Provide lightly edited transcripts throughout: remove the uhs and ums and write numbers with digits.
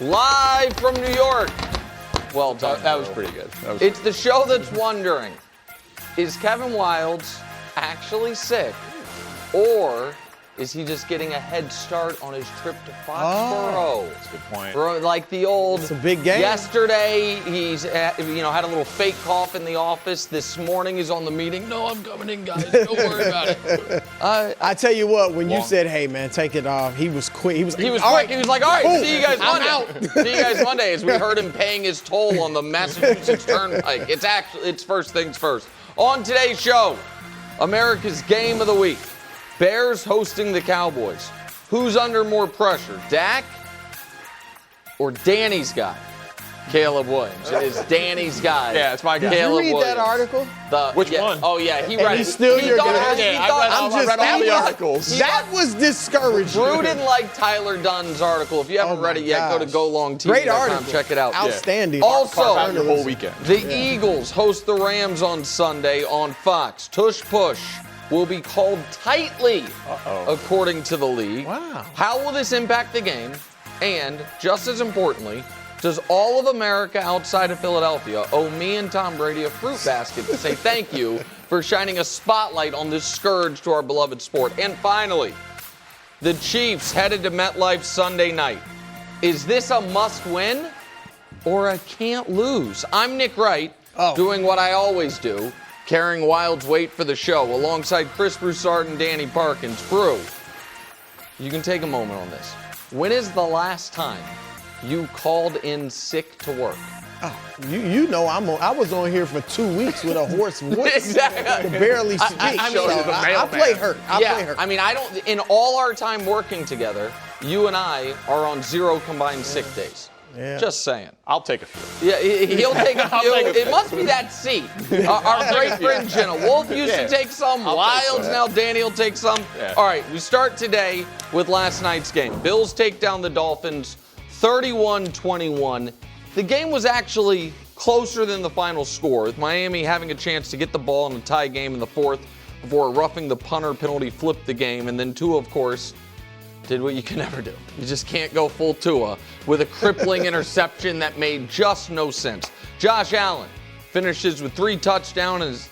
live from New York. Well done. That was pretty good. It's the show that's wondering, is Kevin Wildes actually sick, or is he just getting a head start on his trip to Foxborough? That's a good point. Like the old. It's a big game. Yesterday, he's had a little fake cough in the office. This morning, he's on the meeting. No, I'm coming in, guys. Don't worry about it. I tell you what, when you said, "Hey, man, take it off," he was quick. He was quick. Right. He was like, "All right, Boom. see you guys I'm Monday." See you guys Monday. As we heard him paying his toll on the Massachusetts Turnpike. It's first things first. On today's show, America's Game of the Week. Bears hosting the Cowboys. Who's under more pressure, Dak or Danny's guy? Caleb Williams. It is Danny's guy. Yeah, it's my guy. Caleb Did you read Williams. that article? Which one? Oh, yeah, he And read he's it. still He your thought guy? it was- he Yeah, thought- I read all the articles. That was discouraging. Drew didn't like Tyler Dunn's article. If you haven't read it yet, go to golongtv.com. Great article. Check it out. Outstanding. Also, Your whole weekend. the Eagles host the Rams on Sunday on Fox. Tush push will be called tightly, according to the league. Wow. How will this impact the game? And, just as importantly, does all of America outside of Philadelphia owe me and Tom Brady a fruit basket to say thank you for shining a spotlight on this scourge to our beloved sport? And finally, the Chiefs headed to MetLife Sunday night. Is this a must-win or a can't lose? I'm Nick Wright, doing what I always do, carrying Wilde's weight for the show, alongside Chris Broussard and Danny Parkins. Brew, you can take a moment on this. When is the last time you called in sick to work? You know I was on here for 2 weeks with a hoarse voice. Exactly. To barely speak. I mean, I play hurt. I play hurt. I mean, in all our time working together, you and I are on 0 combined sick days. Yeah. Just saying. I'll take a few. Yeah, he'll take a few. take a few. It must be that seat. Our great friend Jenna Wolf used to take some. Wilds now. Danny will take some. Yeah. All right, we start today with last night's game. Bills take down the Dolphins 31-21. The game was actually closer than the final score, with Miami having a chance to get the ball in a tie game in the fourth before roughing the punter penalty flipped the game. And then Tua, of course, did what you can never do. You just can't go full Tua with a crippling interception that made just no sense. Josh Allen finishes with 3 touchdowns.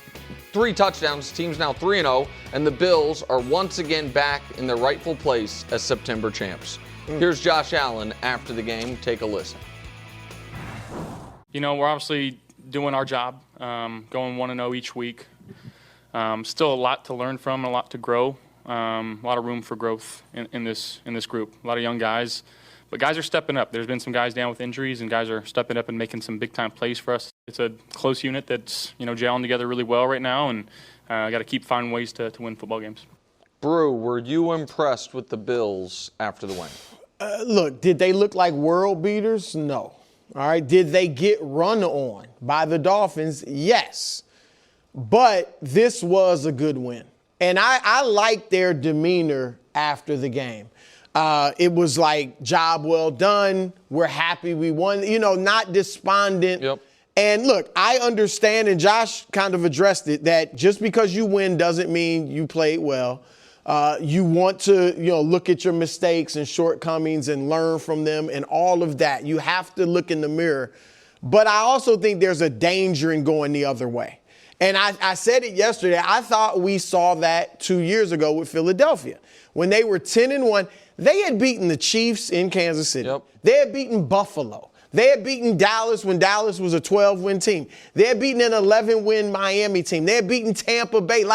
His team's now 3-0, and the Bills are once again back in their rightful place as September champs. Here's Josh Allen after the game. Take a listen. You know, we're obviously doing our job, going 1-0 each week. Still a lot to learn from, a lot to grow. A lot of room for growth in this group. A lot of young guys, but guys are stepping up. There's been some guys down with injuries, and guys are stepping up and making some big time plays for us. It's a close unit that's gelling together really well right now, and got to keep finding ways to win football games. Brew, were you impressed with the Bills after the win? Look, did they look like world beaters? No. All right. Did they get run on by the Dolphins? Yes. But this was a good win. And I like their demeanor after the game. It was like, job well done. We're happy we won. Not despondent. Yep. And look, I understand, and Josh kind of addressed it, that just because you win doesn't mean you played well. You want to, look at your mistakes and shortcomings and learn from them and all of that. You have to look in the mirror. But I also think there's a danger in going the other way. And I said it yesterday. I thought we saw that 2 years ago with Philadelphia. When they were 10-1, they had beaten the Chiefs in Kansas City. Yep. They had beaten Buffalo. They had beaten Dallas when Dallas was a 12-win team. They had beaten an 11-win Miami team. They had beaten Tampa Bay.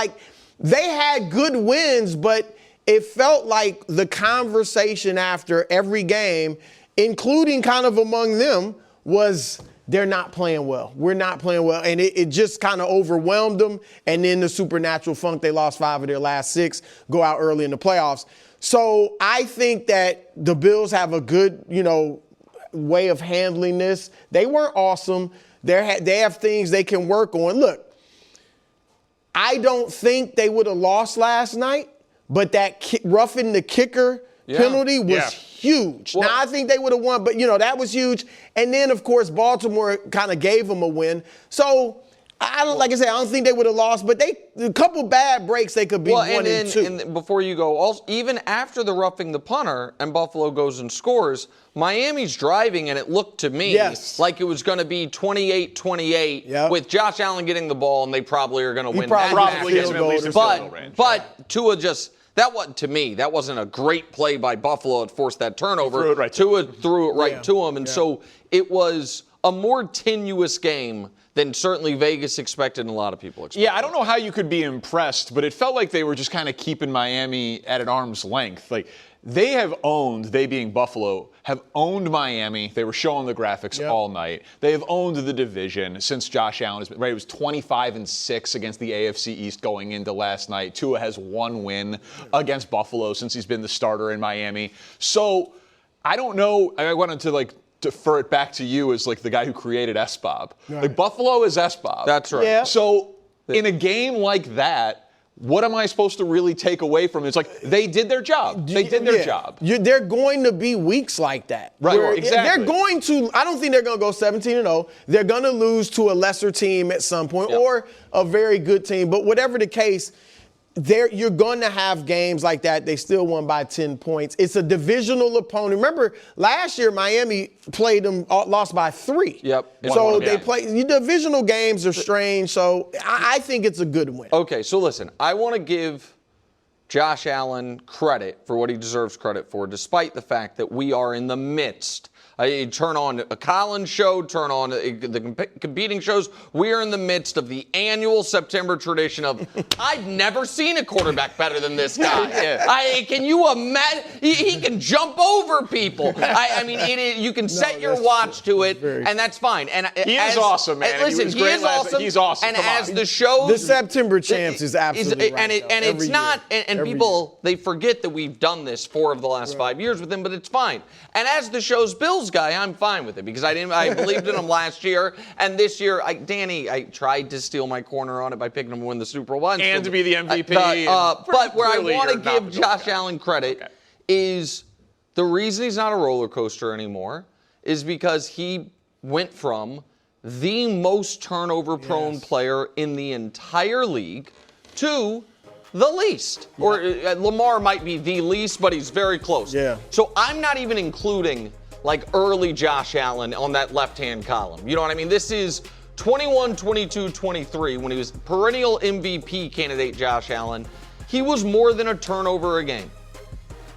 They had good wins, but it felt like the conversation after every game, including kind of among them, was they're not playing well. We're not playing well. And it just kind of overwhelmed them. And then the supernatural funk, they lost 5 of their last 6, go out early in the playoffs. So I think that the Bills have a good, way of handling this. They weren't awesome. They have things they can work on. Look, I don't think they would have lost last night, but that roughing the kicker penalty was huge. Well, now, I think they would have won, but, that was huge. And then, of course, Baltimore kind of gave them a win. So I don't think they would have lost, but a couple bad breaks, they could be 1-2. And before you go, also, even after the roughing the punter and Buffalo goes and scores, Miami's driving, and it looked to me like it was going to be 28-28 with Josh Allen getting the ball, and they probably are going to win that match. But Tua just. To me, that wasn't a great play by Buffalo. It forced that turnover. Tua threw it right to him. And so it was a more tenuous game than certainly Vegas expected and a lot of people expected. Yeah, I don't know how you could be impressed, but it felt like they were just kind of keeping Miami at an arm's length. Like, they being Buffalo, have owned Miami. They were showing the graphics all night. They have owned the division since Josh Allen has been, right? It was 25-6 against the AFC East going into last night. Tua has one win against Buffalo since he's been the starter in Miami. So, I don't know. I wanted to, defer it back to you as, the guy who created SBOB. Right. Buffalo is SBOB. That's right. Yeah. So, in a game like that, what am I supposed to really take away from it? It's like they did their job. They did their job. They're going to be weeks like that. Right, exactly. They're going to, I don't think they're going to go 17-0. They're going to lose to a lesser team at some point or a very good team. But whatever the case, you're going to have games like that. They still won by 10 points. It's a divisional opponent. Remember, last year Miami played them, lost by 3. Yep. So they play. Divisional games are strange. So I think it's a good win. Okay, so listen, I want to give Josh Allen credit for what he deserves credit for, despite the fact that we are in the midst. Turn on a Collins show, turn on the competing shows. We are in the midst of the annual September tradition of, I've never seen a quarterback better than this guy. Can you imagine? He can jump over people. You can set your watch to it, and that's fine. And he is awesome, man. Listen, he is awesome. He's awesome. And as the shows, the September champs is absolutely right. And it's not. And people they forget that we've done this 4 of the last 5 years with him, but it's fine. And as the show's Bills guy, I'm fine with it because I believed in him last year, and this year, I tried to steal my corner on it by picking him to win the Super Bowl and to be the MVP. But where I want to give Josh Allen credit is the reason he's not a roller coaster anymore is because he went from the most turnover-prone player in the entire league to the least. Or Lamar might be the least, but he's very close. Yeah. So I'm not even including early Josh Allen on that left-hand column. You know what I mean? This is 21, 22, 23 when he was perennial MVP candidate Josh Allen. He was more than a turnover a game.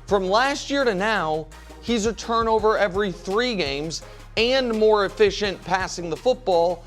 From last year to now, he's a turnover every 3 games and more efficient passing the football.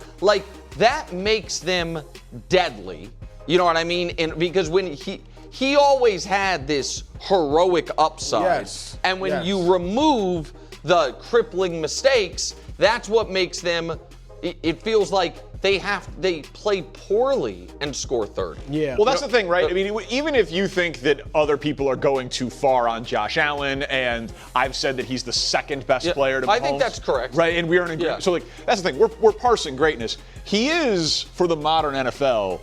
That makes them deadly. You know what I mean? And because when he always had this heroic upside. Yes. And when you remove the crippling mistakes, that's what makes them, it feels like they play poorly and score 30. Yeah. Well, that's the thing, right? I mean, even if you think that other people are going too far on Josh Allen, and I've said that he's the second best player to Mahomes. I think that's correct. Right, and we are in agreement. So, that's the thing. We're parsing greatness. He is, for the modern NFL,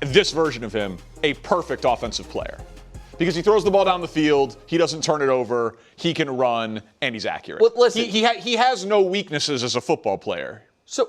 this version of him, a perfect offensive player. Because he throws the ball down the field, he doesn't turn it over, he can run, and he's accurate. Well, listen, he has no weaknesses as a football player. So,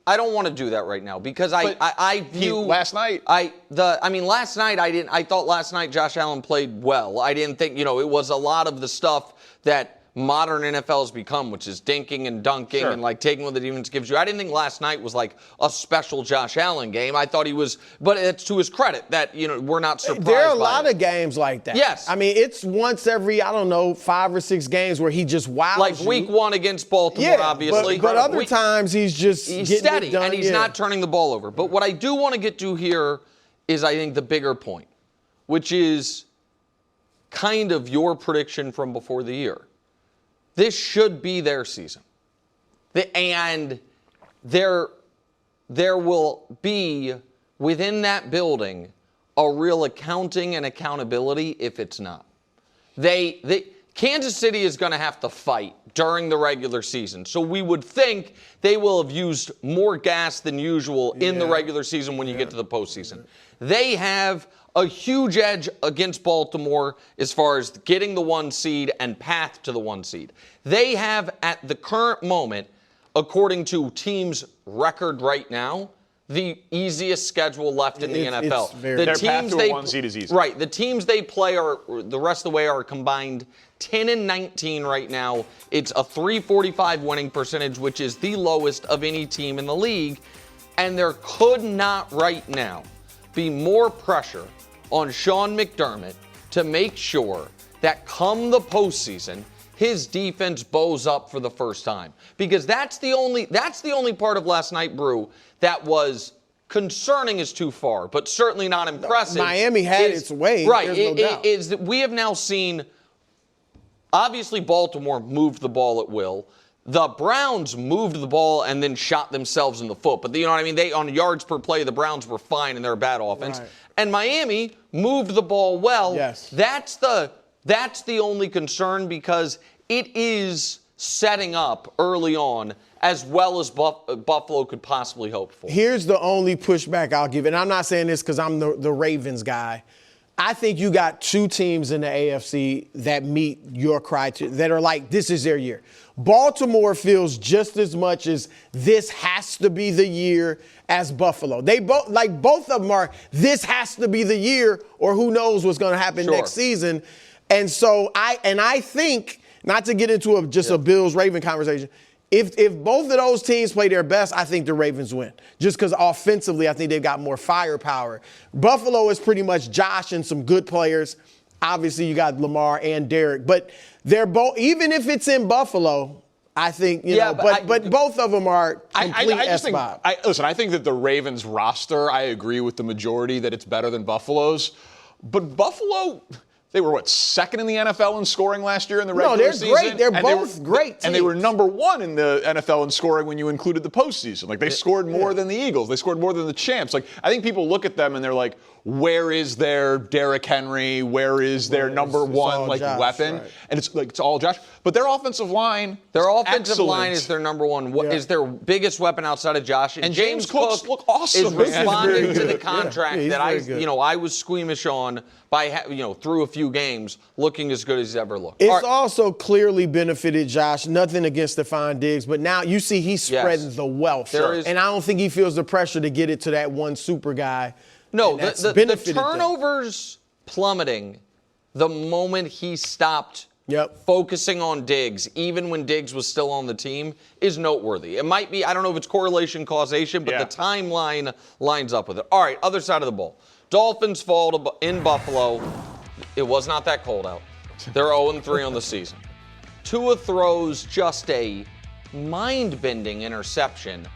I don't want to do that right now because I view last night. Last night I thought last night Josh Allen played well. I didn't think it was a lot of the stuff that modern NFL has become, which is dinking and dunking and taking what the defense gives you. I didn't think last night was a special Josh Allen game. I thought he was, but it's to his credit that we're not surprised. There are a lot of games like that. Yes, it's once every 5 or 6 games where he just wows you. Week 1 against Baltimore, obviously. But other times he's steady it done, and he's not turning the ball over. But what I do want to get to here is I think the bigger point, which is kind of your prediction from before the year. This should be their season. And there will be, within that building, a real accounting and accountability if it's not. Kansas City is going to have to fight during the regular season. So we would think they will have used more gas than usual in the regular season when you get to the postseason. They have a huge edge against Baltimore as far as getting the 1 seed and path to the 1 seed. They have, at the current moment, according to teams' record right now, the easiest schedule left in the NFL. Their path to a 1 seed is easy. Right. The teams they play are the rest of the way are combined 10-19 right now. It's a .345 winning percentage, which is the lowest of any team in the league. And there could not right now be more pressure on Sean McDermott to make sure that come the postseason, his defense bows up for the first time. Because that's the only part of last night, Brew, that was concerning is too far, but certainly not impressive. Miami had its way. Right. There's no doubt. Is that we have now seen, obviously Baltimore moved the ball at will. The Browns moved the ball and then shot themselves in the foot. But you know what I mean? They on yards per play, the Browns were fine and they're a bad offense. Right. And Miami moved the ball well. Yes. That's the only concern because it is setting up early on as well as Buffalo could possibly hope for. Here's the only pushback I'll give, and I'm not saying this because I'm the Ravens guy. I think you got two teams in the AFC that meet your criteria, that are like, this is their year. Baltimore feels just as much as this has to be the year as Buffalo. They both of them are, this has to be the year, or who knows what's going to happen next season. And so I think, not to get into a Bills-Raven conversation, if both of those teams play their best, I think the Ravens win. Just because offensively, I think they've got more firepower. Buffalo is pretty much Josh and some good players. Obviously, you got Lamar and Derek. But they're both, even if it's in Buffalo, I think, but both of them are complete S-Bob. Listen, I think that the Ravens roster, I agree with the majority that it's better than Buffalo's. But Buffalo, they were, second in the NFL in scoring last year in the regular season? No, they're great. They're both great teams. And they were number one in the NFL in scoring when you included the postseason. Like, they scored more than the Eagles. They scored more than the champs. Like, I think people look at them and they're like, where is their Derrick Henry? Where is their number one weapon? Right. And it's all Josh. But their offensive line, is their number one. Is their biggest weapon outside of Josh. And James Cook look awesome. Is responding to the contract that I was squeamish on by through a few games, looking as good as he's ever looked. It's also clearly benefited Josh. Nothing against Stephon Diggs, but now you see he's spreading the wealth, and I don't think he feels the pressure to get it to that one super guy. No, the turnovers plummeting the moment he stopped focusing on Diggs, even when Diggs was still on the team, is noteworthy. It might be, I don't know if it's correlation, causation, but the timeline lines up with it. All right, other side of the ball. Dolphins fall in Buffalo. It was not that cold out. They're 0-3 on the season. Tua throws just a mind-bending interception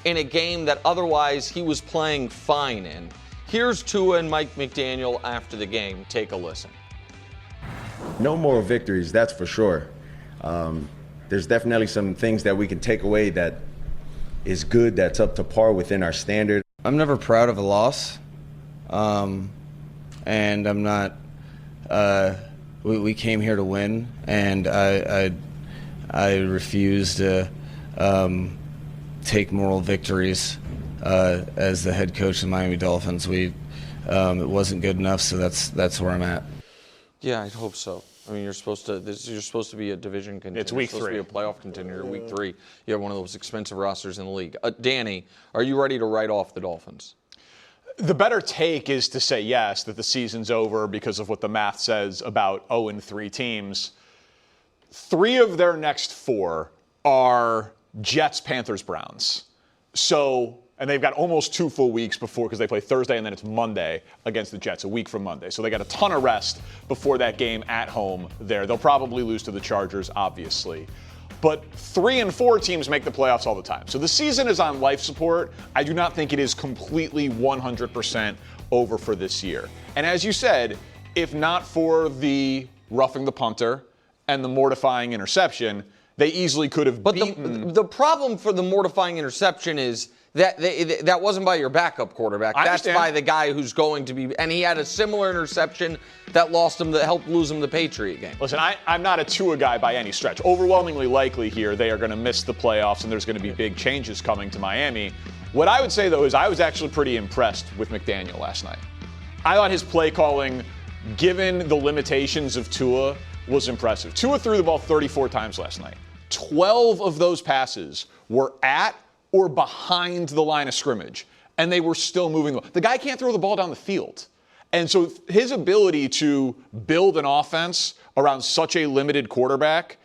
in a game that otherwise he was playing fine in. Here's Tua and Mike McDaniel after the game. Take a listen. No moral victories, that's for sure. There's definitely some things that we can take away that is good, that's up to par within our standard. I'm never proud of a loss, and I'm not. We came here to win, and I refuse to take moral victories. As the head coach of the Miami Dolphins, it wasn't good enough, so that's where I'm at. Yeah, I hope so. I mean, you're supposed to be a division contender. It's week 3. You're supposed to be a playoff contender. Week 3. You have one of those expensive rosters in the league. Danny, are you ready to write off the Dolphins? The better take is to say yes, that the season's over because of what the math says about 0-3 teams. 3 of their next 4 are Jets, Panthers, Browns. And they've got almost 2 full weeks before, because they play Thursday and then it's Monday against the Jets, a week from Monday. So they got a ton of rest before that game at home there. They'll probably lose to the Chargers, obviously. But 3 and 4 teams make the playoffs all the time. So the season is on life support. I do not think it is completely 100% over for this year. And as you said, if not for the roughing the punter and the mortifying interception, they easily could have beaten. But the problem for the mortifying interception is that wasn't by your backup quarterback. That's by the guy who's going to be. And he had a similar interception that helped lose him the Patriot game. Listen, I'm not a Tua guy by any stretch. Overwhelmingly likely here they are going to miss the playoffs and there's going to be big changes coming to Miami. What I would say, though, is I was actually pretty impressed with McDaniel last night. I thought his play calling, given the limitations of Tua, was impressive. Tua threw the ball 34 times last night. 12 of those passes were at or behind the line of scrimmage, and they were still moving. The guy can't throw the ball down the field. And so his ability to build an offense around such a limited quarterback,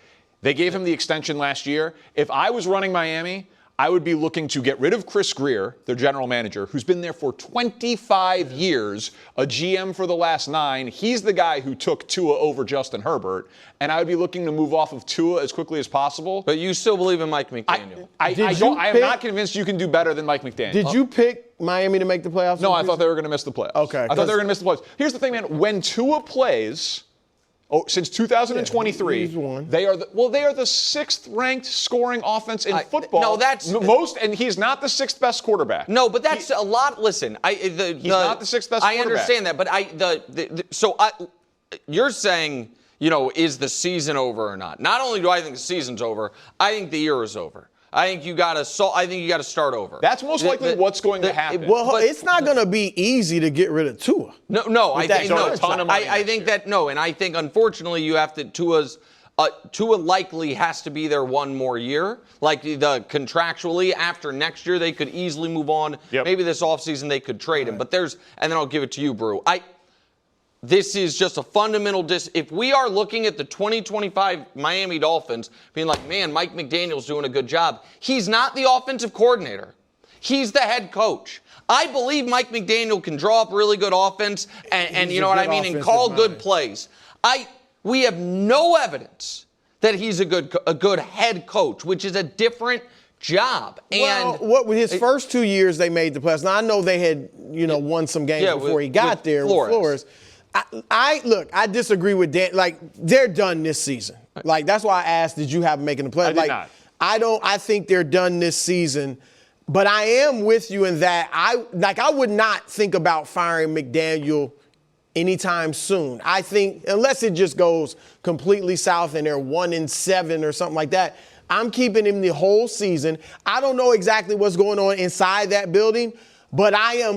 they gave him the extension last year. If I was running Miami, I would be looking to get rid of Chris Greer, their general manager, who's been there for 25 years, a GM for the last 9. He's the guy who took Tua over Justin Herbert. And I would be looking to move off of Tua as quickly as possible. But you still believe in Mike McDaniel? I am not convinced you can do better than Mike McDaniel. Did you pick Miami to make the playoffs? No, I thought they were going to miss the playoffs. Okay. I thought they were going to miss the playoffs. Here's the thing, man. When Tua plays, since 2023, they are the 6th-ranked scoring offense in football. No, that's and he's not the 6th best quarterback. No, but that's a lot. Listen, he's not the 6th best quarterback. I understand that, but you're saying, is the season over or not? Not only do I think the season's over, I think the year is over. I think you got to start over. That's most likely what's going to happen. Well, it's not going to be easy to get rid of Tua. I think unfortunately you have to. Tua likely has to be there one more year. Like contractually, after next year they could easily move on. Yep. Maybe this offseason they could trade him. But and then I'll give it to you, Brew. This is just a fundamental if we are looking at the 2025 Miami Dolphins being like, man, Mike McDaniel's doing a good job. He's not the offensive coordinator. He's the head coach. I believe Mike McDaniel can draw up really good offense and you know what I mean, and call good plays. We have no evidence that he's a good head coach, which is a different job. With his first 2 years they made the playoffs. Now I know they had won some games before he got there with Flores. I disagree with Dan. Like, they're done this season. Like, that's why I asked, did you have them making the playoffs? I did not. I think they're done this season. But I am with you in that I would not think about firing McDaniel anytime soon. I think, unless it just goes completely south and they're 1-7 or something like that, I'm keeping him the whole season. I don't know exactly what's going on inside that building, but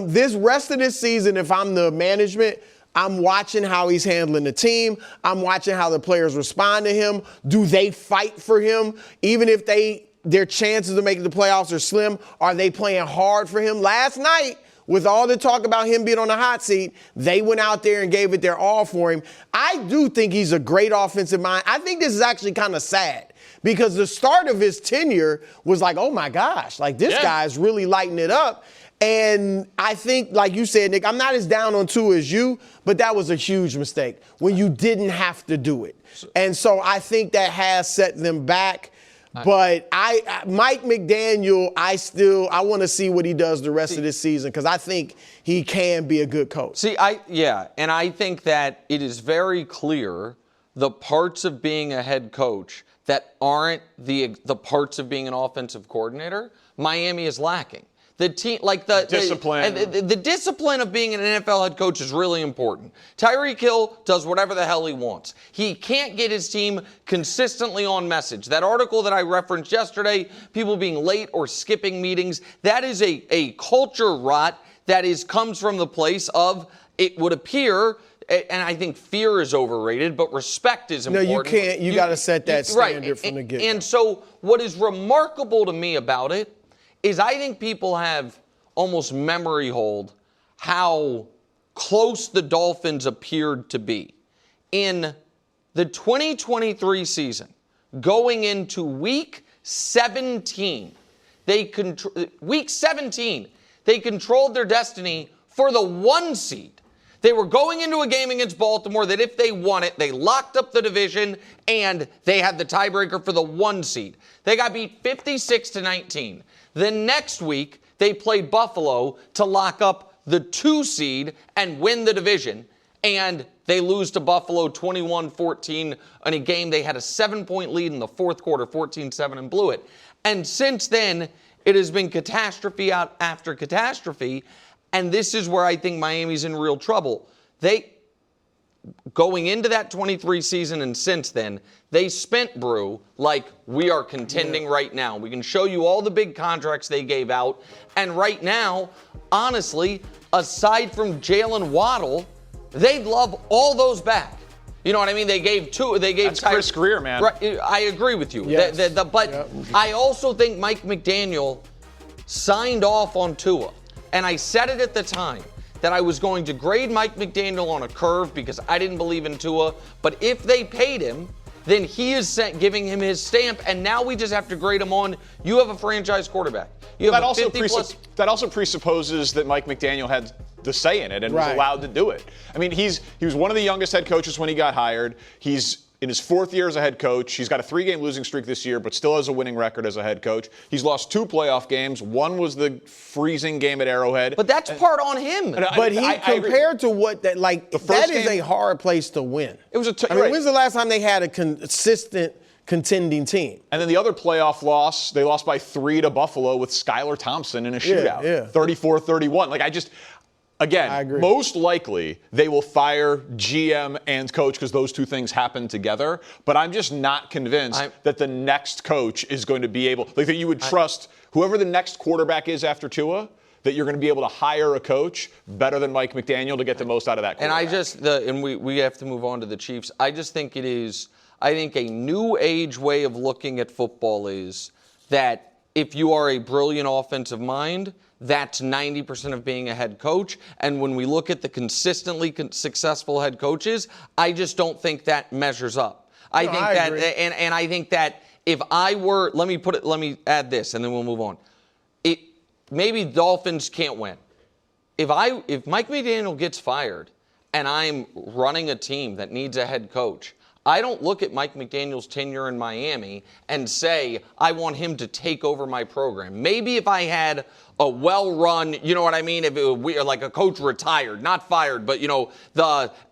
this rest of this season, if I'm the management, I'm watching how he's handling the team. I'm watching how the players respond to him. Do they fight for him? Even if their chances of making the playoffs are slim, are they playing hard for him? Last night, with all the talk about him being on the hot seat, they went out there and gave it their all for him. I do think he's a great offensive mind. I think this is actually kind of sad because the start of his tenure was like, oh my gosh, like this guy's really lighting it up. And I think, like you said, Nick, I'm not as down on Tua as you, but that was a huge mistake when you didn't have to do it. And so I think that has set them back. But Mike McDaniel, I want to see what he does the rest of this season because I think he can be a good coach. And I think that it is very clear the parts of being a head coach that aren't the parts of being an offensive coordinator, Miami is lacking. The team, like the discipline. The discipline of being an NFL head coach is really important. Tyreek Hill does whatever the hell he wants. He can't get his team consistently on message. That article that I referenced yesterday, people being late or skipping meetings, that is a culture rot that comes from the place of, it would appear, and I think fear is overrated, but respect is important. No, you can't. You got to set that standard from the get-go. And so what is remarkable to me about it is I think people have almost memory hold how close the Dolphins appeared to be. In the 2023 season, going into Week 17, they controlled their destiny for the 1 seed. They were going into a game against Baltimore that if they won it, they locked up the division and they had the tiebreaker for the 1 seed. They got beat 56-19. The next week, they played Buffalo to lock up the 2 seed and win the division. And they lose to Buffalo 21-14 in a game they had a 7-point lead in the fourth quarter, 14-7, and blew it. And since then, it has been catastrophe after catastrophe. And this is where I think Miami's in real trouble. Going into that 23 season and since then, they spent, Brew, like we are contending right now. We can show you all the big contracts they gave out. And right now, honestly, aside from Jalen Waddle, they'd love all those back. You know what I mean? They gave two. They gave That's Chris Greer, man. Right, I agree with you. Yes. But I also think Mike McDaniel signed off on Tua. And I said it at the time that I was going to grade Mike McDaniel on a curve because I didn't believe in Tua. But if they paid him, then he is giving him his stamp, and now we just have to grade him on, you have a franchise quarterback. That also presupposes that Mike McDaniel had the say in it and was allowed to do it. I mean, he was one of the youngest head coaches when he got hired. He's in his 4th year as a head coach. He's got a 3-game losing streak this year, but still has a winning record as a head coach. He's lost 2 playoff games. One was the freezing game at Arrowhead. But that's part on him. But compared to what that, like, that is a hard place to win. It was when's the last time they had a consistent contending team? And then the other playoff loss, they lost by 3 to Buffalo with Skylar Thompson in a shootout. 34-31. Again, most likely they will fire GM and coach because those two things happen together. But I'm just not convinced that the next coach is going to be able, that you would trust whoever the next quarterback is after Tua, that you're going to be able to hire a coach better than Mike McDaniel to get the most out of that quarterback. And we have to move on to the Chiefs. I just think it is, I think a new age way of looking at football is that if you are a brilliant offensive mind, that's 90% of being a head coach. And when we look at the consistently successful head coaches, I just don't think that measures up. I think that if I were, let me add this and then we'll move on. Maybe Dolphins can't win. If Mike McDaniel gets fired and I'm running a team that needs a head coach, I don't look at Mike McDaniel's tenure in Miami and say, I want him to take over my program. Maybe if I had a well-run, you know what I mean? If like a coach retired, not fired, but,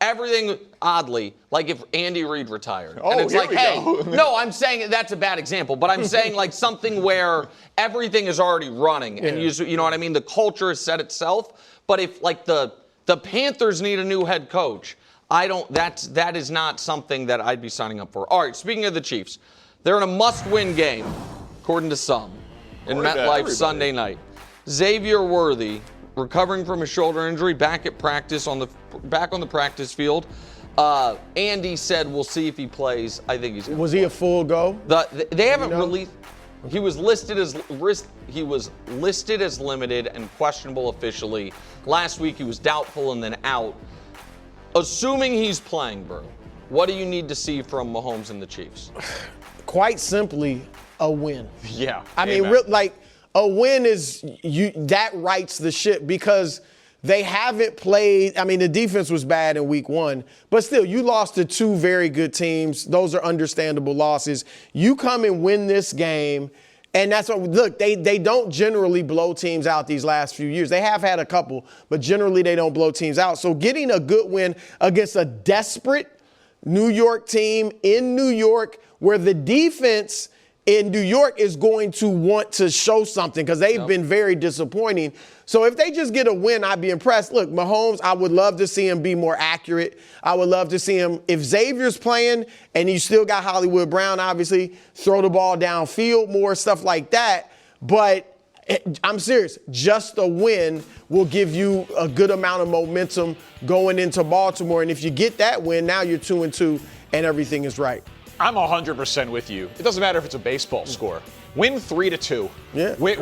everything oddly, like if Andy Reid retired. Oh, and it's like, hey, go. no, I'm saying that's a bad example, but I'm saying like something where everything is already running. And you know what I mean? The culture has set itself. But if like the Panthers need a new head coach, that is not something that I'd be signing up for. All right, speaking of the Chiefs, they're in a must-win game, according to some, in MetLife Sunday night. Xavier Worthy, recovering from a shoulder injury, back on the practice field. Andy said we'll see if he plays. I think he's. Was he a full go? They haven't released. He was listed as limited and questionable officially. Last week he was doubtful and then out. Assuming he's playing, bro, what do you need to see from Mahomes and the Chiefs? Quite simply, a win. Yeah. I mean, a win is that rights the ship because they haven't played. I mean, the defense was bad in week 1, but still, you lost to 2 very good teams. Those are understandable losses. You come and win this game. And that's what, look, they don't generally blow teams out these last few years. They have had a couple, but generally they don't blow teams out. So getting a good win against a desperate New York team in New York where the defense in New York is going to want to show something because they've been very disappointing. So if they just get a win, I'd be impressed. Look, Mahomes, I would love to see him be more accurate. I would love to see him, if Xavier's playing and you still got Hollywood Brown, obviously, throw the ball downfield more, stuff like that. But I'm serious. Just a win will give you a good amount of momentum going into Baltimore. And if you get that win, now you're 2-2 and everything is right. I'm 100% with you. It doesn't matter if it's a baseball score. Win 3-2. Yeah. Win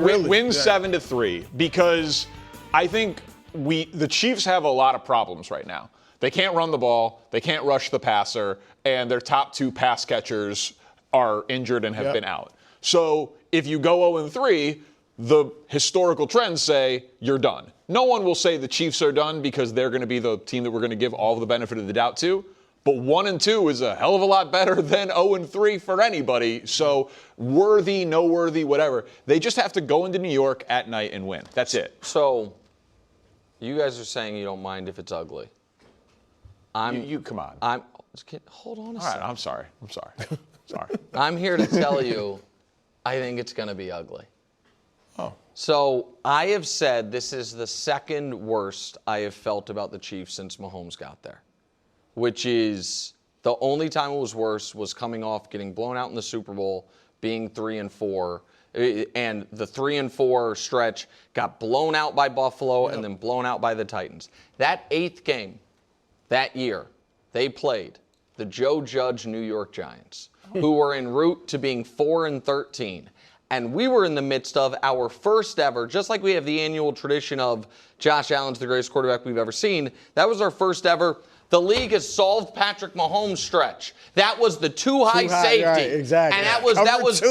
7-3 because I think the Chiefs have a lot of problems right now. They can't run the ball, they can't rush the passer, and their top 2 pass catchers are injured and have been out. So if you go 0-3, the historical trends say you're done. No one will say the Chiefs are done because they're going to be the team that we're going to give all of the benefit of the doubt to. But 1-2 is a hell of a lot better than 0-3 for anybody. So worthy, no worthy, whatever. They just have to go into New York at night and win. That's it. So you guys are saying you don't mind if it's ugly. You come on. Hold on a second. All right, I'm sorry. Sorry. I'm here to tell you I think it's going to be ugly. Oh. So I have said this is the second worst I have felt about the Chiefs since Mahomes got there. Which is the only time it was worse was coming off getting blown out in the Super Bowl, being 3-4, and the 3-4 stretch got blown out by Buffalo and then blown out by the Titans. That 8th game that year they played, the Joe Judge New York Giants, who were en route to being 4-13. And we were in the midst of our first ever, just like we have the annual tradition of Josh Allen's the greatest quarterback we've ever seen, that was our first ever. The league has solved Patrick Mahomes' stretch. That was the too high safety. Right, exactly. And that was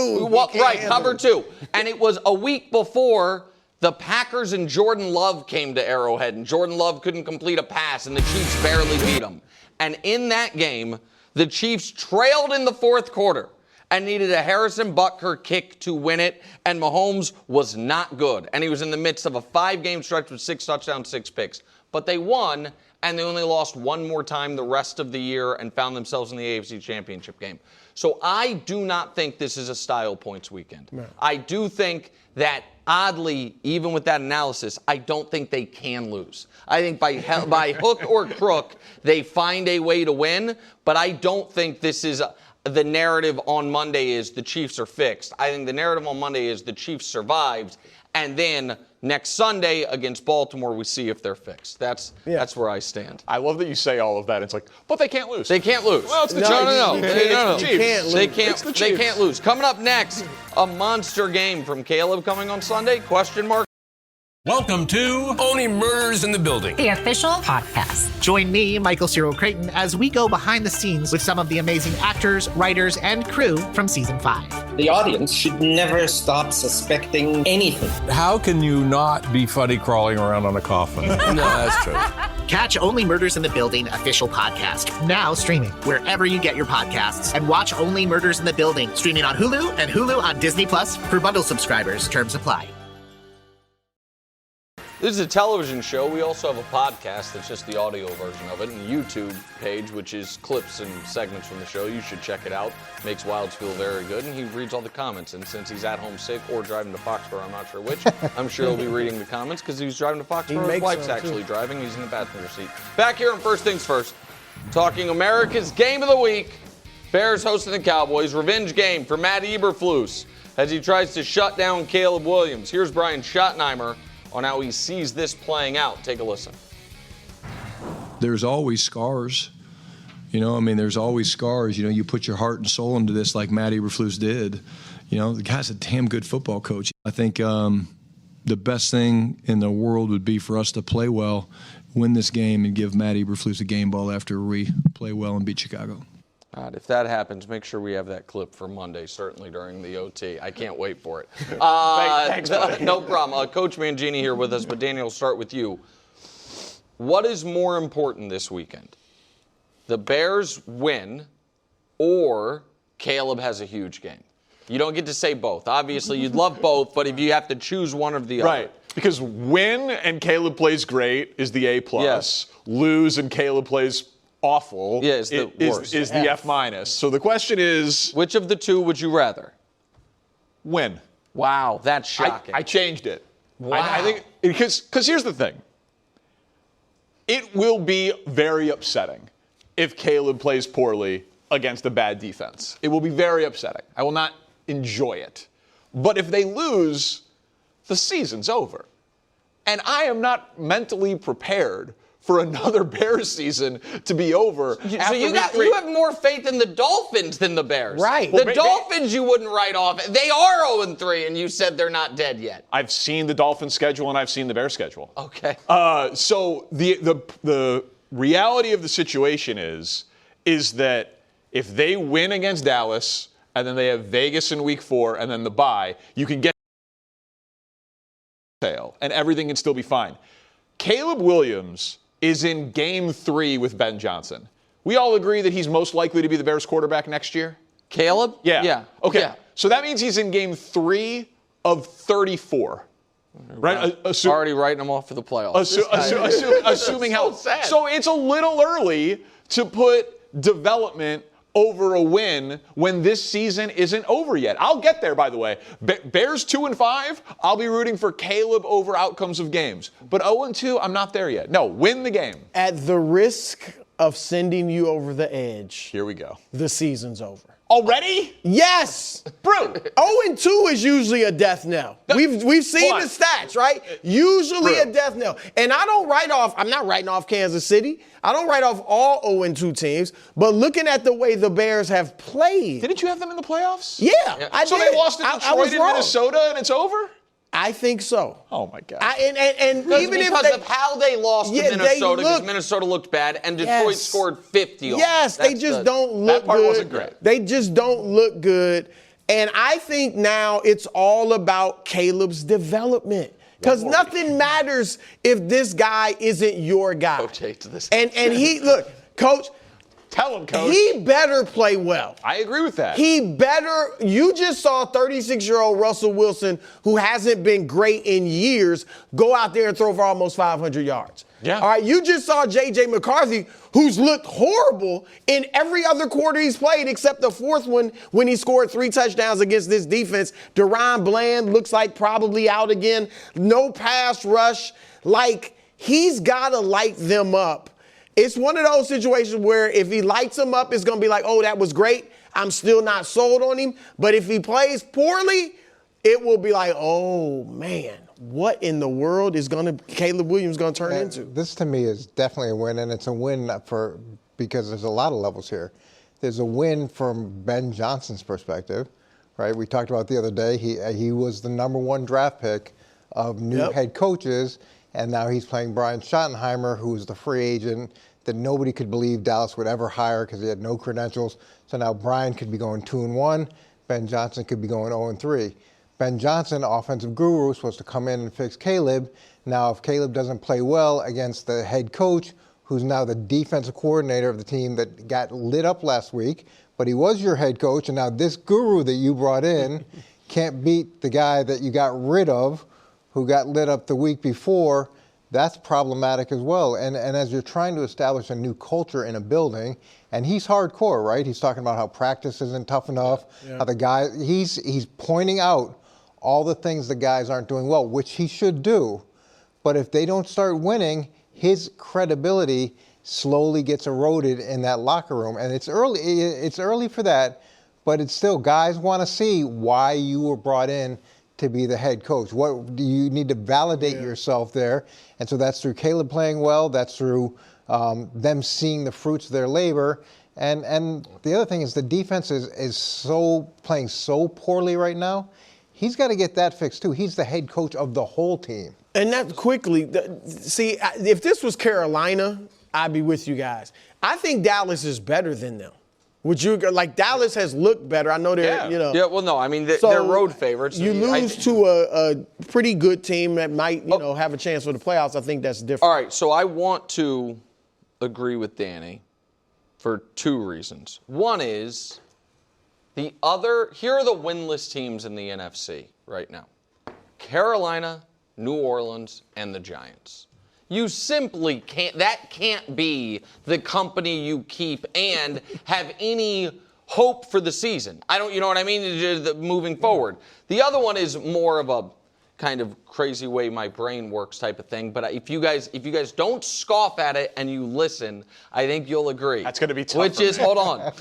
cover two. And it was a week before the Packers and Jordan Love came to Arrowhead, and Jordan Love couldn't complete a pass, and the Chiefs barely beat him. And in that game, the Chiefs trailed in the fourth quarter and needed a Harrison Butker kick to win it, and Mahomes was not good. And he was in the midst of a 5-game stretch with 6 touchdowns, 6 picks. But they won, and they only lost one more time the rest of the year and found themselves in the AFC Championship game. So I do not think this is a style points weekend. No. I do think that, oddly, even with that analysis, I don't think they can lose. I think by hook or crook, they find a way to win, but I don't think this is the narrative on Monday is the Chiefs are fixed. I think the narrative on Monday is the Chiefs survived, and then next Sunday against Baltimore, we see if they're fixed. That's where I stand. I love that you say all of that. It's like, but they can't lose. They can't lose. Well, it's the Chiefs. They can't lose. Coming up next, a monster game from Caleb coming on Sunday? Question mark. Welcome to Only Murders in the Building, the official podcast. Join me, Michael Cyril Creighton, as we go behind the scenes with some of the amazing actors, writers, and crew from season 5. The audience should never stop suspecting anything. How can you not be funny crawling around on a coffin? No, that's true. Catch Only Murders in the Building official podcast, now streaming wherever you get your podcasts. And watch Only Murders in the Building, streaming on Hulu and Hulu on Disney Plus for bundle subscribers. Terms apply. This is a television show. We also have a podcast that's just the audio version of it, and a YouTube page, which is clips and segments from the show. You should check it out. Makes Wilds feel very good, and he reads all the comments. And since he's at home sick or driving to Foxborough, I'm not sure which, I'm sure he'll be reading the comments because he's driving to Foxborough. His wife's actually driving. He's in the passenger seat. Back here on First Things First, talking America's Game of the Week. Bears hosting the Cowboys. Revenge game for Matt Eberflus as he tries to shut down Caleb Williams. Here's Brian Schottenheimer on how he sees this playing out. Take a listen. There's always scars. There's always scars. You put your heart and soul into this like Matt Eberflus did. The guy's a damn good football coach. I think the best thing in the world would be for us to play well, win this game, and give Matt Eberflus a game ball after we play well and beat Chicago. All right, if that happens, make sure we have that clip for Monday, certainly during the OT. I can't wait for it. Thanks, buddy. No problem. Coach Mangini here with us, but Daniel, I'll start with you. What is more important this weekend? The Bears win or Caleb has a huge game? You don't get to say both. Obviously, you'd love both, but if you have to choose one or the other. Right, because win and Caleb plays great is the A+. Yes. Lose and Caleb plays awful is the worst. Is the F-. So the question is, which of the two would you rather? Win. Wow, that's shocking. I changed it. Wow. I think because here's the thing. It will be very upsetting if Caleb plays poorly against a bad defense. It will be very upsetting. I will not enjoy it. But if they lose, the season's over. And I am not mentally prepared for another Bears season to be over. So you have more faith in the Dolphins than the Bears. Right. The Dolphins you wouldn't write off. They are 0-3, and you said they're not dead yet. I've seen the Dolphins schedule, and I've seen the Bears schedule. Okay. So the reality of the situation is that if they win against Dallas, and then they have Vegas in week 4, and then the bye, you can get sale, and everything can still be fine. Caleb Williams is in game 3 with Ben Johnson. We all agree that he's most likely to be the Bears quarterback next year? Caleb? Yeah. Okay. Yeah. So that means he's in game 3 of 34. Right? Already writing him off for the playoffs. Assuming how. Sad. So it's a little early to put development over a win when this season isn't over yet. I'll get there, by the way. Bears 2-5, I'll be rooting for Caleb over outcomes of games. But 0-2, I'm not there yet. No, win the game. At the risk of sending you over the edge. Here we go. The season's over. Already? Yes. Bro. 0-2 is usually a death knell. We've seen the stats, right? Usually a death knell. And I'm not writing off Kansas City. I don't write off all 0-2 teams, but looking at the way the Bears have played. Didn't you have them in the playoffs? Yeah, I so did. They lost to Detroit and Minnesota and it's over? I think so. Oh, my God. And even because of how they lost to Minnesota, because Minnesota looked bad, and Detroit scored 50 on them. Yes, they just don't look good. That part wasn't great. They just don't look good. And I think now it's all about Caleb's development. Because nothing matters if this guy isn't your guy. Coach hates this. And he, look, Coach. Tell him, Coach. He better play well. I agree with that. You just saw 36-year-old Russell Wilson, who hasn't been great in years, go out there and throw for almost 500 yards. Yeah. All right, you just saw J.J. McCarthy, who's looked horrible in every other quarter he's played except the fourth one when he scored 3 touchdowns against this defense. Deron Bland looks like probably out again. No pass rush. Like, he's got to light them up. It's one of those situations where if he lights him up, it's going to be like, oh, that was great. I'm still not sold on him. But if he plays poorly, it will be like, oh, man, what in the world is Caleb Williams going to turn into? This, to me, is definitely a win, and it's a win because there's a lot of levels here. There's a win from Ben Johnson's perspective, right? We talked about the other day. He was the number 1 draft pick of new head coaches. And now he's playing Brian Schottenheimer, who is the free agent that nobody could believe Dallas would ever hire because he had no credentials. So now Brian could be going 2-1. Ben Johnson could be going 0-3. Ben Johnson, offensive guru, was supposed to come in and fix Caleb. Now, if Caleb doesn't play well against the head coach, who's now the defensive coordinator of the team that got lit up last week, but he was your head coach, and now this guru that you brought in can't beat the guy that you got rid of, who got lit up the week before, that's problematic as well. And as you're trying to establish a new culture in a building, and he's hardcore, right? He's talking about how practice isn't tough enough, how the guy, he's pointing out all the things the guys aren't doing well, which he should do. But if they don't start winning, his credibility slowly gets eroded in that locker room. And it's early for that, but it's still, guys want to see why you were brought in to be the head coach. What do you need to validate yourself there? And so that's through Caleb playing well. That's through them seeing the fruits of their labor. And the other thing is the defense is playing so poorly right now. He's got to get that fixed too. He's the head coach of the whole team. And that quickly, see, if this was Carolina, I'd be with you guys. I think Dallas is better than them. Would you, like, Dallas has looked better. I know they're, Yeah, well, no, I mean, they're road favorites. You lose to a pretty good team that might, have a chance for the playoffs. I think that's different. All right, so I want to agree with Danny for 2 reasons. One is here are the winless teams in the NFC right now. Carolina, New Orleans, and the Giants. You simply can't, that can't be the company you keep and have any hope for the season. You know what I mean? Moving forward. The other one is more of a kind of crazy way my brain works type of thing. But if you guys don't scoff at it and you listen, I think you'll agree. That's going to be tough. Which is, hold on.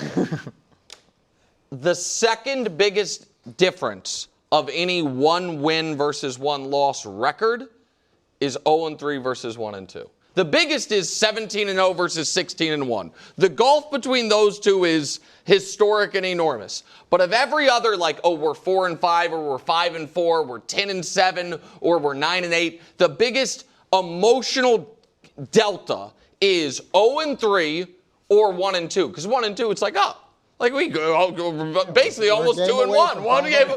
The second biggest difference of any 1 win versus 1 loss record is 0-3 versus 1-2. The biggest is 17-0 versus 16-1. The gulf between those two is historic and enormous. But of every other, like, we're 4-5, or we're 5-4, we're 10-7, or we're 9-8, the biggest emotional delta is 0-3 or 1-2. Because 1-2, it's like, like we go basically almost 2-1. One game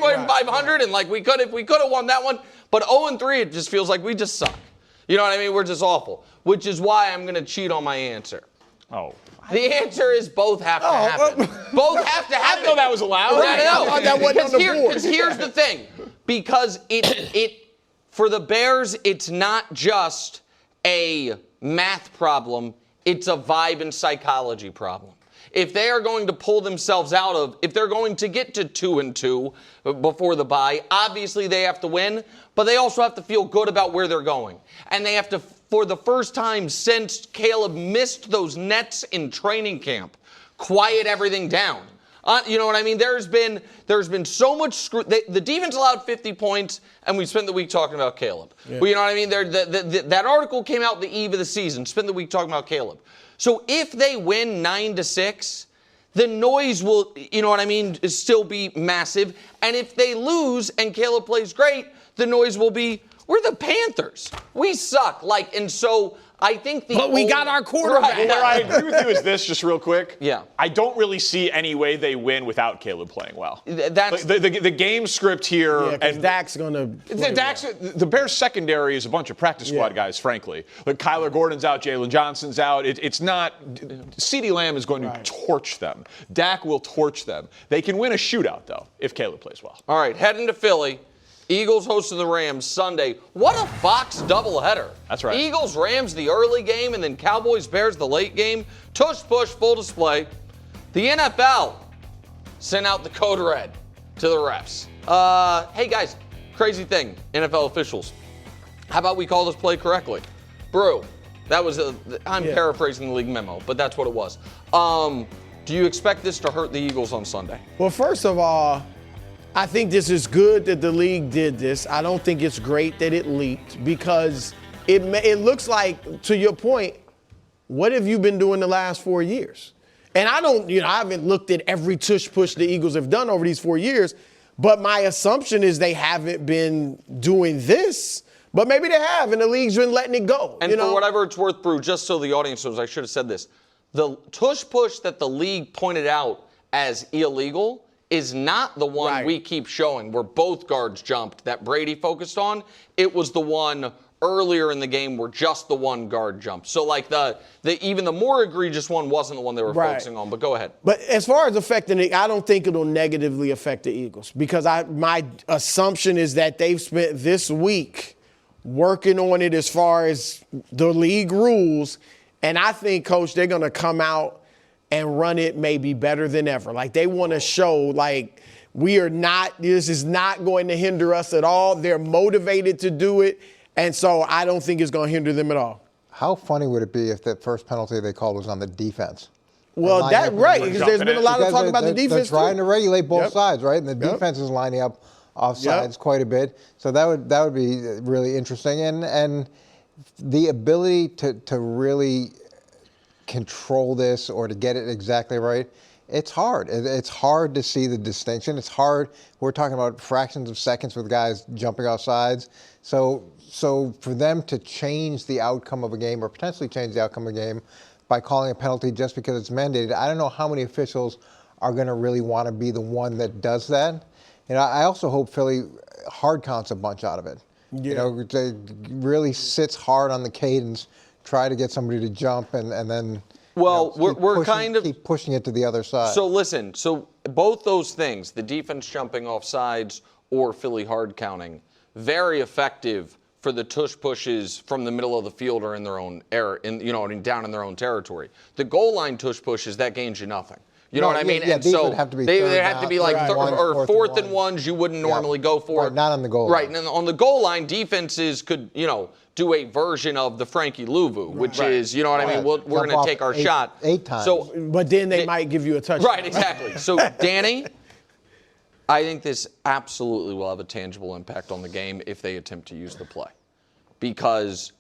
away from 500, and like if we could have won that one. But 0-3, it just feels like we just suck. You know what I mean? We're just awful. Which is why I'm going to cheat on my answer. Oh. The answer is both have to happen. Both have to happen. I didn't know that was allowed. Right, I know. That wasn't on the board. Because here's the thing. Because it for the Bears, it's not just a math problem. It's a vibe and psychology problem. If they are going to pull themselves out of, if they're going to get to 2-2 before the bye, obviously they have to win, but they also have to feel good about where they're going. And they have to, for the first time since Caleb missed those nets in training camp, quiet everything down. You know what I mean? There's been so much the defense allowed 50 points, and we spent the week talking about Caleb. Yeah. Well, you know what I mean? That article came out the eve of the season. Spent the week talking about Caleb. So if they win 9-6, the noise will, you know what I mean, still be massive. And if they lose and Caleb plays great, the noise will be, we're the Panthers. We suck. And so I think But we got our quarterback. Right. Where I agree with you is this, just real quick. Yeah. I don't really see any way they win without Caleb playing well. That's the game script here. Yeah, and Dak's gonna. The Bears secondary is a bunch of practice squad guys, frankly. Like Kyler Gordon's out, Jalen Johnson's out. It's not. CeeDee Lamb is going to torch them. Dak will torch them. They can win a shootout though if Caleb plays well. All right, heading to Philly. Eagles hosting the Rams Sunday. What a Fox doubleheader. That's right. Eagles, Rams, the early game, and then Cowboys, Bears, the late game. Tush, push, full display. The NFL sent out the code red to the refs. Hey, guys, crazy thing, NFL officials. How about we call this play correctly? Brew. That was I'm paraphrasing the league memo, but that's what it was. Do you expect this to hurt the Eagles on Sunday? Well, first of all, I think this is good that the league did this. I don't think it's great that it leaked because it looks like, to your point, what have you been doing the last 4 years? And I haven't looked at every tush push the Eagles have done over these 4 years, but my assumption is they haven't been doing this. But maybe they have, and the league's been letting it go. And for whatever it's worth, Brew, just so the audience knows, I should have said this. The tush push that the league pointed out as illegal is not the one we keep showing where both guards jumped that Brady focused on. It was the one earlier in the game where just the one guard jumped. So like even the more egregious one wasn't the one they were focusing on. But go ahead. But as far as affecting it, I don't think it'll negatively affect the Eagles because my assumption is that they've spent this week working on it as far as the league rules. And I think, Coach, they're going to come out and run it maybe better than ever. Like they want to show this is not going to hinder us at all. They're motivated to do it. And so I don't think it's going to hinder them at all. How funny would it be if that first penalty they called was on the defense? Well, because there's been a lot of talk about the defense. They're trying to regulate both sides, right? And the defense is lining up offsides quite a bit. So that would be really interesting. And the ability to really control this or to get it exactly right, it's hard. It's hard to see the distinction. It's hard. We're talking about fractions of seconds with guys jumping off sides. So for them to change the outcome of a game or potentially change the outcome of a game by calling a penalty just because it's mandated, I don't know how many officials are going to really want to be the one that does that. I also hope Philly hard counts a bunch out of it. Yeah. Really sits hard on the cadence, try to get somebody to jump, and then keep pushing it to the other side. So listen, both those things, the defense jumping off sides or Philly hard counting, very effective for the tush pushes from the middle of the field or in their own down in their own territory. The goal line tush pushes, that gains you nothing. You know what I mean? Yeah, and so would have to be they have to be like fourth and ones you wouldn't normally go for. Right, not on the goal line. Right, and on the goal line, defenses could, do a version of the Frankie Louvu, which is, you know what I mean? We're going to take our shot 8 times. But then they might give you a touchdown. Right, exactly. So, Danny, I think this absolutely will have a tangible impact on the game if they attempt to use the play. Because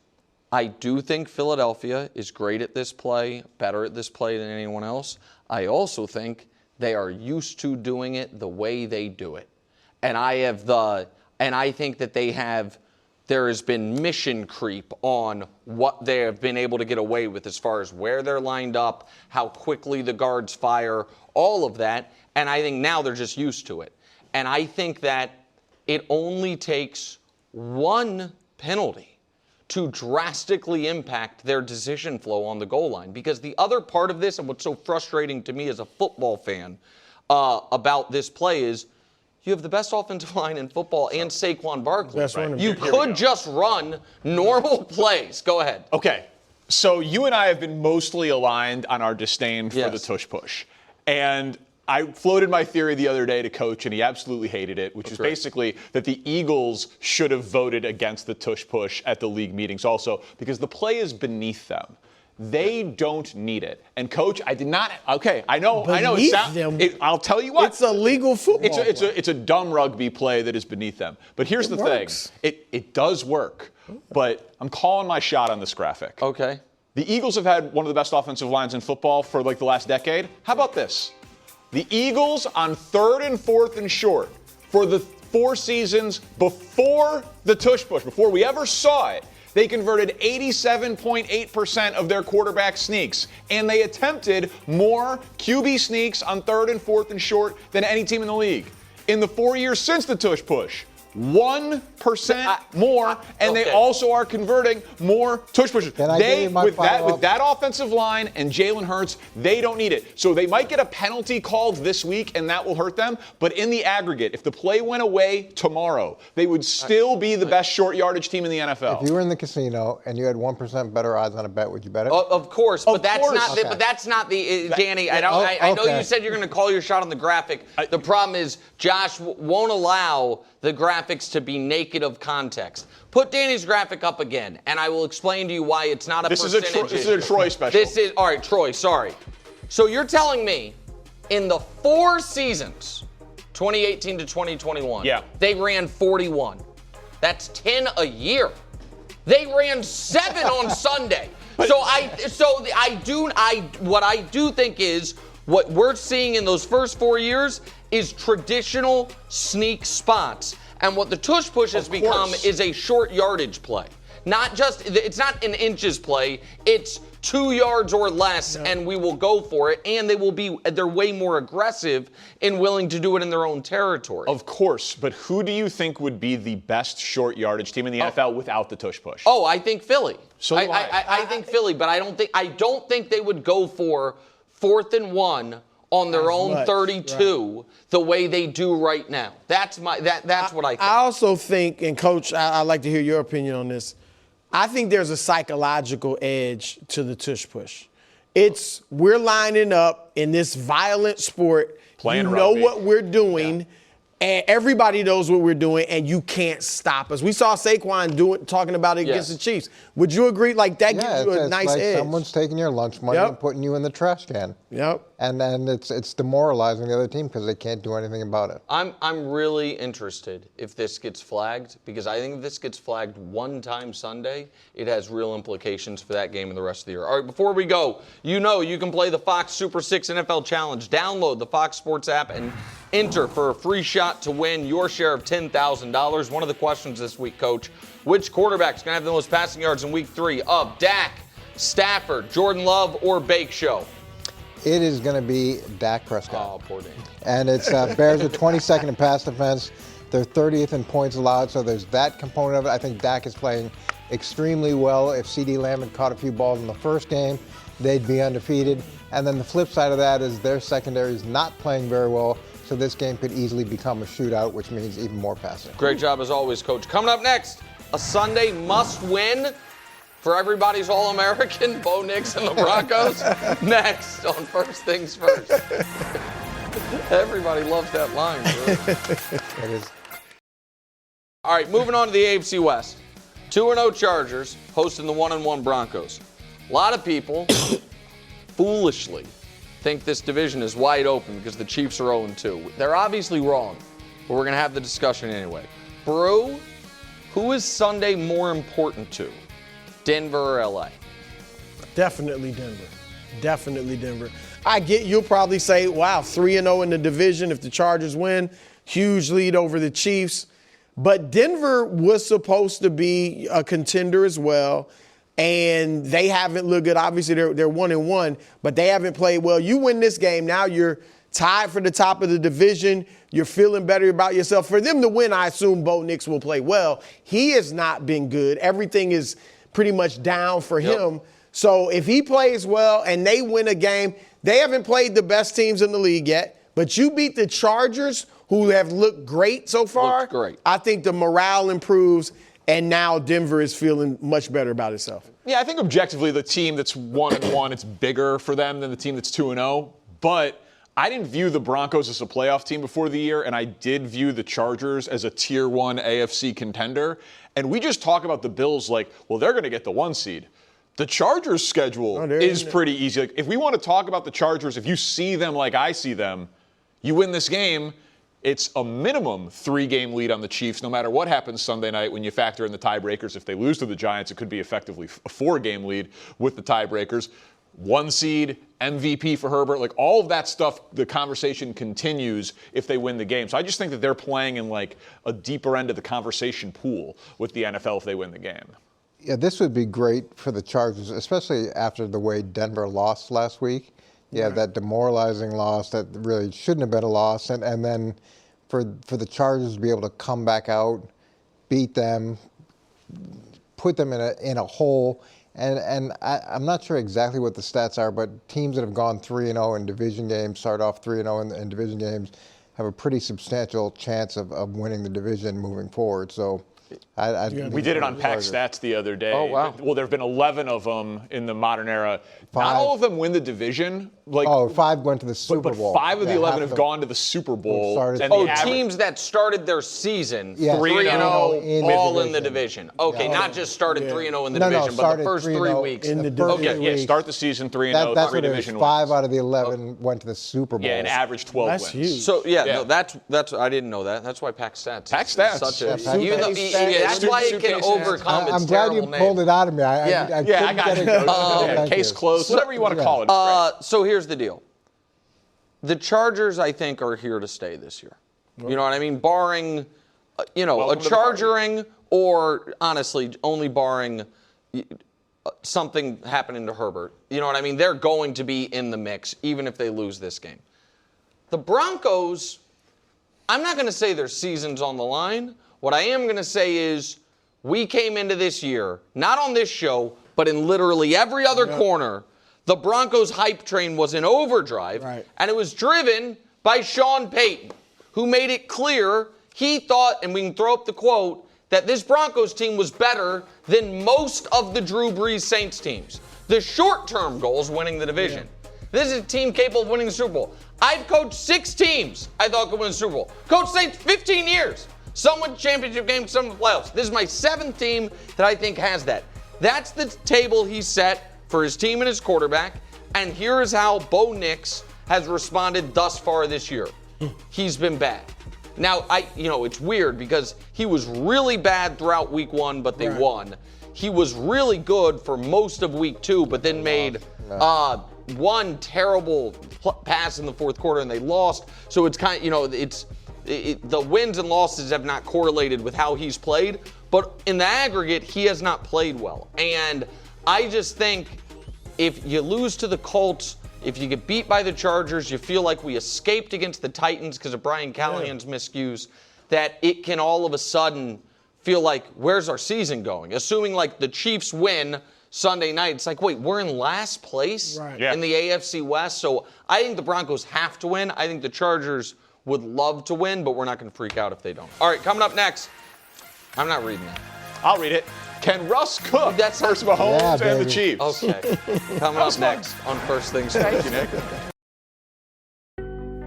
I do think Philadelphia is great at this play, better at this play than anyone else. I also think they are used to doing it the way they do it. And I think that there has been mission creep on what they have been able to get away with as far as where they're lined up, how quickly the guards fire, all of that. And I think now they're just used to it. And I think that it only takes one penalty to drastically impact their decision flow on the goal line. Because the other part of this, and what's so frustrating to me as a football fan about this play is, you have the best offensive line in football and Saquon Barkley. You could just run normal plays. Go ahead. Okay, so you and I have been mostly aligned on our disdain for the tush push. And I floated my theory the other day to Coach, and he absolutely hated it, which is basically that the Eagles should have voted against the tush push at the league meetings also because the play is beneath them. They don't need it. And Coach, I did not. Okay, I know. I'll tell you what. It's a legal football. It's a dumb rugby play that is beneath them. But here's the thing. It does work. But I'm calling my shot on this graphic. Okay. The Eagles have had one of the best offensive lines in football for like the last decade. How about this? The Eagles on 3rd and 4th and short for the 4 seasons before the Tush push, before we ever saw it, they converted 87.8% of their quarterback sneaks, and they attempted more QB sneaks on 3rd and 4th and short than any team in the league. In the 4 years since the Tush push, 1% more, and they also are converting more Tush pushes. With that offensive line and Jalen Hurts, they don't need it. So they might get a penalty called this week, and that will hurt them. But in the aggregate, if the play went away tomorrow, they would still be the best short yardage team in the NFL. If you were in the casino and you had 1% better odds on a bet, would you bet it? Of course, but that's not the Danny. I know you said you're going to call your shot on the graphic. The problem is Josh won't allow the graphics to be naked of context. Put Danny's graphic up again, and I will explain to you why it's not a percentage. This is a Troy special. All right, Troy, sorry. So you're telling me in the 4 seasons, 2018 to 2021, they ran 41. That's 10 a year. They ran 7 on Sunday. What I do think is what we're seeing in those first 4 years is traditional sneak spots. And what the Tush push has become is a short yardage play. It's not an inches play, it's 2 yards or less, and we will go for it. And they're way more aggressive and willing to do it in their own territory. Of course, but who do you think would be the best short yardage team in the NFL without the Tush push? Oh, I think Philly. So I think Philly, but I don't think they would go for 4th and 1 on their own 32 the way they do right now. That's what I think. I also think, and Coach, I'd like to hear your opinion on this. I think there's a psychological edge to the Tush push. We're lining up in this violent sport. Playing you know rugby. what we're doing. And everybody knows what we're doing, and you can't stop us. We saw Saquon talking about it against the Chiefs. Would you agree? Like that gives you a nice like edge. Someone's taking your lunch money and putting you in the trash can. Yep. And then it's demoralizing the other team because they can't do anything about it. I'm really interested if this gets flagged, because I think if this gets flagged one time Sunday, it has real implications for that game and the rest of the year. All right, before we go, you can play the Fox Super 6 NFL Challenge. Download the Fox Sports app and enter for a free shot to win your share of $10,000. One of the questions this week, Coach, which quarterback's going to have the most passing yards in Week 3 of Dak, Stafford, Jordan Love, or Bake Show? It is going to be Dak Prescott. Oh, poor Danny. And it's Bears are 22nd in pass defense. They're 30th in points allowed, so there's that component of it. I think Dak is playing extremely well. If CeeDee Lamb had caught a few balls in the first game, they'd be undefeated. And then the flip side of that is their secondary is not playing very well. So this game could easily become a shootout, which means even more passing. Great job as always, Coach. Coming up next, a Sunday must-win for everybody's All-American, Bo Nix and the Broncos. Next on First Things First. Everybody loves that line, bro. It is. All right, moving on to the AFC West. 2-0 Chargers hosting the 1-1 Broncos. A lot of people foolishly think this division is wide open because the Chiefs are 0-2. They're obviously wrong, but we're going to have the discussion anyway. Brew, who is Sunday more important to, Denver or LA? Definitely Denver. Definitely Denver. I get you'll probably say, wow, 3-0 in the division if the Chargers win. Huge lead over the Chiefs. But Denver was supposed to be a contender as well. And they haven't looked good. Obviously, they're 1-1, but they haven't played well. You win this game, now you're tied for the top of the division. You're feeling better about yourself. For them to win, I assume Bo Nix will play well. He has not been good. Everything is pretty much down for him. So if he plays well and they win a game, they haven't played the best teams in the league yet, but you beat the Chargers, who have looked great so far. Looked great. I think the morale improves. And now Denver is feeling much better about itself. Yeah, I think objectively the team that's 1-1, it's bigger for them than the team that's 2-0. But I didn't view the Broncos as a playoff team before the year, and I did view the Chargers as a Tier 1 AFC contender. And we just talk about the Bills like, well, they're going to get the 1 seed. The Chargers' schedule is pretty easy. Like, if we want to talk about the Chargers, if you see them like I see them, you win this game, it's a minimum 3-game lead on the Chiefs, no matter what happens Sunday night when you factor in the tiebreakers. If they lose to the Giants, it could be effectively a 4-game lead with the tiebreakers. 1 seed, MVP for Herbert, like all of that stuff, the conversation continues if they win the game. So I just think that they're playing in like a deeper end of the conversation pool with the NFL if they win the game. Yeah, this would be great for the Chargers, especially after the way Denver lost last week. Yeah, that demoralizing loss that really shouldn't have been a loss. And then for the Chargers to be able to come back out, beat them, put them in a hole. And I'm not sure exactly what the stats are, but teams that have gone 3-0 in division games, start off 3-0 in division games, have a pretty substantial chance of winning the division moving forward. So we did it on Pack Stats the other day. Oh, wow. Well, there have been 11 of them in the modern era. 5. Not all of them win the division. 5 went to the Super Bowl. But 5 of the 11 have gone to the Super Bowl. Teams that started their season 3-0, all in the division. Okay, not just started 3-0 in the division, but the first 3 weeks. Start the season 3-0, that's 3 division wins. 5 out of the 11 went to the Super Bowl. Yeah, an average 12 That's wins. huge. So, no, that's I didn't know that. That's why Pack Stats. Pack Stats. Such a, that's why it can overcome its I'm glad you pulled it out of me. I got it. Case closed, whatever you want to call it. So here's the deal. The Chargers, I think, are here to stay this year. You know what I mean? Barring, a chargering or, honestly, only barring something happening to Herbert. You know what I mean? They're going to be in the mix, even if they lose this game. The Broncos, I'm not going to say their season's on the line. What I am going to say is we came into this year, not on this show, but in literally every other corner, the Broncos hype train was in overdrive, and it was driven by Sean Payton, who made it clear he thought, and we can throw up the quote, that this Broncos team was better than most of the Drew Brees Saints teams. The short-term goal is winning the division. This is a team capable of winning the Super Bowl. I've coached 6 teams I thought could win the Super Bowl. Coached Saints 15 years. Some win championship games, some win playoffs. This is my 7th team that I think has that. That's the table he set for his team and his quarterback, and here is how Bo Nix has responded thus far this year. He's been bad. Now, it's weird because he was really bad throughout week 1, but they won. He was really good for most of week 2, but then made one terrible pass in the fourth quarter and they lost. So it's kind of, the wins and losses have not correlated with how he's played, but in the aggregate, he has not played well. And I just think if you lose to the Colts, if you get beat by the Chargers, you feel like we escaped against the Titans because of Brian Callahan's miscues, that it can all of a sudden feel like, where's our season going? Assuming like the Chiefs win Sunday night, it's like, wait, we're in last place in the AFC West. So I think the Broncos have to win. I think the Chargers would love to win, but we're not going to freak out if they don't. All right, coming up next, I'm not reading that. I'll read it. Can Russ cook versus Mahomes and the Chiefs? Okay. Coming up next on First Things First. Thank you, Nick.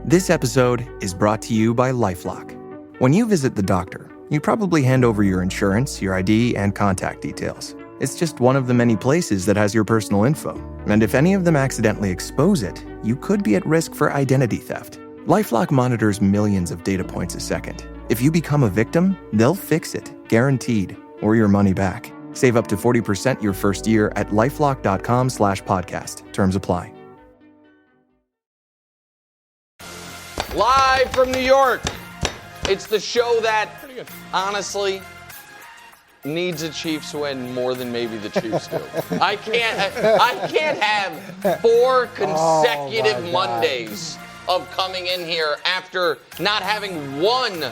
This episode is brought to you by LifeLock. When you visit the doctor, you probably hand over your insurance, your ID, and contact details. It's just one of the many places that has your personal info. And if any of them accidentally expose it, you could be at risk for identity theft. LifeLock monitors millions of data points a second. If you become a victim, they'll fix it, guaranteed, or your money back. Save up to 40% your first year at LifeLock.com/podcast. Terms apply. Live from New York. It's the show that, honestly, needs a Chiefs win more than maybe the Chiefs do. I can't have 4 consecutive Mondays of coming in here after not having one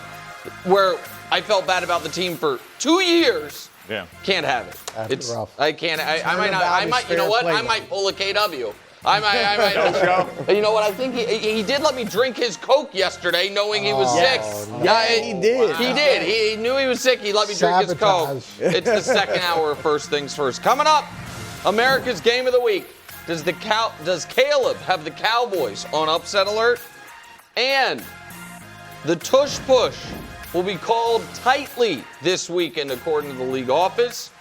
where I felt bad about the team for 2 years. Yeah. Can't have it. That's rough. I can't. I might not. I might. You know what? I might pull a KW. I might. You know what? I think he did let me drink his Coke yesterday, knowing he was sick. Yeah, he did. He did. He knew he was sick. He let me drink his Coke. It's the second hour of First Things First. Coming up, America's Game of the Week. Does Caleb have the Cowboys on upset alert? And the Tush Push will be called tightly this weekend, according to the league office.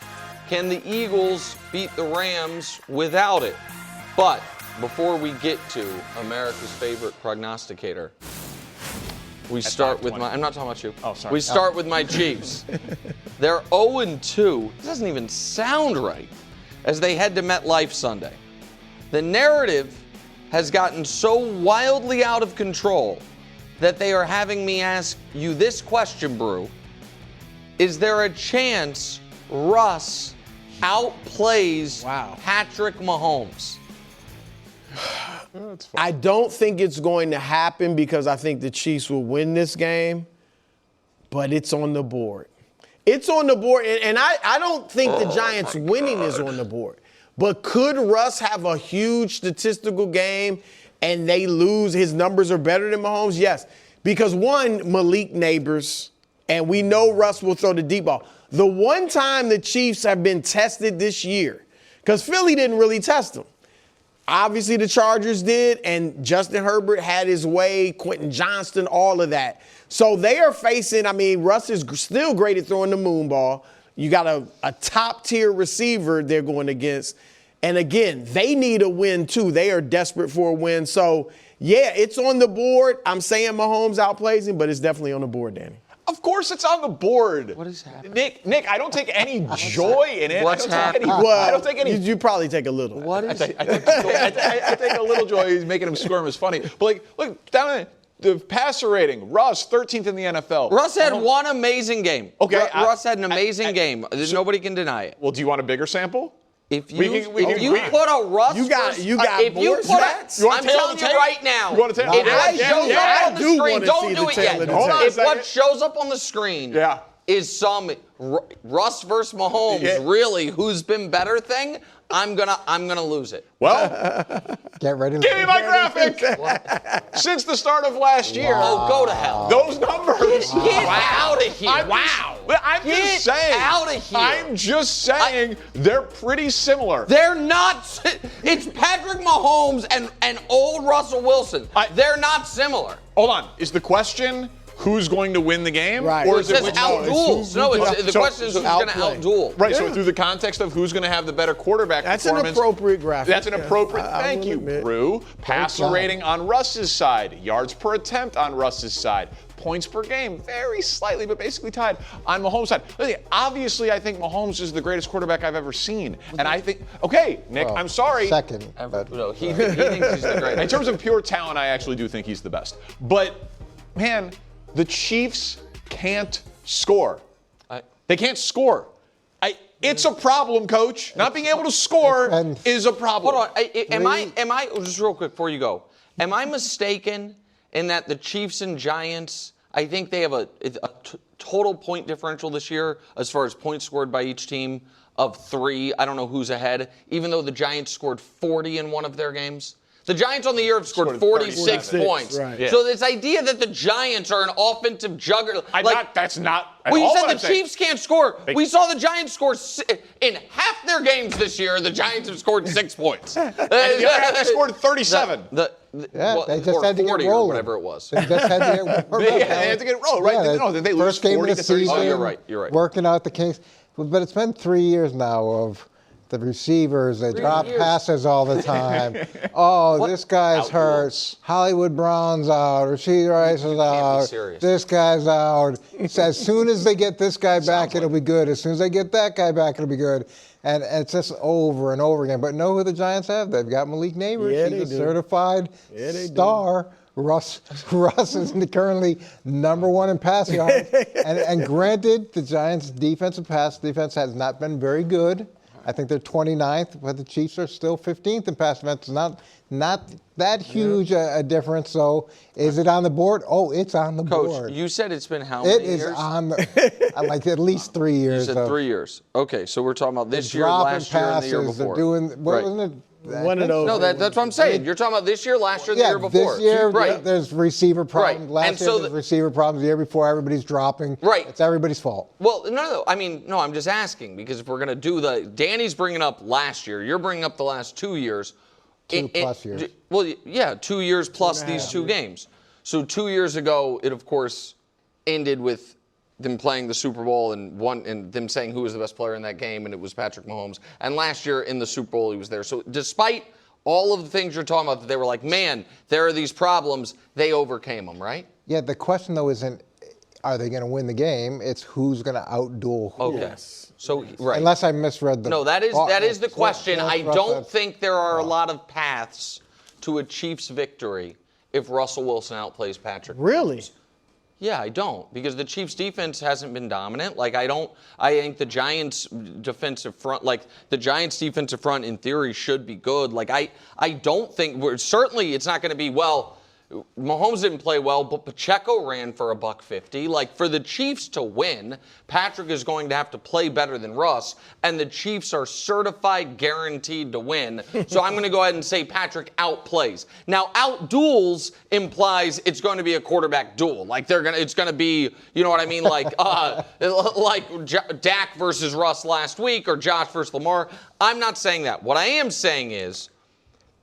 Can the Eagles beat the Rams without it? But before we get to America's favorite prognosticator, we start with I'm not talking about you. Oh, sorry. We start with my Chiefs. They're 0-2. It doesn't even sound right as they head to MetLife Sunday. The narrative has gotten so wildly out of control that they are having me ask you this question, Brew. Is there a chance Russ outplays Patrick Mahomes? I don't think it's going to happen because I think the Chiefs will win this game, but it's on the board. It's on the board, and I don't think the Giants winning is on the board. But could Russ have a huge statistical game and they lose? His numbers are better than Mahomes? Yes. Because one, Malik Neighbors, and we know Russ will throw the deep ball. The one time the Chiefs have been tested this year, because Philly didn't really test them. Obviously, the Chargers did, and Justin Herbert had his way, Quentin Johnston, all of that. So they are facing, Russ is still great at throwing the moon ball. You got a top-tier receiver they're going against. And again, they need a win, too. They are desperate for a win. So, yeah, it's on the board. I'm saying Mahomes outplays him, but it's definitely on the board, Danny. Of course it's on the board. What is happening? Nick, I don't take any joy in it. What's happening? I don't take any. You probably take a little. What is I take a little joy. He's making him squirm is funny. But look down at the passer rating. Russ, 13th in the NFL. Russ had one amazing game. Okay, Russ had an amazing game. Nobody can deny it. Well, do you want a bigger sample? If you put a Russ, you got if more you put stats? I'm telling you right now. You want to take If what shows up on the screen, don't do it yet. If what what shows up on the screen is some Russ versus Mahomes, really, who's been better thing, I'm gonna lose it. Well, get ready. Give me my graphic. Since the start of last year. Oh, go to hell. Those numbers. Get out of here. I'm just saying. Out of here. I'm just saying they're pretty similar. They're not. It's Patrick Mahomes and old Russell Wilson. They're not similar. Hold on. Is the question who's going to win the game? Right. Or is it outduels? The question is who's going to outduel. Right, so through the context of who's going to have the better quarterback That's performance. That's an appropriate graphic. That's an appropriate. Thank you, admit. Brew. Passer rating on Russ's side. Yards per attempt on Russ's side. Points per game, very slightly, but basically tied on Mahomes' side. Obviously, I think Mahomes is the greatest quarterback I've ever seen. And I think, Nick, I'm sorry. Second. No, he thinks he's the greatest. In terms of pure talent, I actually do think he's the best. But, man, the Chiefs can't score. They can't score. It's a problem, Coach. Not being able to score is a problem. Hold on. Am I just real quick before you go? Am I mistaken in that the Chiefs and Giants, I think they have a total point differential this year as far as points scored by each team of 3. I don't know who's ahead, even though the Giants scored 40 in one of their games. The Giants on the year have scored 46 points. Right. Yeah. So this idea that the Giants are an offensive juggernaut. That's not at Well, you all said what the I'm saying. Chiefs can't score. We saw the Giants score in half their games this year. The Giants have scored 6 points. And the other half, they scored 37. They just had to get rolling. Or whatever it was. They just had to get rolling. They had to get rolling, right? Did they lose first game 40 of the to 37? season, Oh, you're right. Working out the kinks. But it's been 3 years now of the receivers. They drop passes all the time. This guy's hurt. Hollywood Brown's out. Rasheed Rice is out. This guy's out. As soon as they get this guy back, it'll be good. As soon as they get that guy back, it'll be good. And it's just over and over again. But know who the Giants have? They've got Malik Neighbors. He's a certified star. Russ is currently number 1 in passing yards. and granted, the Giants' defense has not been very good. I think they're 29th, but the Chiefs are still 15th in pass defense. Not that huge a difference. So is it on the board? Oh, it's on the board. Coach, you said it's been how many years? It is on like at least 3 years. You said 3 years. Okay, so we're talking about this year, last year, and the year before. They're doing, wasn't it? One of those. No, that's what I'm saying. You're talking about this year, last year, the year before. This year, there's receiver problems. Right. Last year, there's receiver problems. The year before, everybody's dropping. Right. It's everybody's fault. Well, no. I'm just asking because if we're going to do Danny's bringing up last year, you're bringing up the last 2 years. 2 plus years. Well, yeah, 2 years plus these 2 games. So 2 years ago, it, of course, ended with them playing the Super Bowl and them saying who was the best player in that game, and it was Patrick Mahomes. And last year in the Super Bowl, he was there. So despite all of the things you're talking about, that they were like, man, there are these problems, they overcame them, right? Yeah, the question, though, isn't are they going to win the game? It's who's going to outduel who. Okay. So, right. Unless I misread the... No, that is the question. I don't think there are a lot of paths to a Chiefs victory if Russell Wilson outplays Patrick. Really? Yeah, I don't, because the Chiefs' defense hasn't been dominant. I think the Giants' defensive front, the Giants' defensive front in theory should be good. I don't think, certainly it's not going to be, Mahomes didn't play well, but Pacheco ran for $150. For the Chiefs to win, Patrick is going to have to play better than Russ, and the Chiefs are certified guaranteed to win. So I'm going to go ahead and say Patrick outplays. Now, outduels implies it's going to be a quarterback duel. It's going to be, you know what I mean? Like Dak versus Russ last week or Josh versus Lamar. I'm not saying that. What I am saying is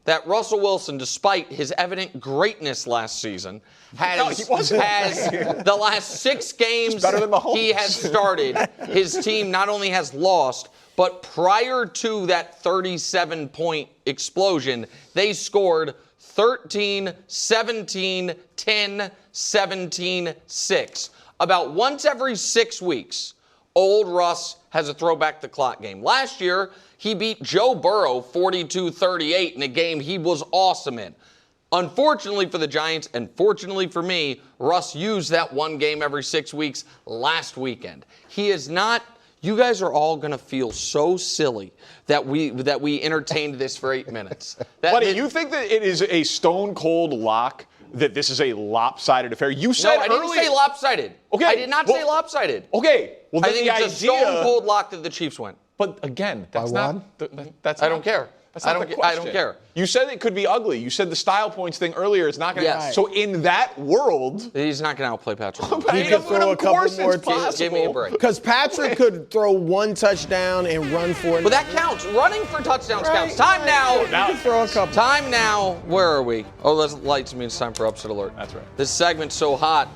that Russell Wilson, despite his evident greatness last season, has the last 6 games he has started, his team not only has lost, but prior to that 37-point explosion, they scored 13, 17, 10, 17, 6. About once every 6 weeks, old Russ has a throwback the clock game. Last year, he beat Joe Burrow 42-38 in a game he was awesome in. Unfortunately for the Giants, and fortunately for me, Russ used that one game every 6 weeks last weekend. He is not. You guys are all going to feel so silly that we entertained this for 8 minutes. Buddy, you think that it is a stone cold lock that this is a lopsided affair? You said I didn't say lopsided. Okay, I did not say lopsided. Okay, well then I think it's a stone cold lock that the Chiefs win. But again, that's not. I don't care. I don't care. You said it could be ugly. You said the style points thing earlier. It's not going to. Yes. So in that world, he's not going to outplay Patrick. He could throw a couple more. Give me a break. Because Patrick could throw 1 touchdown and run for it. But that counts. Running for touchdowns counts. Time now. You can throw a couple. Time now. Where are we? Oh, that's lights means time for upset alert. That's right. This segment's so hot.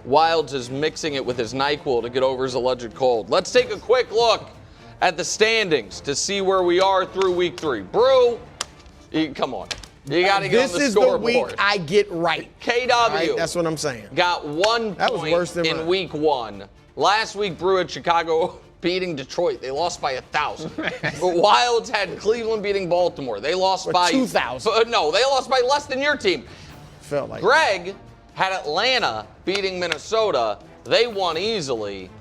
Wilds is mixing it with his NyQuil to get over his alleged cold. Let's take a quick look at the standings to see where we are through week 3. Brew, come on. You got to get on the scoreboard. This is the week I get right. KW. Right, that's what I'm saying. Got 1 that was worse than point in week 1. Last week, Brew at Chicago beating Detroit. They lost by 1,000. Wilds had Cleveland beating Baltimore. They lost by 2,000. No, they lost by less than your team. Felt like Greg had Atlanta beating Minnesota. They won easily.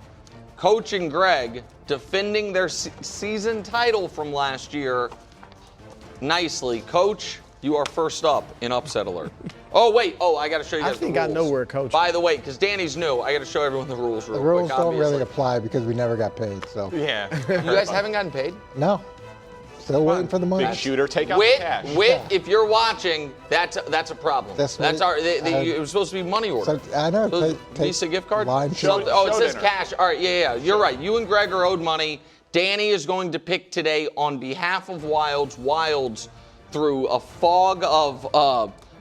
Coaching Greg defending their season title from last year nicely. Coach, you are first up in upset alert. Oh, wait. Oh, I got to show you guys the rules. I think I know where Coach. By the way, because Danny's new, I got to show everyone the rules real quick. The rules don't really apply because we never got paid. So yeah. You guys haven't gotten paid? No. Still waiting for the money. Big shooter, take out the cash. If you're watching, that's a problem. It was supposed to be money order. So, I know. Visa gift card? Line it says cash. All right, yeah. You're right. You and Greg are owed money. Danny is going to pick today on behalf of Wilds through a fog of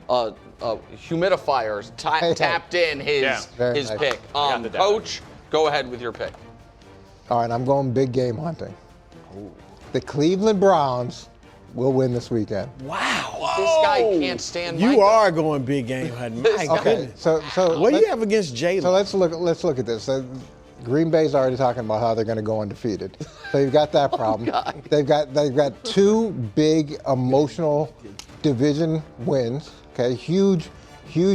humidifiers tapped in his pick. Coach, go ahead with your pick. All right, I'm going big game hunting. Ooh. The Cleveland Browns will win this weekend. Wow. This guy can't stand You are going big game hunting. Okay, so what do you have against Jalen? So let's look at this. Green Bay's already talking about how they're going to go undefeated. So you've got that problem. They've got 2 big emotional division wins. Okay, huge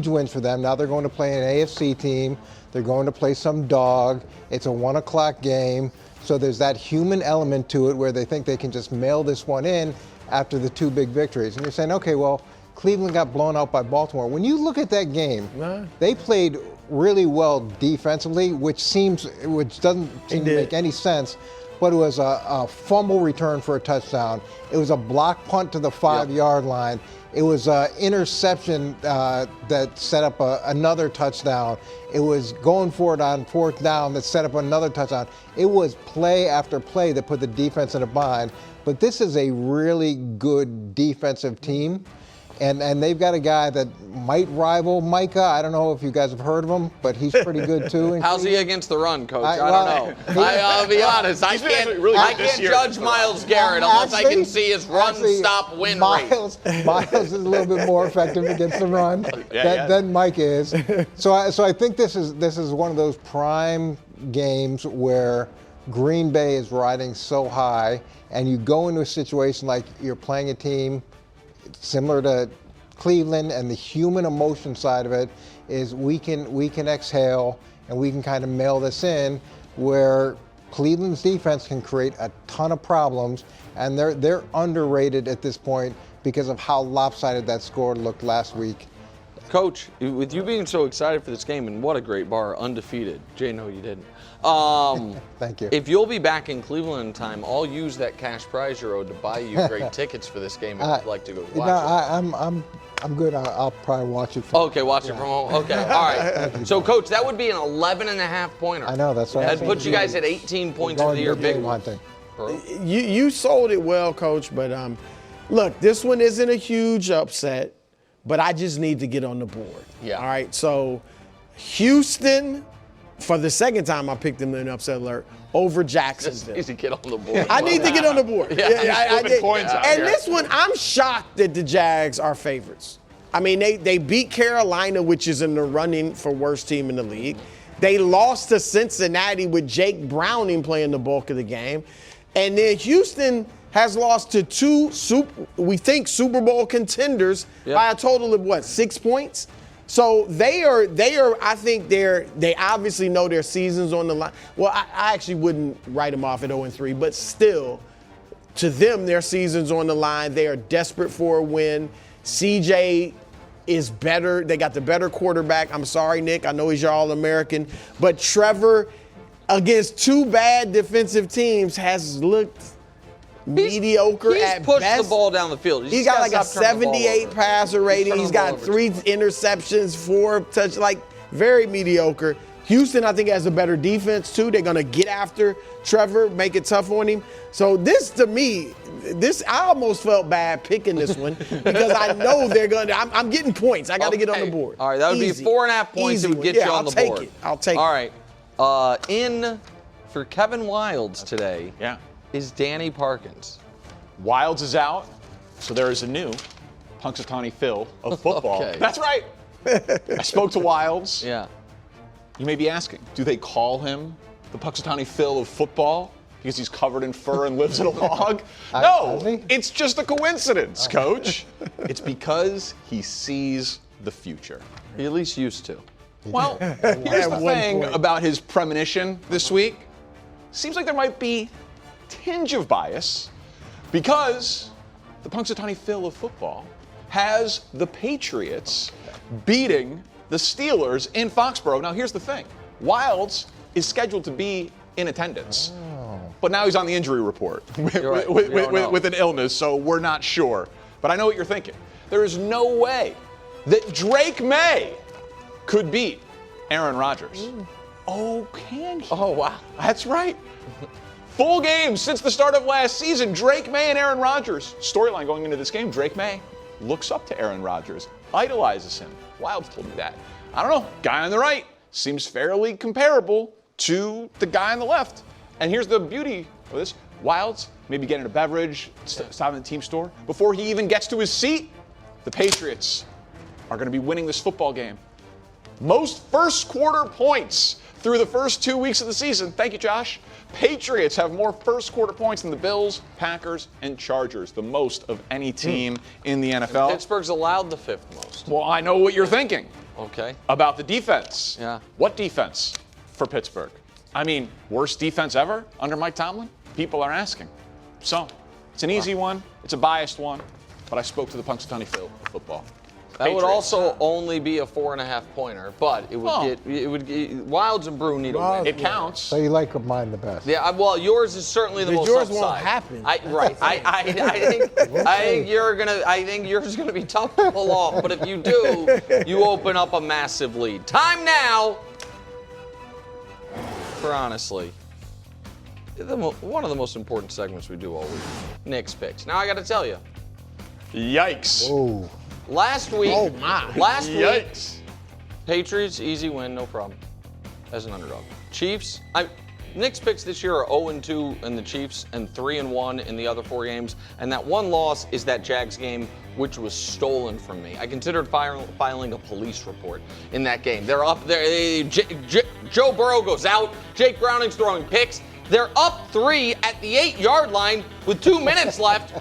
wins for them. Now they're going to play an AFC team. They're going to play some dog. It's a 1:00 game. So there's that human element to it where they think they can just mail this one in after the 2 big victories. And you're saying, okay, well, Cleveland got blown out by Baltimore. When you look at that game, they played really well defensively, which doesn't seem to make any sense. But it was a fumble return for a touchdown. It was a block punt to the 5-yard line. It was an interception that set up another touchdown. It was going for it on 4th down that set up another touchdown. It was play after play that put the defense in a bind. But this is a really good defensive team. And they've got a guy that might rival Micah. I don't know if you guys have heard of him, but he's pretty good too. How's he against the run, Coach? I don't know. I'll be honest. I can't judge Miles Garrett unless I can see his run-stop win rate. Miles is a little bit more effective against the run than Mike is. So I think this is one of those prime games where Green Bay is riding so high, and you go into a situation like you're playing a team similar to Cleveland, and the human emotion side of it is we can exhale and we can kind of mail this in, where Cleveland's defense can create a ton of problems, and they're underrated at this point because of how lopsided that score looked last week. Coach, with you being so excited for this game, and what a great bar, undefeated. Jay, no, you didn't. Thank you. If you'll be back in Cleveland in time, I'll use that cash prize you're owed to buy you great tickets for this game if you'd like to go watch it. I'm good. I'll probably watch it. Okay, watch it from home. Okay, all right. So, Coach, that would be an 11.5-pointer. I know, that's right. That'd put you guys at 18 points for the year. Big one. You sold it well, Coach, but look, this one isn't a huge upset, but I just need to get on the board. Yeah. All right, so Houston, for the second time I picked them in upset alert, over Jacksonville. Just need to get on the board. I need to get on the board. I did. And this one, I'm shocked that the Jags are favorites. I mean, they beat Carolina, which is in the running for worst team in the league. They lost to Cincinnati with Jake Browning playing the bulk of the game. And then Houston has lost to two, Super Bowl contenders by a total of, what, 6 points? So they are. I think they obviously know their season's on the line. Well, I actually wouldn't write them off at 0-3, but still, to them, their season's on the line. They are desperate for a win. CJ is better. They got the better quarterback. I'm sorry, Nick. I know he's your All-American, but Trevor, against two bad defensive teams, has looked mediocre at best. He's pushed the ball down the field. He's got like a 78 passer rating. He's got 3 interceptions, 4 touch, like very mediocre. Houston, I think, has a better defense too. They're gonna get after Trevor, make it tough on him. So this, to me, I almost felt bad picking this one because I know they're gonna. I'm getting points. I got to get on the board. All right, that would be 4.5 points that would get you on the board. I'll take it. All right, in for Kevin Wilds today. Yeah. Is Danny Parkins. Wilds is out, so there is a new Punxsutawney Phil of football. Okay. That's right. I spoke to Wilds. Yeah. You may be asking, do they call him the Punxsutawney Phil of football because he's covered in fur and lives in a log? No, it's just a coincidence, Coach. It's because he sees the future. He at least used to. Well, here's the thing about his premonition this week. Seems like there might be tinge of bias because the Punxsutawney Phil of football has the Patriots beating the Steelers in Foxborough. Now, here's the thing. Wilds is scheduled to be in attendance, but now he's on the injury report with an illness, so we're not sure. But I know what you're thinking. There is no way that Drake May could beat Aaron Rodgers. Oh, can he? Oh, wow. That's right. Full games since the start of last season. Drake May and Aaron Rodgers. Storyline going into this game, Drake May looks up to Aaron Rodgers, idolizes him. Wilds told me that. I don't know. Guy on the right seems fairly comparable to the guy on the left. And here's the beauty of this. Wilds maybe getting a beverage, stopping at the team store. Before he even gets to his seat, the Patriots are going to be winning this football game. Most first quarter points through the first 2 weeks of the season. Thank you, Josh. Patriots have more first quarter points than the Bills, Packers, and Chargers, the most of any team in the NFL. And Pittsburgh's allowed the 5th most. Well, I know what you're thinking. Okay. About the defense. Yeah. What defense for Pittsburgh? I mean, worst defense ever under Mike Tomlin? People are asking. So, it's an easy one. It's a biased one. But I spoke to the Punxsutawney Phil of football. That would also only be a 4.5 pointer, but it would get Wilds and Brew need a win. It counts. So you like mine the best? Yeah, well, yours is certainly the most yours upside. won't happen. Right. I think yours is gonna be tough to pull off. But if you do, you open up a massive lead. Time now for honestly one of the most important segments we do all week. Nick's picks. Now I got to tell you. Yikes. Oh. Last week. Oh, my. Last Yikes. week, Patriots, easy win, no problem, as an underdog. Chiefs, Nick's picks this year are 0-2 in the Chiefs and 3-1 in the other 4 games. And that one loss is that Jags game, which was stolen from me. I considered filing a police report in that game. They're up there. Joe Burrow goes out. Jake Browning's throwing picks. They're up 3 at the 8-yard line with 2 minutes left.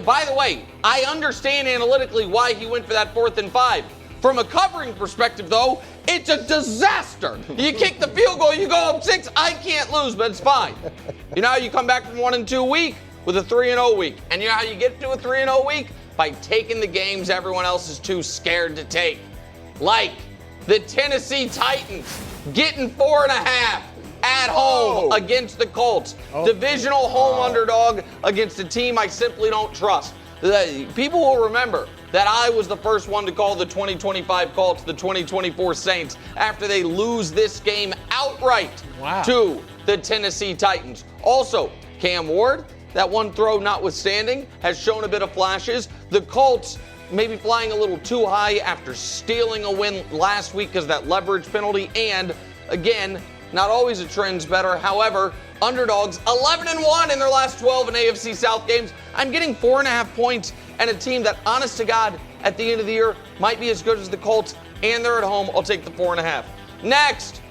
By the way, I understand analytically why he went for that 4th and 5. From a covering perspective, though, it's a disaster. You kick the field goal, you go up 6. I can't lose, but it's fine. You know how you come back from 1-2 week with a 3-0 week. And you know how you get to a 3-0 week? By taking the games everyone else is too scared to take. Like the Tennessee Titans getting 4.5 at home against the Colts. Divisional home underdog against a team I simply don't trust. People will remember that I was the first one to call the 2025 Colts the 2024 Saints after they lose this game outright to the Tennessee Titans. Also, Cam Ward, that one throw notwithstanding, has shown a bit of flashes. The Colts maybe flying a little too high after stealing a win last week because of that leverage penalty. And again, not always a trend's better. However, underdogs 11-1 in their last 12 in AFC South games. I'm getting 4.5 points and a team that, honest to God, at the end of the year might be as good as the Colts, and they're at home. I'll take the 4.5. Next,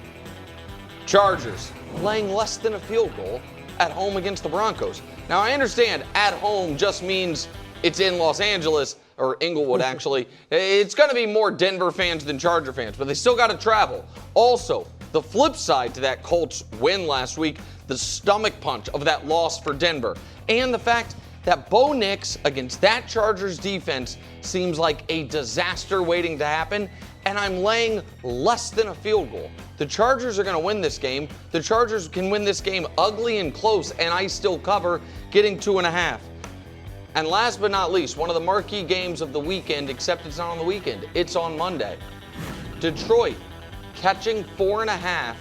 Chargers laying less than a field goal at home against the Broncos. Now, I understand at home just means it's in Los Angeles, or Inglewood, actually. It's going to be more Denver fans than Charger fans, but they still got to travel. Also, the flip side to that Colts win last week, the stomach punch of that loss for Denver, and the fact that Bo Nix against that Chargers defense seems like a disaster waiting to happen, and I'm laying less than a field goal. The Chargers are going to win this game. The Chargers can win this game ugly and close, and I still cover, getting 2.5. And last but not least, one of the marquee games of the weekend, except it's not on the weekend, it's on Monday. Detroit catching 4.5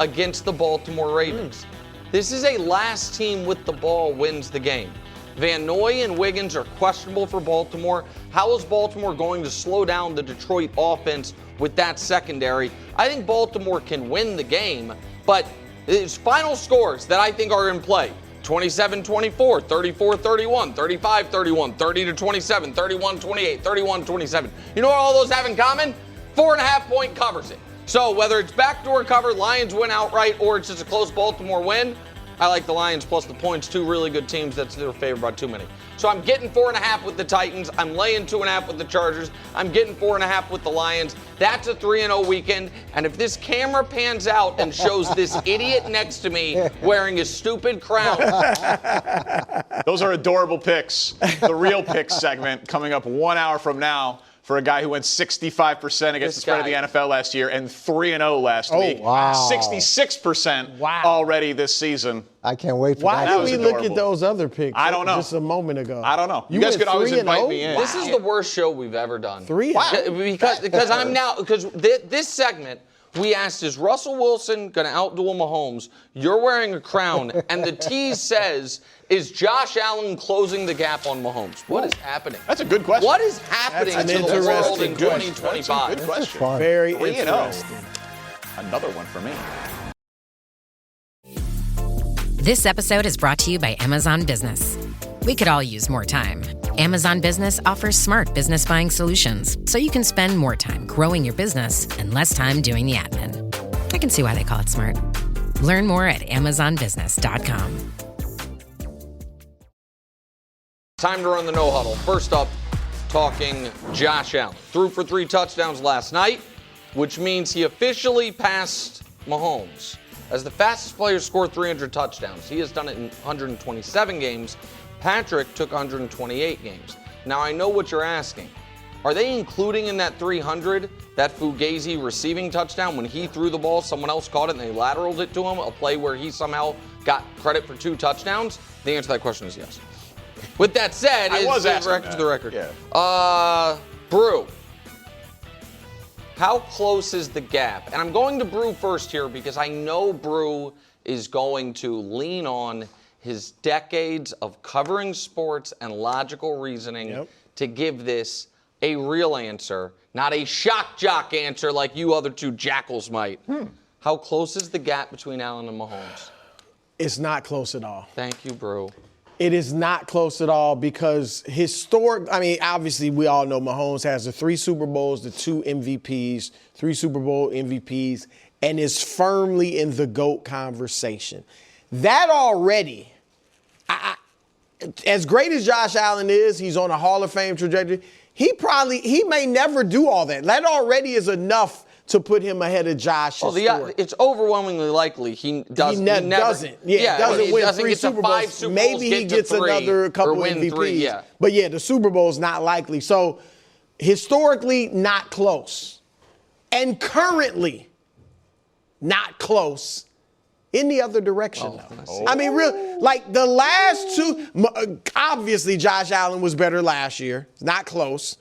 against the Baltimore Ravens. This is a last team with the ball wins the game. Van Noy and Wiggins are questionable for Baltimore. How is Baltimore going to slow down the Detroit offense with that secondary? I think Baltimore can win the game, but it's final scores that I think are in play. 27-24, 34-31, 35-31, 30-27, 31-28, 31-27. You know what all those have in common? 4.5 point covers it. So whether it's backdoor cover, Lions win outright, or it's just a close Baltimore win, I like the Lions plus the points. 2 really good teams. That's their favored by too many. So I'm getting 4.5 with the Titans. I'm laying 2.5 with the Chargers. I'm getting 4.5 with the Lions. That's a 3-0 weekend. And if this camera pans out and shows this idiot next to me wearing a stupid crown. Those are adorable picks. The real picks segment coming up 1 hour from now. For a guy who went 65% against the spread of the NFL last year and 3-0 last week. Wow. 66% already this season. I can't wait for Why that. did we look at those other picks I don't know. just a moment ago? I don't know. You went guys could always 3-0? invite me in. This is the worst show we've ever done. 3-0? Because this segment, we asked, is Russell Wilson going to outduel Mahomes? You're wearing a crown, and the tease says, is Josh Allen closing the gap on Mahomes? What is happening? That's a good question. What is happening to the world in 2025? That's a good question. Very 3-0. interesting. Another one for me. This episode is brought to you by Amazon Business. We could all use more time. Amazon Business offers smart business buying solutions, so you can spend more time growing your business and less time doing the admin. I can see why they call it smart. Learn more at amazonbusiness.com. Time to run the no huddle. First up, talking Josh Allen. Threw for 3 touchdowns last night, which means he officially passed Mahomes as the fastest player to score 300 touchdowns. He has done it in 127 games. Patrick took 128 games. Now, I know what you're asking. Are they including in that 300 that Fugazi receiving touchdown when he threw the ball, someone else caught it, and they lateraled it to him, a play where he somehow got credit for 2 touchdowns? The answer to that question is yes. With that said, the record. Yeah. Brew. How close is the gap? And I'm going to Brew first here because I know Brew is going to lean on his decades of covering sports and logical reasoning to give this a real answer, not a shock jock answer like you other two jackals might. How close is the gap between Allen and Mahomes? It's not close at all. Thank you, Brew. It is not close at all because obviously we all know Mahomes has the 3 Super Bowls, the 2 MVPs, 3 Super Bowl MVPs, and is firmly in the GOAT conversation. That already, as great as Josh Allen is, he's on a Hall of Fame trajectory. He may never do all that. That already is enough to put him ahead of Josh. Well, it's overwhelmingly likely he doesn't. Doesn't win 3 Super Bowls. 5 Super Bowls. Maybe he gets another couple MVPs. 3, But the Super Bowl is not likely. So historically, not close, and currently, not close. In the other direction, though. I mean, the last 2, obviously Josh Allen was better last year. It's not close.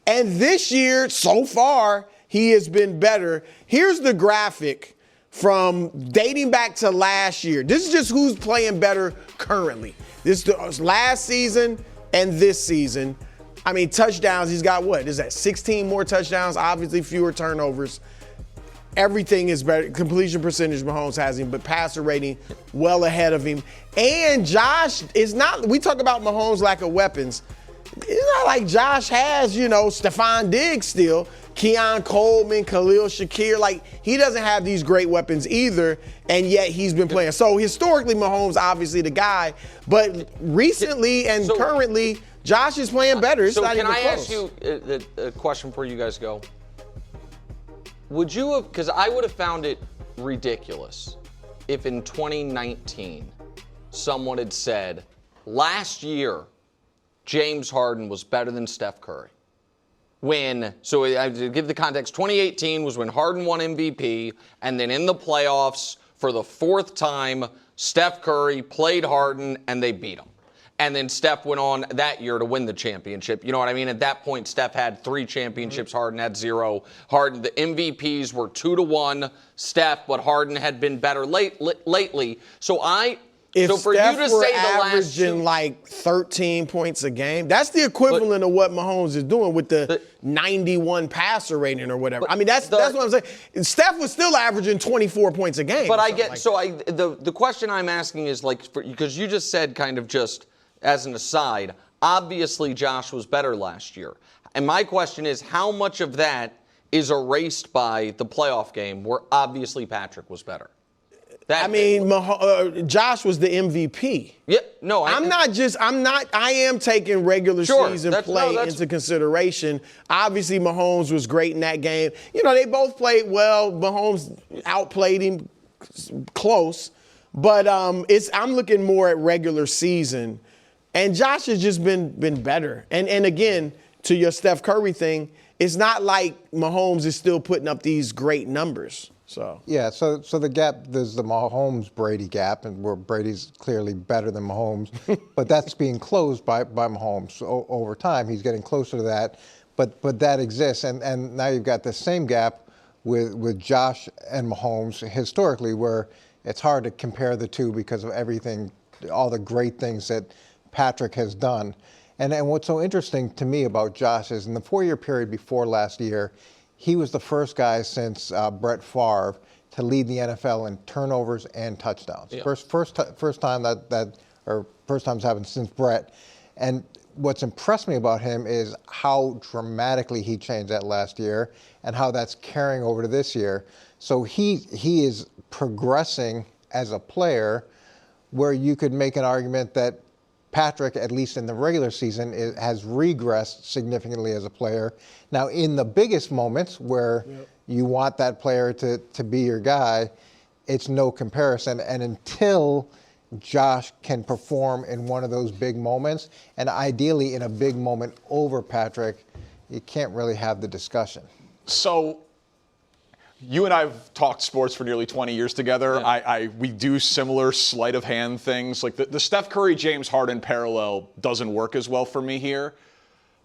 And this year, so far, he has been better. Here's the graphic from dating back to last year. This is just who's playing better currently. This is last season and this season. I mean, touchdowns, he's got what? Is that 16 more touchdowns? Obviously fewer turnovers. Everything is better. Completion percentage, Mahomes has him, but passer rating well ahead of him. And Josh is not, we talk about Mahomes' lack of weapons. It's not like Josh has, Stephon Diggs still, Keon Coleman, Khalil Shakir. Like, he doesn't have these great weapons either, and yet he's been playing. So historically, Mahomes obviously the guy, but recently and currently, Josh is playing better. It's not even close. Can I ask you a question before you guys go? Would you have, because I would have found it ridiculous if in 2019 someone had said, last year, James Harden was better than Steph Curry. So to give the context, 2018 was when Harden won MVP, and then in the playoffs, for the 4th time, Steph Curry played Harden, and they beat him. And then Steph went on that year to win the championship. You know what I mean? At that point, Steph had 3 championships. Harden had 0. Harden, the MVPs were 2-1 Steph, but Harden had been better lately. So for Steph you to were say the averaging like 13 points a game, that's the equivalent of what Mahomes is doing with the 91 passer rating or whatever. I mean, that's what I'm saying. Steph was still averaging 24 points a game. But the question I'm asking is because you just said kind of just as an aside, obviously Josh was better last year. And my question is, how much of that is erased by the playoff game where obviously Patrick was better? Josh was the MVP. Yeah, no, I am taking regular season play into consideration. Obviously, Mahomes was great in that game. They both played well. Mahomes outplayed him close. But I'm looking more at regular season. And Josh has just been better. And again, to your Steph Curry thing, it's not like Mahomes is still putting up these great numbers. So the gap, there's the Mahomes-Brady gap, and where Brady's clearly better than Mahomes, but that's being closed by Mahomes over time. He's getting closer to that, but that exists, and now you've got the same gap with Josh and Mahomes historically, where it's hard to compare the two because of everything, all the great things that Patrick has done. And what's so interesting to me about Josh is in the 4-year period before last year, he was the first guy since Brett Favre to lead the NFL in turnovers and touchdowns. Yeah. First time first time's happened since Brett. And what's impressed me about him is how dramatically he changed that last year and how that's carrying over to this year. So he is progressing as a player, where you could make an argument that Patrick, at least in the regular season, has regressed significantly as a player. Now, in the biggest moments where you want that player to be your guy, it's no comparison. And until Josh can perform in one of those big moments, and ideally in a big moment over Patrick, you can't really have the discussion. So you and I have talked sports for nearly 20 years together. Yeah. We do similar sleight of hand things. Like the Steph Curry, James Harden parallel doesn't work as well for me here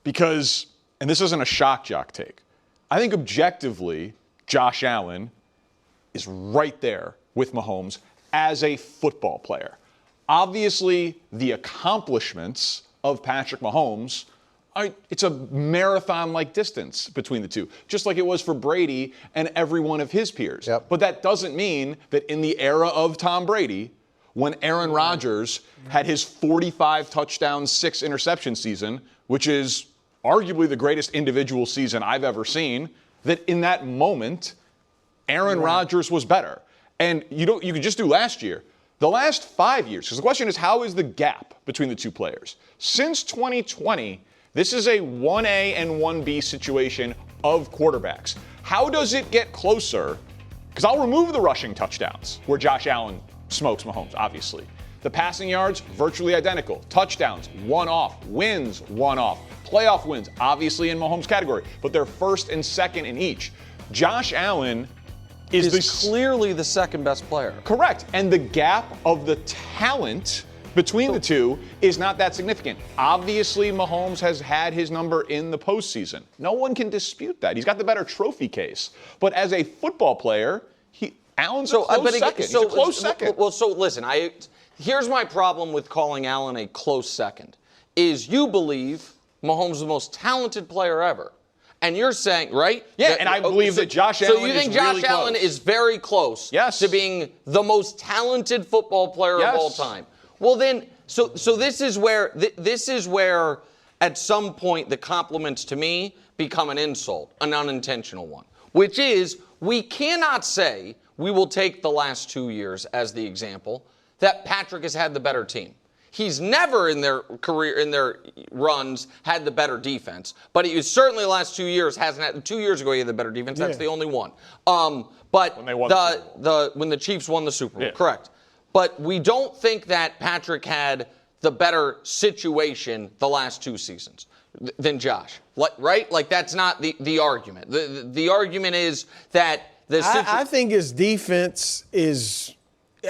because, and this isn't a shock jock take, I think objectively, Josh Allen is right there with Mahomes as a football player. Obviously, the accomplishments of Patrick Mahomes it's a marathon-like distance between the two, just like it was for Brady and every one of his peers. Yep. But that doesn't mean that in the era of Tom Brady, when Aaron Rodgers had his 45 touchdowns, 6 interception season, which is arguably the greatest individual season I've ever seen, that in that moment, Aaron Rodgers was better. And you could just do last year. The last 5 years, because the question is, how is the gap between the two players? Since 2020, this is a 1A and 1B situation of quarterbacks. How does it get closer? Because I'll remove the rushing touchdowns, where Josh Allen smokes Mahomes, obviously. The passing yards, virtually identical. Touchdowns, one off. Wins, one off. Playoff wins, obviously in Mahomes' category, but they're first and second in each. Josh Allen is clearly the second best player. Correct. And the gap of the talent between the two is not that significant. Obviously, Mahomes has had his number in the postseason. No one can dispute that. He's got the better trophy case. But as a football player, Allen's a close second. He's a close second. Well, so listen, here's my problem with calling Allen a close second, is you believe Mahomes is the most talented player ever. And you're saying, right? Yeah, and I believe that Josh Allen is really close. So you think Josh Allen is very close to being the most talented football player of all time? Well, then, so this is where at some point the compliments to me become an insult, an unintentional one, which is we cannot say, we will take the last 2 years as the example, that Patrick has had the better team. He's never in their career, in their runs, had the better defense. But he certainly the last 2 years hasn't had. 2 years ago, he had the better defense. That's the only one. But when they won when the Chiefs won the Super Bowl, correct. But we don't think that Patrick had the better situation the last 2 seasons than Josh, right? Like that's not the argument. The argument is that I think his defense is.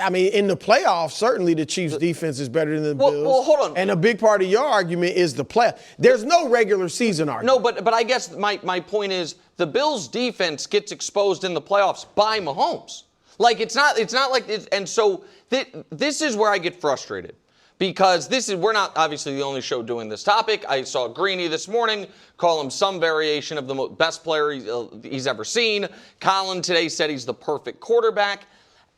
I mean, in the playoffs, certainly the Chiefs' defense is better than the Bills. Well, hold on. And a big part of your argument is the playoff. There's no regular season argument. No, but I guess my point is the Bills' defense gets exposed in the playoffs by Mahomes. Like it's not like it's, and so this is where I get frustrated because we're not obviously the only show doing this topic. I saw Greeny this morning call him some variation of the best player he's ever seen. Colin today said he's the perfect quarterback.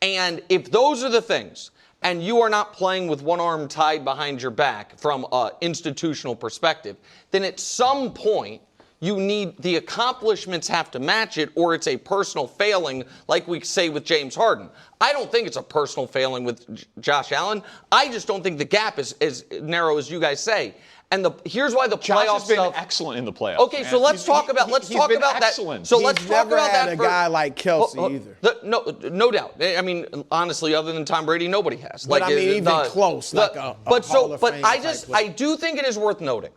And if those are the things, and you are not playing with one arm tied behind your back from an institutional perspective, then at some point the accomplishments have to match it, or it's a personal failing, like we say with James Harden. I don't think it's a personal failing with Josh Allen. I just don't think the gap is as narrow as you guys say. And here's why the Josh playoff has been stuff. excellent in the playoffs. Okay, so let's talk about that. So let's talk about that. He's never had a guy like Kelsey either. No doubt. I mean, honestly, other than Tom Brady, nobody has. But I mean, even close. But I do think it is worth noting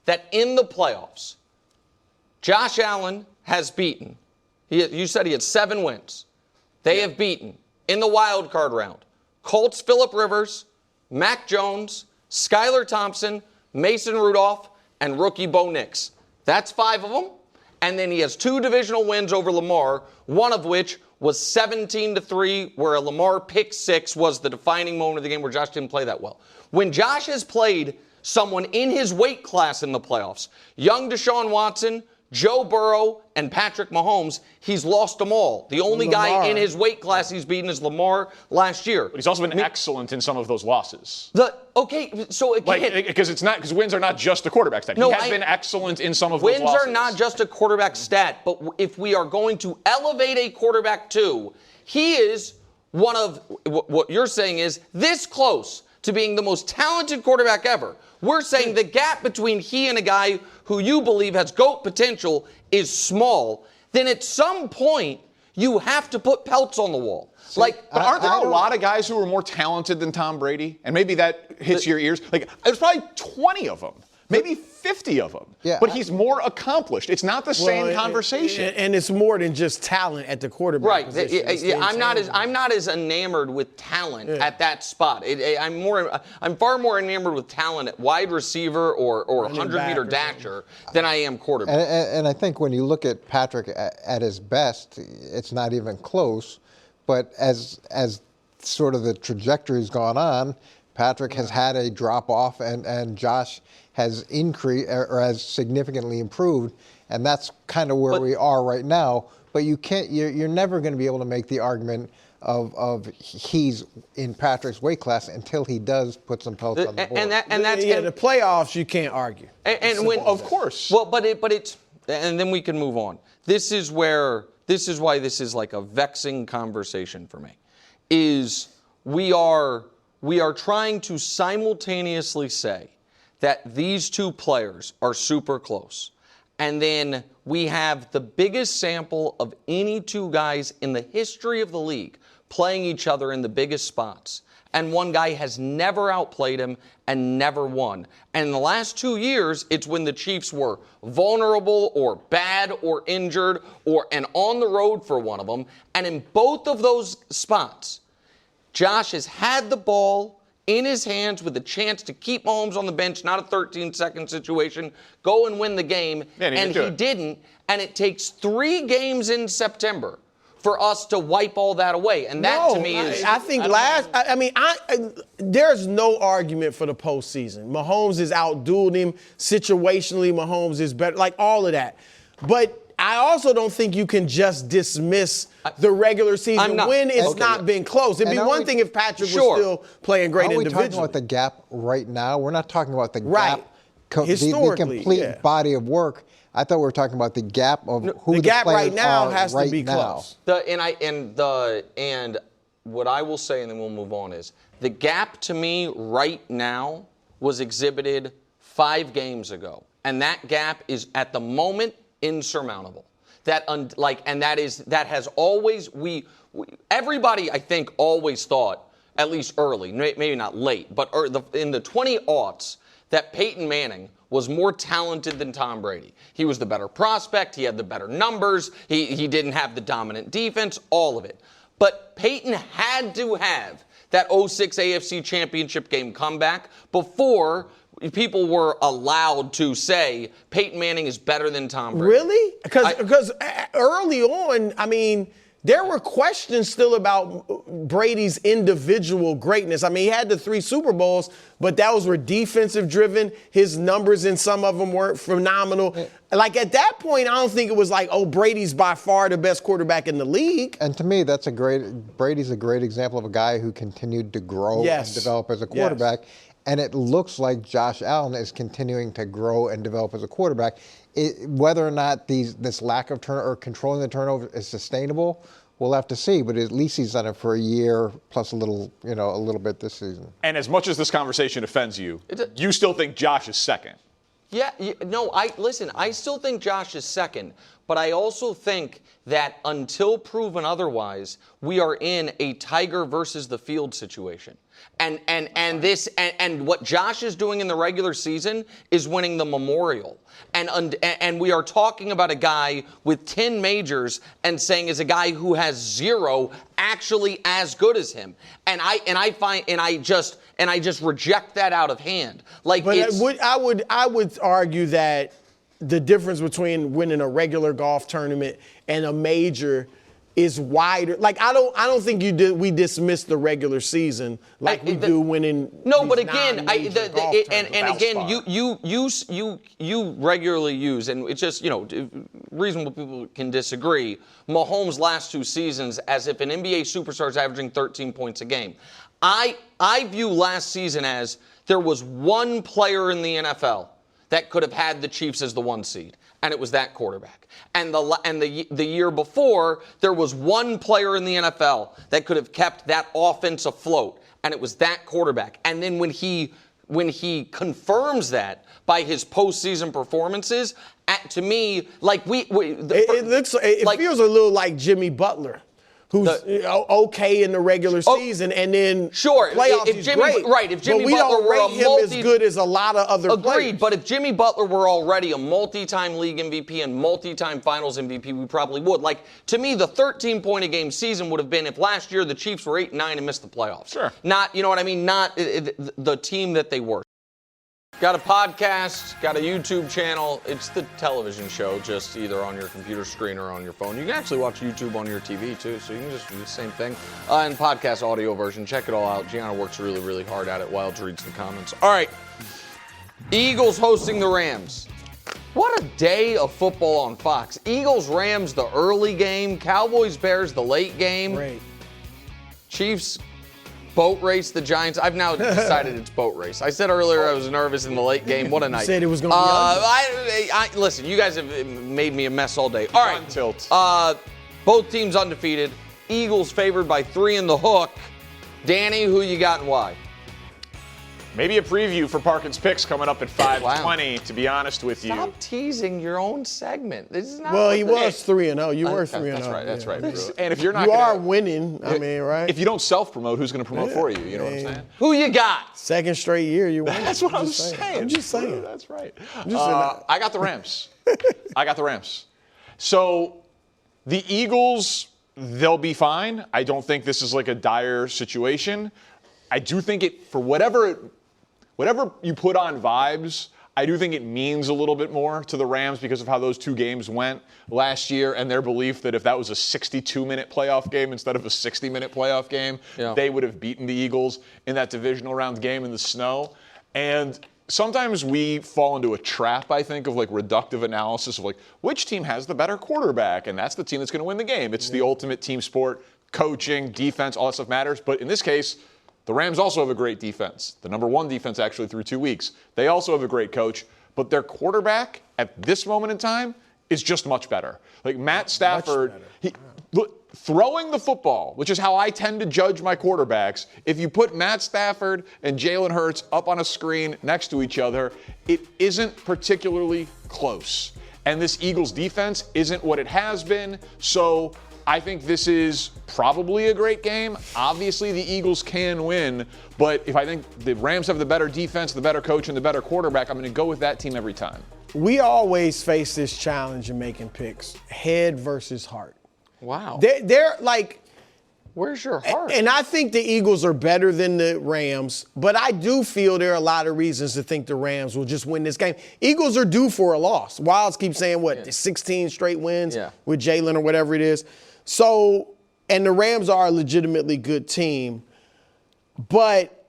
that in the playoffs, Josh Allen has beaten. You said he had 7 wins. They have beaten in the wild card round Colts Phillip Rivers, Mac Jones, Skylar Thompson, Mason Rudolph, and rookie Bo Nix. That's 5 of them. And then he has 2 divisional wins over Lamar, one of which was 17-3, where a Lamar pick 6 was the defining moment of the game where Josh didn't play that well. When Josh has played someone in his weight class in the playoffs, young Deshaun Watson, Joe Burrow, and Patrick Mahomes, he's lost them all. The only guy in his weight class he's beaten is Lamar last year. But he's also been excellent in some of those losses. Because wins are not just a quarterback stat. He has been excellent in some of those losses. Wins are not just a quarterback stat, but if we are going to elevate a quarterback to, he is one of what you're saying is this close to being the most talented quarterback ever. We're saying the gap between he and a guy who you believe has GOAT potential is small. Then at some point, you have to put pelts on the wall. But aren't there a lot of guys who are more talented than Tom Brady? And maybe that hits your ears. Like, there's probably 20 of them. Maybe 50 of them. Yeah, but he's more accomplished. It's not the same conversation. And it's more than just talent at the quarterback position. I'm not as enamored with talent at that spot. I'm far more enamored with talent at wide receiver or 100-meter dasher than I am quarterback. And I think when you look at Patrick at his best, it's not even close. But as sort of the trajectory's gone on, Patrick has had a drop off, and Josh has increased or has significantly improved, and that's kind of where we are right now. But you can't. You're never going to be able to make the argument of he's in Patrick's weight class until he does put some pelts on the board. And the playoffs you can't argue. And when, of course. Well, but it's and then we can move on. This is why this is like a vexing conversation for me. Is we are trying to simultaneously say that these two players are super close. And then we have the biggest sample of any two guys in the history of the league playing each other in the biggest spots. And one guy has never outplayed him and never won. And in the last 2 years, it's when the Chiefs were vulnerable or bad or injured and on the road for one of them. And in both of those spots, Josh has had the ball in his hands with a chance to keep Mahomes on the bench, not a 13-second situation, go and win the game, and he didn't. And it takes 3 games in September for us to wipe all that away. And that, to me, is... I think there's no argument for the postseason. Mahomes has outdueled him situationally. Mahomes is better, like all of that. But I also don't think you can just dismiss the regular season when it's not been close. It'd be one thing if Patrick was still playing great individually. Are we talking about the gap right now? We're not talking about the gap, historically, the complete body of work. I thought we were talking about the gap of who the gap players right now are has right to be now. close. And what I will say, and then we'll move on, is the gap to me right now was exhibited 5 games ago, and that gap is at the moment insurmountable. That has always everybody I think always thought, at least early, maybe not late, but in the 20-aughts, that Peyton Manning was more talented than Tom Brady. He was the better prospect. He had the better numbers. He didn't have the dominant defense, all of it. But Peyton had to have that 2006 AFC Championship game comeback before people were allowed to say Peyton Manning is better than Tom Brady. Really? Because early on, I mean, there were questions still about Brady's individual greatness. I mean, he had the 3 Super Bowls, but those were defensive driven. His numbers in some of them weren't phenomenal. Like at that point, I don't think it was like, oh, Brady's by far the best quarterback in the league. And to me, Brady's a great example of a guy who continued to grow and develop as a quarterback. Yes. And it looks like Josh Allen is continuing to grow and develop as a quarterback. Whether or not this lack of turnover or controlling the turnover is sustainable, we'll have to see. But at least he's done it for a year plus a little bit this season. And as much as this conversation offends you, you still think Josh is second? Yeah, no, I still think Josh is second, but I also think that until proven otherwise, we are in a Tiger versus the field situation. And what Josh is doing in the regular season is winning the Memorial. And we are talking about a guy with 10 majors and saying is a guy who has 0 actually as good as him. And I just reject that out of hand. I would argue that the difference between winning a regular golf tournament and a major is wider. Like I don't think we dismiss the regular season like we do winning. No, but again, you regularly use, and it's just reasonable people can disagree. Mahomes' last 2 seasons as if an NBA superstar is averaging 13 points a game. I view last season as there was one player in the NFL that could have had the Chiefs as the 1 seed, and it was that quarterback. And the year before, there was one player in the NFL that could have kept that offense afloat, and it was that quarterback. And then when he confirms that by his postseason performances, to me, it feels a little like Jimmy Butler, who's okay in the regular season, and then playoffs if Jimmy, great. Right, if Jimmy but we Butler don't rate him as good as a lot of other players. Agreed, but if Jimmy Butler were already a multi-time league MVP and multi-time finals MVP, we probably would. Like, to me, the 13-point-a-game season would have been if last year the Chiefs were 8-9 and missed the playoffs. Sure. Not, you know what I mean, not the team that they were. Got a podcast, got a YouTube channel. It's the television show, just either on your computer screen or on your phone. You can actually watch YouTube on your TV, too, so you can just do the same thing. And podcast audio version. Check it all out. Gianna works really, really hard at it. Wilds reads the comments. All right. Eagles hosting the Rams. What a day of football on Fox. Eagles-Rams, the early game. Cowboys-Bears, the late game. Great. Chiefs boat race the Giants. I've now decided it's boat race. I said earlier I was nervous in the late game. What a night. You said it was going to be ugly. Listen, you guys have made me a mess all day. All right. Tilt. Both teams undefeated. Eagles favored by 3 in the hook. Danny, who you got and why? Maybe a preview for Parkins Picks coming up at 5:20, to be honest with you. Stop teasing your own segment. This is not well, he was 3-0. You were 3-0. That's right. And if you're not you are winning, I mean, right? If you don't self-promote, who's going to promote for you? You know what I'm saying? Who you got? Second straight year you won. That's what I'm saying. I'm just saying. That's right. I got the Rams. So the Eagles, they'll be fine. I don't think this is like a dire situation. I do think for whatever you put on vibes, I do think it means a little bit more to the Rams because of how those 2 games went last year and their belief that if that was a 62-minute playoff game instead of a 60-minute playoff game, they would have beaten the Eagles in that divisional round game in the snow. And sometimes we fall into a trap, I think, of like reductive analysis of like which team has the better quarterback, and that's the team that's going to win the game. It's the ultimate team sport. Coaching, defense, all that stuff matters. But in this case, the Rams also have a great defense. The number 1 defense actually through 2 weeks. They also have a great coach, but their quarterback at this moment in time is just much better. Like Matt Stafford, throwing the football, which is how I tend to judge my quarterbacks. If you put Matt Stafford and Jalen Hurts up on a screen next to each other, it isn't particularly close. And this Eagles defense isn't what it has been, so I think this is probably a great game. Obviously, the Eagles can win, but if I think the Rams have the better defense, the better coach, and the better quarterback, I'm going to go with that team every time. We always face this challenge in making picks, head versus heart. Wow. They're like, where's your heart? And I think the Eagles are better than the Rams, but I do feel there are a lot of reasons to think the Rams will just win this game. Eagles are due for a loss. Wilds keep saying, 16 straight wins with Jalen or whatever it is. So, and the Rams are a legitimately good team, but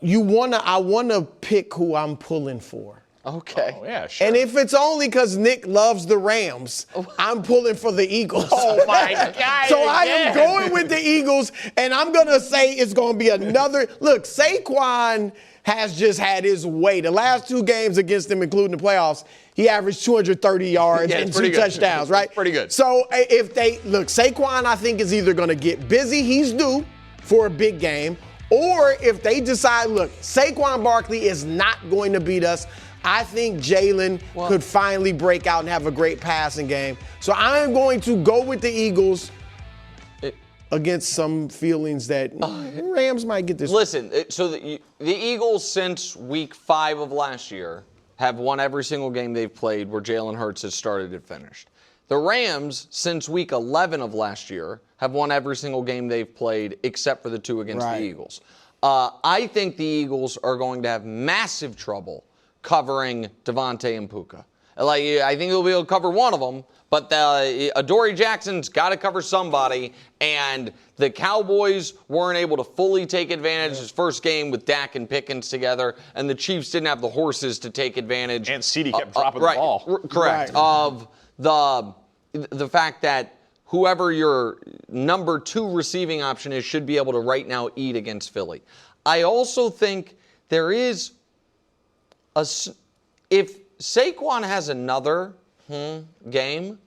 I wanna pick who I'm pulling for. Okay. Oh, yeah, sure. And if it's only because Nick loves the Rams, I'm pulling for the Eagles. Oh, my God. So I am going with the Eagles, and I'm going to say it's going to be another. Look, Saquon has just had his way. The last 2 games against them, including the playoffs, he averaged 230 yards and 2 touchdowns, right? Pretty good. So if Saquon, I think, is either going to get busy, he's due for a big game, or if they decide, look, Saquon Barkley is not going to beat us, I think Jalen could finally break out and have a great passing game. So I'm going to go with the Eagles against some feelings that Rams might get this. Listen, so the Eagles since week 5 of last year have won every single game they've played where Jalen Hurts has started and finished. The Rams since week 11 of last year have won every single game they've played except for the 2 against the Eagles. I think the Eagles are going to have massive trouble covering Devontae and Puka. I think they'll be able to cover one of them, but Adoree Jackson's got to cover somebody, and the Cowboys weren't able to fully take advantage of his first game with Dak and Pickens together, and the Chiefs didn't have the horses to take advantage. And CeeDee kept dropping the ball. Correct. Of the fact that whoever your number 2 receiving option is should be able to right now eat against Philly. I also think there is if Saquon has another game,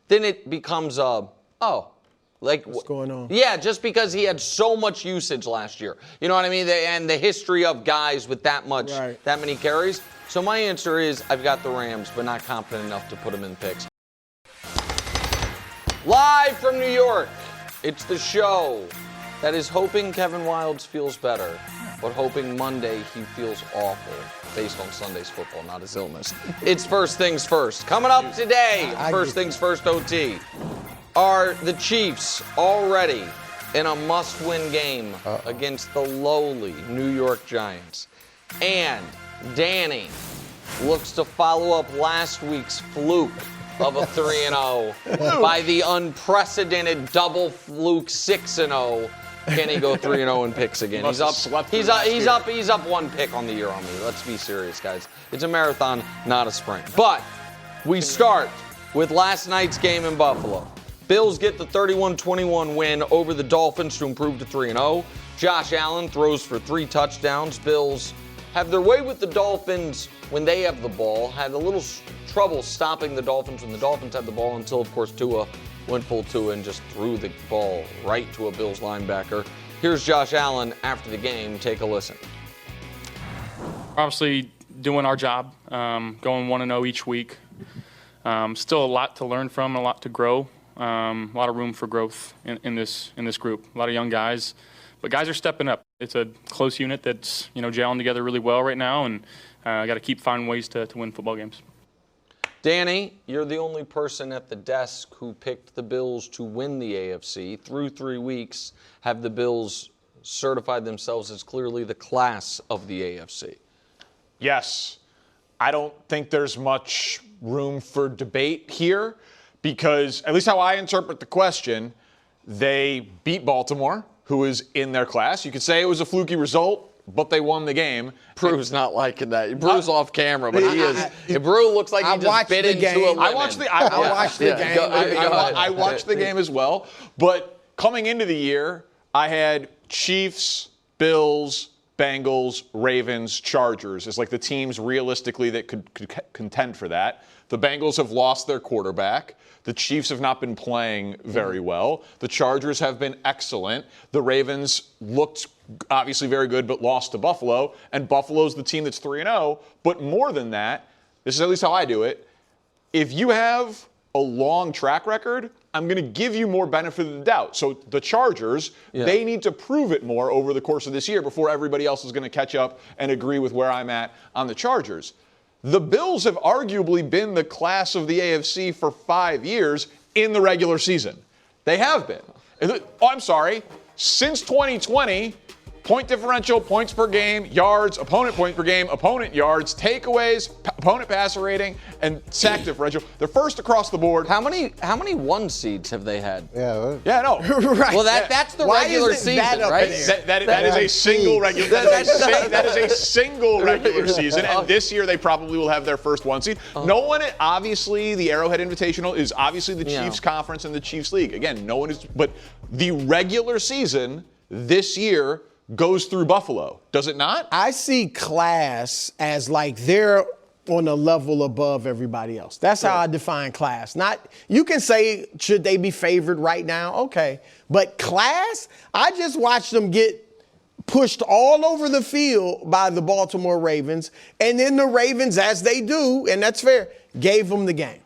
then it becomes what's going on? Yeah, just because he had so much usage last year. You know what I mean? And the history of guys with that many carries. So my answer is I've got the Rams, but not confident enough to put them in picks. Live from New York, it's the show that is hoping Kevin Wilds feels better, but hoping Monday he feels awful based on Sunday's football, not his illness. It's First Things First. Coming up today, First Things First OT, are the Chiefs already in a must-win game against the lowly New York Giants. And Danny looks to follow up last week's fluke of a 3-0 by the unprecedented double fluke 6-0. Can he go 3-0 in picks again? He's up one pick on the year on me. Let's be serious, guys. It's a marathon, not a sprint. But we start with last night's game in Buffalo. Bills get the 31-21 win over the Dolphins to improve to 3-0. Josh Allen throws for 3 touchdowns. Bills have their way with the Dolphins when they have the ball. Had a little trouble stopping the Dolphins when the Dolphins had the ball until, of course, Tua went full Tua and just threw the ball right to a Bills linebacker. Here's Josh Allen after the game. Take a listen. Obviously doing our job, going 1-0 each week. Still a lot to learn from, a lot to grow. A lot of room for growth in this group. A lot of young guys, but guys are stepping up. It's a close unit that's gelling together really well right now, and got to keep finding ways to win football games. Danny, you're the only person at the desk who picked the Bills to win the AFC. Through 3 weeks, have the Bills certified themselves as clearly the class of the AFC? Yes. I don't think there's much room for debate here because, at least how I interpret the question, they beat Baltimore, who is in their class. You could say it was a fluky result, but they won the game. Brew's not liking that. Brew's off camera, but he is. Brew looks like he just bit into a lemon. I watched the game. I watched the game as well. But coming into the year, I had Chiefs, Bills, Bengals, Ravens, Chargers as like the teams realistically that could contend for that. The Bengals have lost their quarterback. The Chiefs have not been playing very well. The Chargers have been excellent. The Ravens looked obviously very good but lost to Buffalo. And Buffalo's the team that's 3-0. But more than that, this is at least how I do it, if you have a long track record, I'm going to give you more benefit of the doubt. So the Chargers, they need to prove it more over the course of this year before everybody else is going to catch up and agree with where I'm at on the Chargers. The Bills have arguably been the class of the AFC for 5 years in the regular season. They have been. Since 2020, point differential, points per game, yards, opponent points per game, opponent yards, takeaways, opponent passer rating, and sack differential. They're first across the board. How many 1 seeds have they had? No. Right. Well, that's the regular season, right? That is a single regular. That is a single regular season, and this year they probably will have their first 1 seed. No one, obviously, the Arrowhead Invitational is obviously the Chiefs Conference and the Chiefs League. Again, no one is, but the regular season this year goes through Buffalo, does it not? I see class as like they're on a level above everybody else. That's how I define class. Not, you can say, should they be favored right now? Okay. But class, I just watched them get pushed all over the field by the Baltimore Ravens. And then the Ravens, as they do, and that's fair, gave them the game.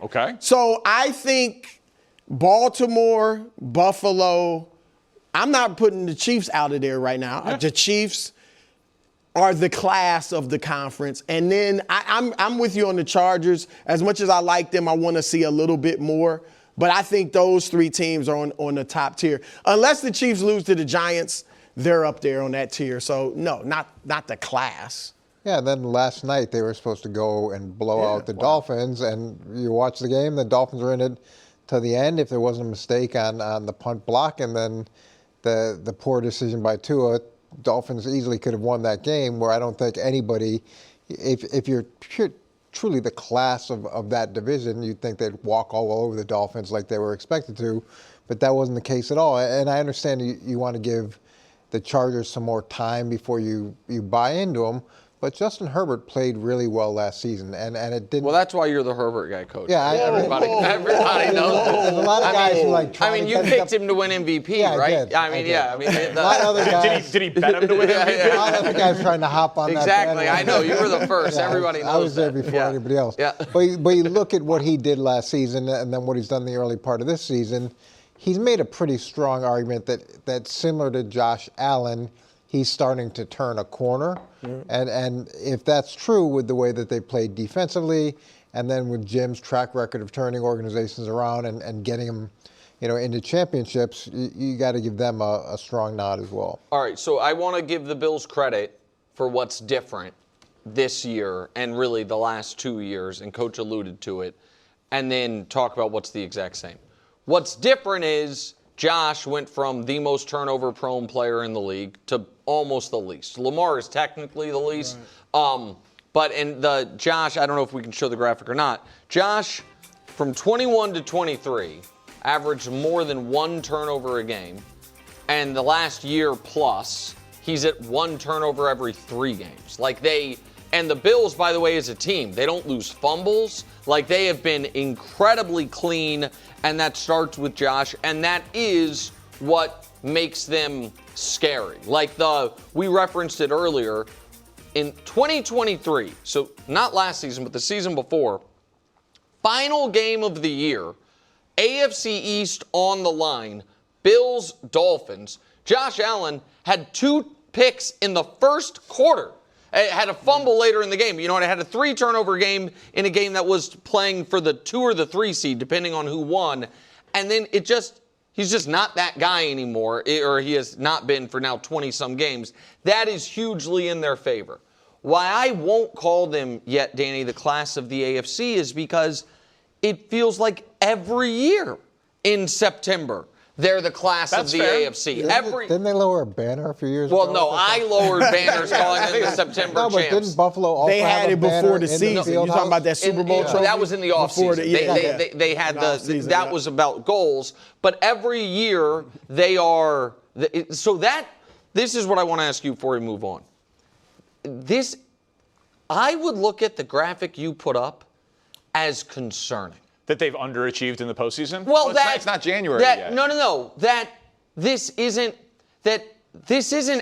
Okay. So I think Baltimore, Buffalo, I'm not putting the Chiefs out of there right now. Yeah. The Chiefs are the class of the conference. And then I'm with you on the Chargers. As much as I like them, I want to see a little bit more. But I think those 3 teams are on the top tier. Unless the Chiefs lose to the Giants, they're up there on that tier. So, no, not the class. Yeah, and then last night they were supposed to go and blow out the Dolphins. And you watch the game, the Dolphins were in it to the end. If there wasn't a mistake on the punt block and then the poor decision by Tua, Dolphins easily could have won that game, where I don't think anybody, if you're truly the class of that division, you'd think they'd walk all over the Dolphins like they were expected to, but that wasn't the case at all. And I understand you want to give the Chargers some more time before you buy into them, but Justin Herbert played really well last season, and it didn't. Well, that's why you're the Herbert guy, Coach. Yeah, everybody knows. There's a lot of guys who like. You picked him to win MVP, right? I did. A lot of other guys. Did he bet him to win MVP? A lot of other guys trying to hop on that. Exactly. I know you were the first. Everybody knows. I was there before anybody else. Yeah. But you look at what he did last season, and then what he's done in the early part of this season. He's made a pretty strong argument that similar to Josh Allen, he's starting to turn a corner. And if that's true with the way that they played defensively, and then with Jim's track record of turning organizations around and getting them, into championships, you got to give them a strong nod as well. All right, so I want to give the Bills credit for what's different this year and really the last 2 years, and Coach alluded to it, and then talk about what's the exact same. What's different is Josh went from the most turnover-prone player in the league to almost the least. Lamar is technically the least. Right. But in the Josh, I don't know if we can show the graphic or not. Josh, from 21 to 23, averaged more than 1 turnover a game. And the last year plus, he's at 1 turnover every 3 games. And the Bills, by the way, as a team, they don't lose fumbles. They have been incredibly clean, and that starts with Josh, and that is what makes them scary. We referenced it earlier. In 2023, so not last season, but the season before, final game of the year, AFC East on the line, Bills, Dolphins. Josh Allen had 2 picks in the first quarter. It had a fumble later in the game. You know what? It had a 3-turnover game in a game that was playing for the 2 or the 3 seed, depending on who won. And then he's just not that guy anymore, or he has not been for now 20-some games. That is hugely in their favor. Why I won't call them yet, Danny, the class of the AFC is because it feels like every year in September they're the class of the AFC. Didn't they lower a banner a few years ago? Well, no, I lowered banners calling them the September champs. But didn't Buffalo also had have it a banner before the in season. You're talking about that Super Bowl trophy? That was in the offseason. They had that was about goals. But every year they are. This is what I want to ask you before we move on. I would look at the graphic you put up as concerning. That they've underachieved in the postseason? Well, it's not January yet. No. This isn't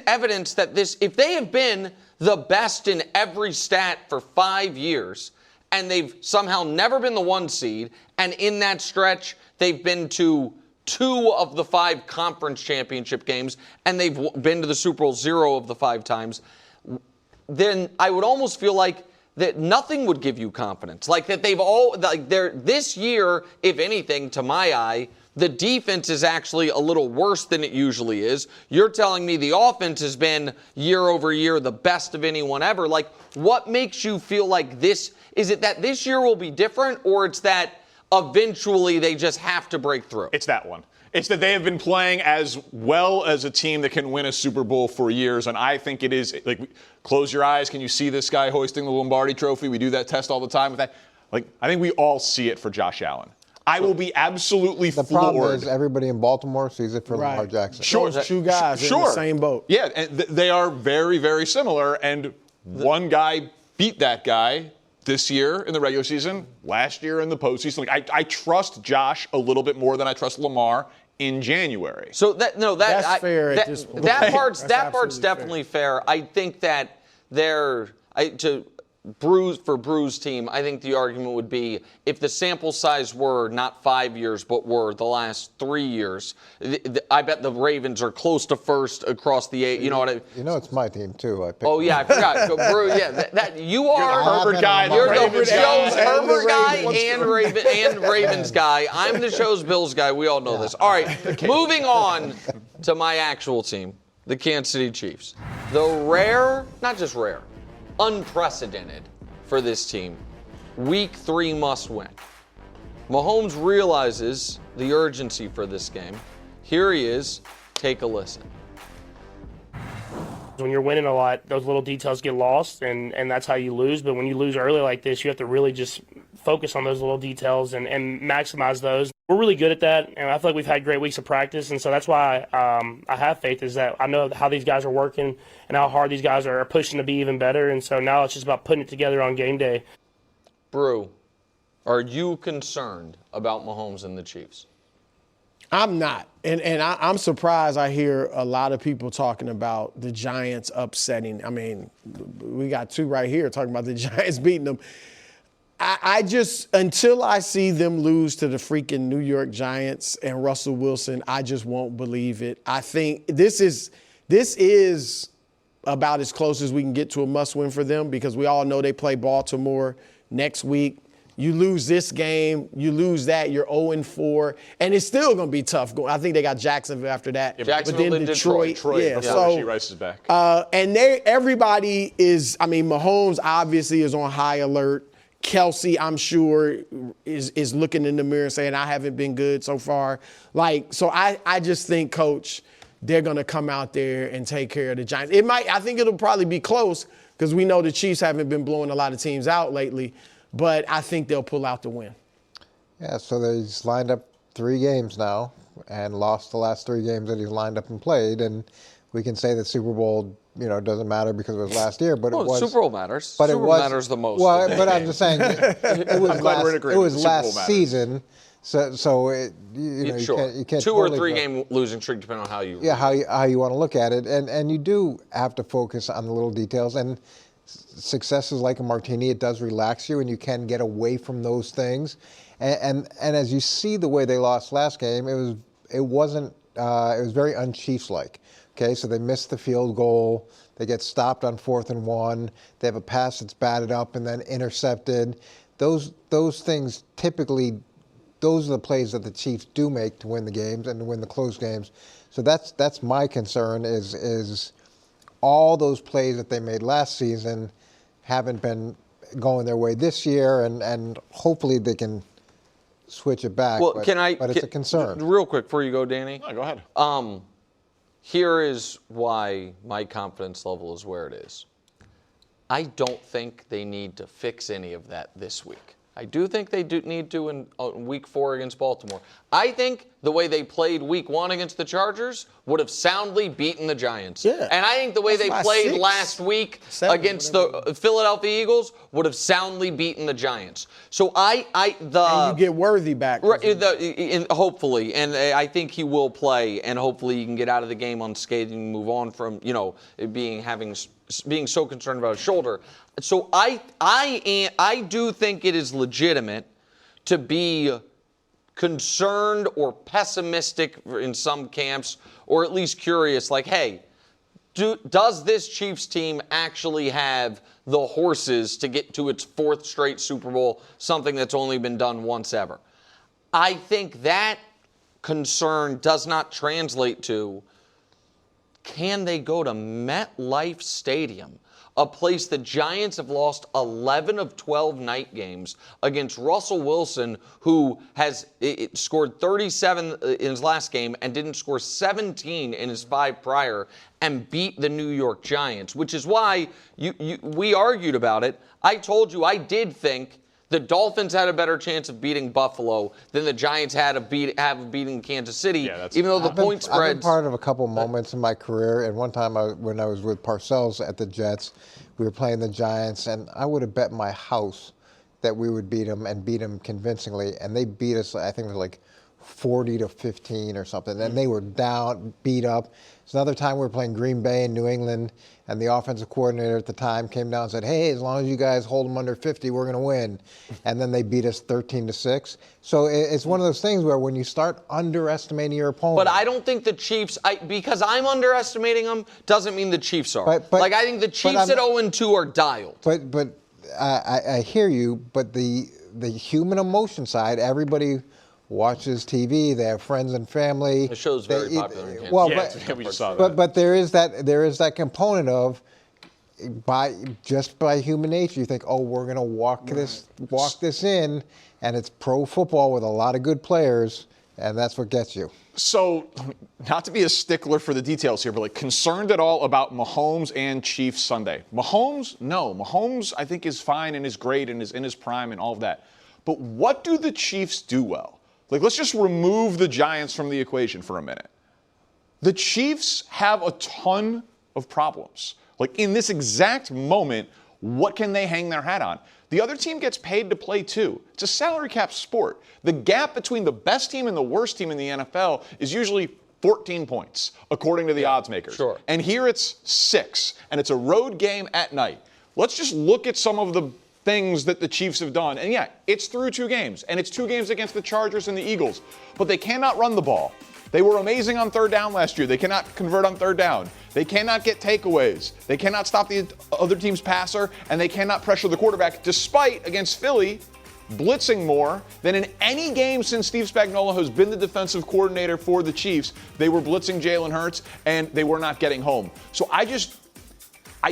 evidence that if they have been the best in every stat for 5 years and they've somehow never been the 1 seed, and in that stretch they've been to 2 of the 5 conference championship games and they've been to the Super Bowl 0 of the 5 times, then I would almost feel like that nothing would give you confidence. This year, if anything, to my eye, the defense is actually a little worse than it usually is. You're telling me the offense has been year over year the best of anyone ever. What makes you feel like this? Is it that this year will be different, or it's that eventually they just have to break through? It's that one. It's that they have been playing as well as a team that can win a Super Bowl for years, and I think it is close your eyes. Can you see this guy hoisting the Lombardi Trophy? We do that test all the time with that. I think we all see it for Josh Allen. I will be absolutely floored. The problem is everybody in Baltimore sees it for Lamar Jackson. Sure, 2 guys in the same boat. Yeah, and they are very, very similar, and one guy beat that guy this year in the regular season, last year in the postseason. I trust Josh a little bit more than I trust Lamar in January. So that's fair at this point. That part's definitely fair. I think that for Brew's team, I think the argument would be if the sample size were not 5 years, but were the last 3 years, I bet the Ravens are close to first across the eight. You know what I? You know, it's my team too. I forgot. Brew, you are Herbert guy. You're the show's Herbert guy and Ravens guy. I'm the show's Bills guy. We all know this. All right, moving on to my actual team, the Kansas City Chiefs. Not just rare, unprecedented for this team. Week 3 must win. Mahomes realizes the urgency for this game. Here he is. Take a listen. When you're winning a lot, those little details get lost, and that's how you lose. But when you lose early like this, you have to really just focus on those little details and maximize those. We're really good at that, and I feel like we've had great weeks of practice, and so that's why I have faith is that I know how these guys are working and how hard these guys are pushing to be even better, and so now it's just about putting it together on game day. Brew, are you concerned about Mahomes and the Chiefs? I'm not. And I'm surprised I hear a lot of people talking about the Giants upsetting. I mean, we got 2 right here talking about the Giants beating them. I just, until I see them lose to the freaking New York Giants and Russell Wilson, I just won't believe it. I think this is about as close as we can get to a must-win for them because we all know they play Baltimore next week. You lose this game, you lose that, you're 0-4, and it's still going to be tough. I think they got Jacksonville after that. Yeah, Jacksonville, but then Detroit. Yeah, so Rice is back. And everybody is, Mahomes obviously is on high alert. Kelsey, I'm sure, is looking in the mirror saying, I haven't been good so far. So I just think, Coach, they're going to come out there and take care of the Giants. I think it'll probably be close because we know the Chiefs haven't been blowing a lot of teams out lately, but I think they'll pull out the win. Yeah, so he's lined up 3 games now and lost the last 3 games that he's lined up and played, and we can say that Super Bowl, doesn't matter because it was last year, but it was. Super Bowl matters. But Super it was, Bowl matters the most. Well, but I'm just saying, it was last season. So you can't 2 or 3 game losing streak depending on how you. Yeah, how you want to look at it, and you do have to focus on the little details. And success is like a martini; it does relax you, and you can get away from those things. And as you see the way they lost last game, it was very un-Chiefs-like. Okay, so they missed the field goal. They get stopped on 4th and 1. They have a pass that's batted up and then intercepted. Those things typically. Those are the plays that the Chiefs do make to win the games and to win the close games. So that's my concern is all those plays that they made last season haven't been going their way this year, and hopefully they can switch it back. Well, but it's a concern. Real quick before you go, Danny. No, go ahead. Here is why my confidence level is where it is. I don't think they need to fix any of that this week. I do think they do need to in week 4 against Baltimore. I think the way they played week 1 against the Chargers would have soundly beaten the Giants. Yeah. And I think the way they played last week against the Philadelphia Eagles would have soundly beaten the Giants. So and you get Worthy back. Right, hopefully. And I think he will play, and hopefully he can get out of the game unscathed and move on from, being so concerned about his shoulder. So I do think it is legitimate to be concerned or pessimistic in some camps, or at least curious, like, hey, does this Chiefs team actually have the horses to get to its 4th straight Super Bowl, something that's only been done once ever? I think that concern does not translate to, can they go to MetLife Stadium, a place the Giants have lost 11 of 12 night games against Russell Wilson, who has scored 37 in his last game and didn't score 17 in his 5 prior, and beat the New York Giants, which is why we argued about it. I told you I did think the Dolphins had a better chance of beating Buffalo than the Giants had of beating Kansas City, even though the point spreads. I've been part of a couple moments in my career, and one time when I was with Parcells at the Jets, we were playing the Giants, and I would have bet my house that we would beat them and beat them convincingly, and they beat us, I think it was like 40-15 or something, and they were down, beat up. It's another time we were playing Green Bay in New England, and the offensive coordinator at the time came down and said, hey, as long as you guys hold them under 50, we're going to win. And then they beat us 13-6. So it's one of those things where when you start underestimating your opponent. But I don't think the Chiefs, because I'm underestimating them, doesn't mean the Chiefs are. I think the Chiefs at 0-2 are dialed. But I hear you, but the human emotion side, everybody watches TV. They have friends and family. The show's very popular in Kansas. Well, we just saw that. But there is that component of by human nature, you think, oh, we're going to walk this in, and it's pro football with a lot of good players, and that's what gets you. So, not to be a stickler for the details here, but concerned at all about Mahomes and Chiefs Sunday? Mahomes, no. Mahomes, I think, is fine and is great and is in his prime and all of that. But what do the Chiefs do well? Let's just remove the Giants from the equation for a minute. The Chiefs have a ton of problems. In this exact moment, what can they hang their hat on? The other team gets paid to play too. It's a salary cap sport. The gap between the best team and the worst team in the NFL is usually 14 points, according to the odds makers. Sure. And here it's 6, and it's a road game at night. Let's just look at some of the things that the Chiefs have done. And yeah, it's through 2 games, and it's 2 games against the Chargers and the Eagles. But they cannot run the ball. They were amazing on 3rd down last year. They cannot convert on 3rd down. They cannot get takeaways. They cannot stop the other team's passer, and they cannot pressure the quarterback, despite, against Philly, blitzing more than in any game since Steve Spagnuolo has been the defensive coordinator for the Chiefs. They were blitzing Jalen Hurts, and they were not getting home. So I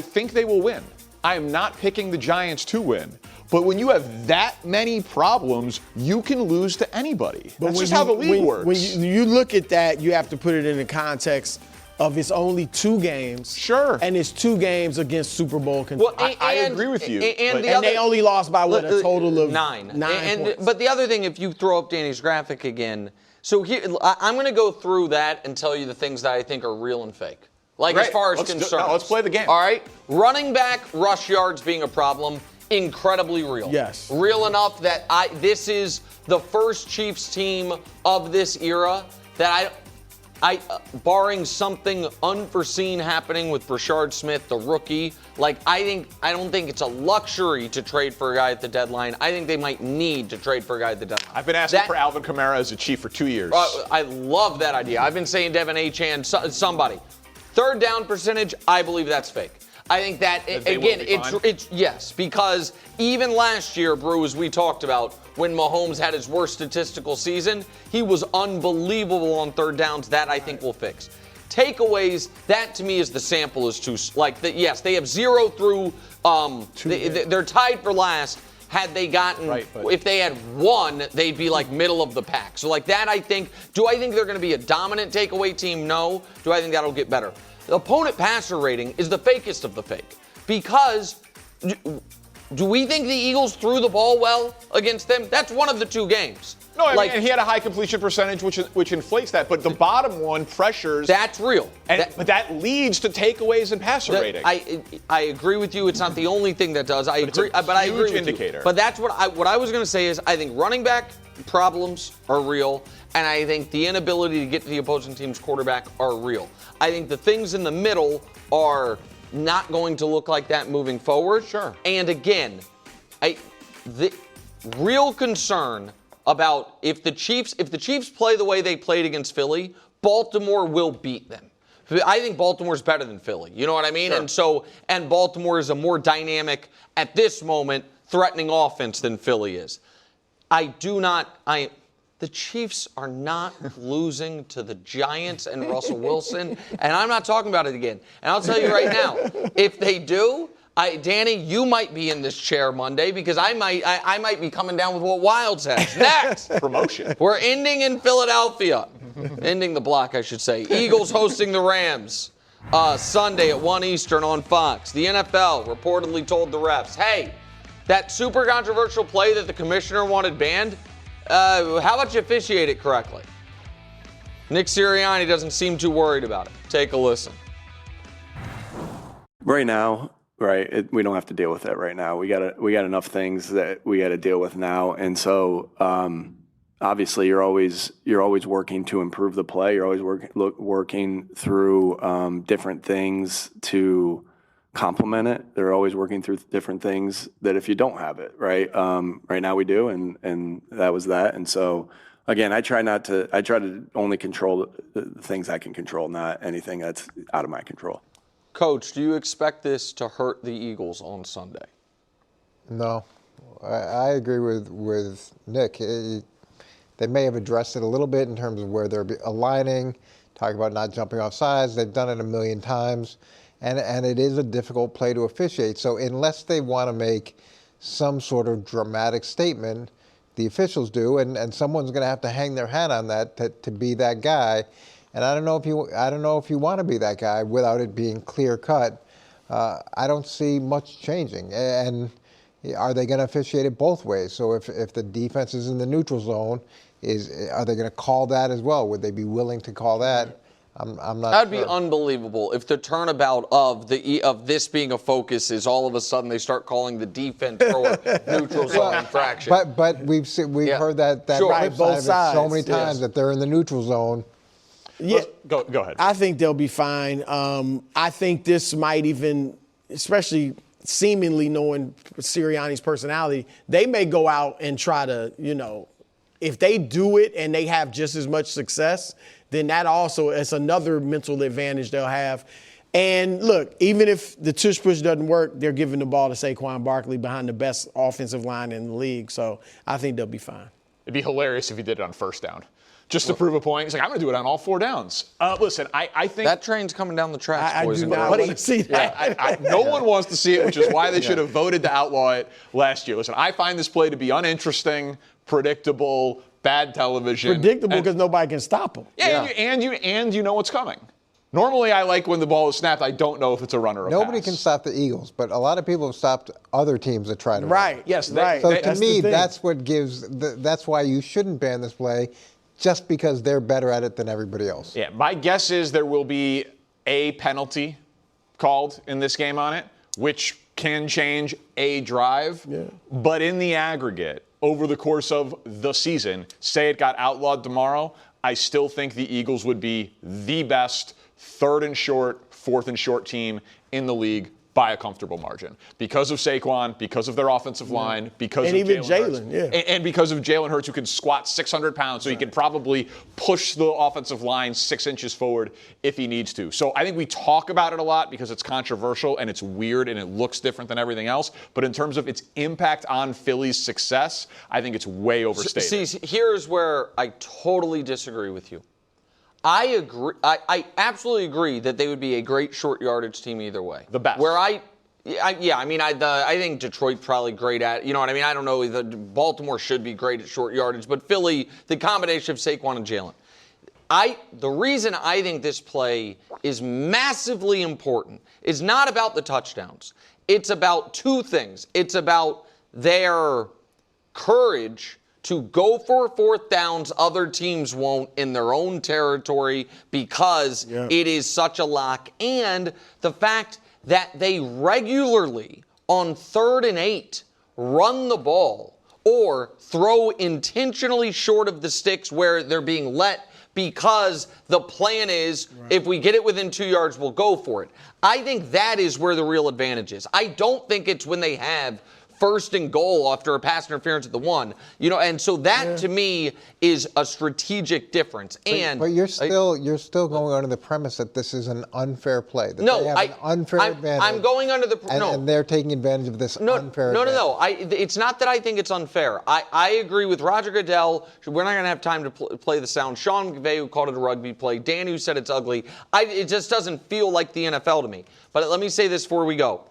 think they will win. I am not picking the Giants to win. But when you have that many problems, you can lose to anybody. That's just how the league works. When you look at that, you have to put it in the context of it's only 2 games. Sure. And it's 2 games against Super Bowl contenders. Well, I agree with you. And they only lost by what, a total of 9. 9 points. But the other thing, if you throw up Danny's graphic again, so here, I'm going to go through that and tell you the things that I think are real and fake. Like as far as concerns. Let's play the game. All right. Running back rush yards being a problem, incredibly real. Yes. Real enough that this is the first Chiefs team of this era that I barring something unforeseen happening with Brashard Smith, the rookie, I don't think it's a luxury to trade for a guy at the deadline. I think they might need to trade for a guy at the deadline. I've been asking for Alvin Kamara as a Chief for 2 years. I love that idea. I've been saying Devin Achane, somebody. 3rd down percentage, I believe that's fake. I think that, again, it's yes, because even last year, Brew, as we talked about, when Mahomes had his worst statistical season, he was unbelievable on 3rd downs. That I think will fix. Takeaways, that to me is the sample is too, yes, they have 0 through, they're tied for last. Had they gotten, if they had 1, they'd be middle of the pack. So that I think, do I think they're going to be a dominant takeaway team? No. Do I think that'll get better? The opponent passer rating is the fakest of the fake because do we think the Eagles threw the ball well against them? That's one of the 2 games. No, I mean, and he had a high completion percentage, which inflates that. But the bottom one pressures. That's real. But that leads to takeaways and passer rating. I agree with you. It's not the only thing that does. I agree with indicator. You. But that's what I was going to say is I think running back problems are real, and I think the inability to get to the opposing team's quarterback are real. I think the things in the middle are not going to look like that moving forward. Sure. And again, the real concern about if the Chiefs play the way they played against Philly, Baltimore will beat them. I think Baltimore's better than Philly. You know what I mean? Sure. And Baltimore is a more dynamic, at this moment, threatening offense than Philly is. The Chiefs are not losing to the Giants and Russell Wilson, and I'm not talking about it again. And I'll tell you right now, if they do, Danny, you might be in this chair Monday because I might be coming down with what Wild says. Next! Promotion. We're ending in Philadelphia. Ending the block, I should say. Eagles hosting the Rams Sunday at 1 Eastern on Fox. The NFL reportedly told the refs, hey, that super controversial play that the commissioner wanted banned, how about you officiate it correctly? Nick Sirianni doesn't seem too worried about it. Take a listen. Right now, we don't have to deal with that right now. We got enough things that we got to deal with now, and so obviously you're always working to improve the play. You're always working through different things to complement it. They're always working through different things that if you don't have it, right? Right now we do, and that was that. And so again, I try to only control the things I can control, not anything that's out of my control. Coach, do you expect this to hurt the Eagles on Sunday? No. I agree with Nick. They may have addressed it a little bit in terms of where they're aligning, talk about not jumping off sides. They've done it a million times. And it is a difficult play to officiate. So unless they want to make some sort of dramatic statement, the officials do, and someone's going to have to hang their hat on that to be that guy. And I don't know if you want to be that guy without it being clear cut. I don't see much changing. And are they going to officiate it both ways? So if the defense is in the neutral zone, are they going to call that as well? Would they be willing to call that? I'm not. That'd be unbelievable if the turnabout of this being a focus is all of a sudden they start calling the defense for neutral zone infraction. But we've heard that right both sides so many times that they're in the neutral zone. Yeah, go ahead. I think they'll be fine. I think this might even, especially seemingly knowing Sirianni's personality, they may go out and try to, if they do it and they have just as much success, then that also is another mental advantage they'll have. And look, even if the tush push doesn't work, they're giving the ball to Saquon Barkley behind the best offensive line in the league. So I think they'll be fine. It'd be hilarious if he did it on first down. Just to prove a point. He's like, I'm going to do it on all 4 downs. Listen, I think that train's coming down the tracks, boys. I do not want to see that. Yeah, no one wants to see it, which is why they should have voted to outlaw it last year. Listen, I find this play to be uninteresting, predictable, bad television. Predictable because nobody can stop him. Yeah, and you know what's coming. Normally, I like when the ball is snapped. I don't know if it's a run or a Nobody pass. can stop the Eagles, but a lot of people have stopped other teams that try to Right. run. Yes, right. So to me, the that's what gives. That's why you shouldn't ban this play, just because they're better at it than everybody else. Yeah, my guess is there will be a penalty called in this game on it, which can change a drive. Yeah. But in the aggregate, over the course of the season, say it got outlawed tomorrow, I still think the Eagles would be the best 3rd and short, 4th and short team in the league by a comfortable margin because of Saquon, because of their offensive line, because and of even Jalen, yeah, and because of Jalen Hurts, who can squat 600 pounds, so he can probably push the offensive line 6 inches forward if he needs to. So I think we talk about it a lot because it's controversial and it's weird and it looks different than everything else. But in terms of its impact on Philly's success, I think it's way overstated. See, here's where I totally disagree with you. I agree. I absolutely agree that they would be a great short yardage team either way. The best. I think Detroit's probably great at it. You know what I mean? I don't know. Baltimore should be great at short yardage, but Philly, the combination of Saquon and Jalen. The reason I think this play is massively important is not about the touchdowns. It's about 2 things. It's about their courage to go for 4th downs other teams won't in their own territory because it is such a lock, and the fact that they regularly on 3rd and 8 run the ball or throw intentionally short of the sticks where they're being let because the plan is if we get it within 2 yards, we'll go for it. I think that is where the real advantage is. I don't think it's when they have 1st and goal after a pass interference at the 1, and so that to me is a strategic difference. But you're still going under the premise that this is an unfair play. That No, they have an unfair advantage. I'm going under the and they're taking advantage of this unfair advantage. No. It's not that I think it's unfair. I agree with Roger Goodell. We're not going to have time to play the sound. Sean McVay, who called it a rugby play. Dan, who said it's ugly. It just doesn't feel like the NFL to me. But let me say this before we go.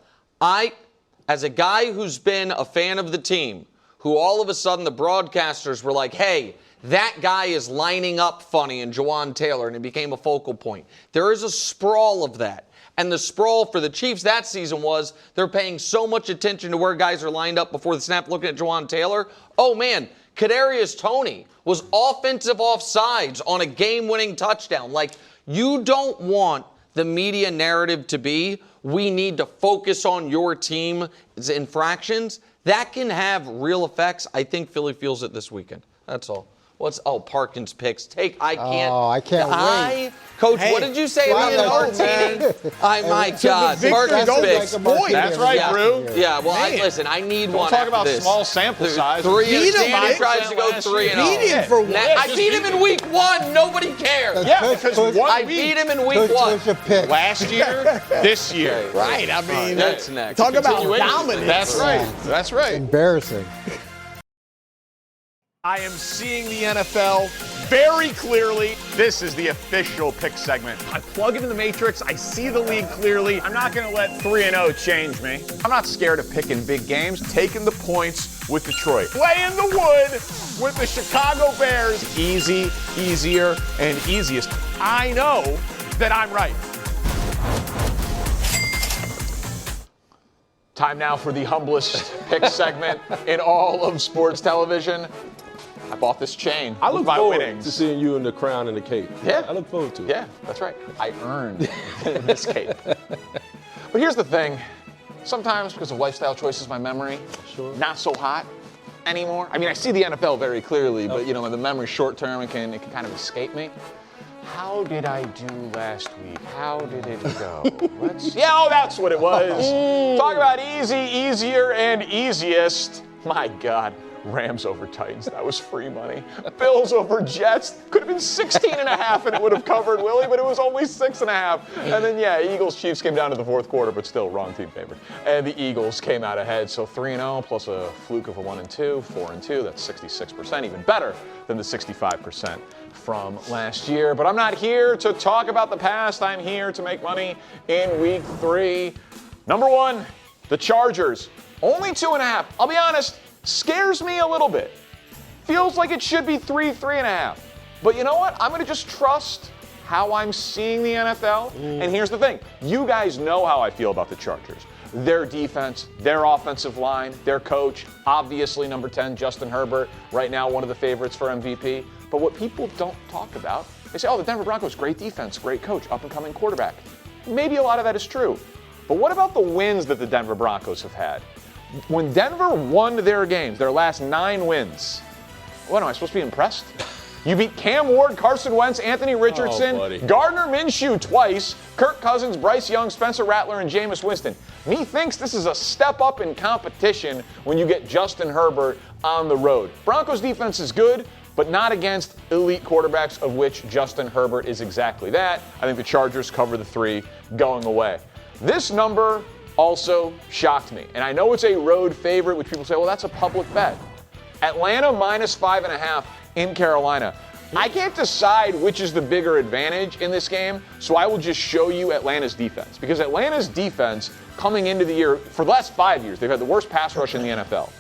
As a guy who's been a fan of the team, who all of a sudden the broadcasters were like, hey, that guy is lining up funny in Jawan Taylor, and it became a focal point. There is a sprawl of that. And the sprawl for the Chiefs that season was they're paying so much attention to where guys are lined up before the snap looking at Jawan Taylor. Oh, man, Kadarius Toney was offensive offsides on a game-winning touchdown. Like, you don't want the media narrative to be we need to focus on your team's infractions. That can have real effects. I think Philly feels it this weekend. That's all. Parkins Picks. I can't wait. Coach, what did you say about the martini? My God. Parkins Picks. That's right, Brew. Yeah, well, listen, I need one. Talk about this. small sample size. Danny tries to go 3-0. I beat him in week 1. Nobody cares. Yeah, because I beat him in week 1. Last year, this year. Right. I mean, that's next. Talk about dominance. That's right. Embarrassing. I am seeing the NFL very clearly. This is the official pick segment. I plug into the matrix. I see the league clearly. I'm not going to let 3-0 change me. I'm not scared of picking big games, taking the points with Detroit. Play in the wood with the Chicago Bears. Easy, easier, and easiest. I know that I'm right. Time now for the humblest pick segment in all of sports television. I bought this chain. I look forward to seeing you in the crown and the cape. Yeah. I look forward to it. Yeah, that's right. I earned this cape. But here's the thing. Sometimes because of lifestyle choices, my memory, not so hot anymore. I mean, I see the NFL very clearly, but when the memory's short term, it can kind of escape me. How did I do last week? How did it go? That's what it was. Talk about easy, easier, and easiest. My God. Rams over Titans. That was free money. Bills over Jets. Could have been 16.5 and it would have covered, Willie, but it was only 6.5. And then, Eagles Chiefs came down to the fourth quarter, but still wrong team favored. And the Eagles came out ahead. So 3-0 plus a fluke of a 1-2, 4-2. That's 66%, even better than the 65% from last year. But I'm not here to talk about the past. I'm here to make money in week 3. Number 1, the Chargers. Only 2.5. I'll be honest, scares me a little bit. Feels like it should be 3.5. But you know what? I'm going to just trust how I'm seeing the NFL. And here's the thing. You guys know how I feel about the Chargers. Their defense, their offensive line, their coach, obviously number 10, Justin Herbert, right now one of the favorites for MVP. But what people don't talk about, they say, the Denver Broncos, great defense, great coach, up-and-coming quarterback. Maybe a lot of that is true. But what about the wins that the Denver Broncos have had? When Denver won their games, their last 9 wins, what, am I supposed to be impressed? You beat Cam Ward, Carson Wentz, Anthony Richardson, Gardner Minshew twice, Kirk Cousins, Bryce Young, Spencer Rattler, and Jameis Winston. Methinks this is a step up in competition when you get Justin Herbert on the road. Broncos defense is good, but not against elite quarterbacks, of which Justin Herbert is exactly that. I think the Chargers cover the 3 going away. This number also shocked me. And I know it's a road favorite, which people say, well, that's a public bet. Atlanta minus 5.5 in Carolina. I can't decide which is the bigger advantage in this game, so I will just show you Atlanta's defense. Because Atlanta's defense, coming into the year, for the last 5 years, they've had the worst pass rush in the NFL.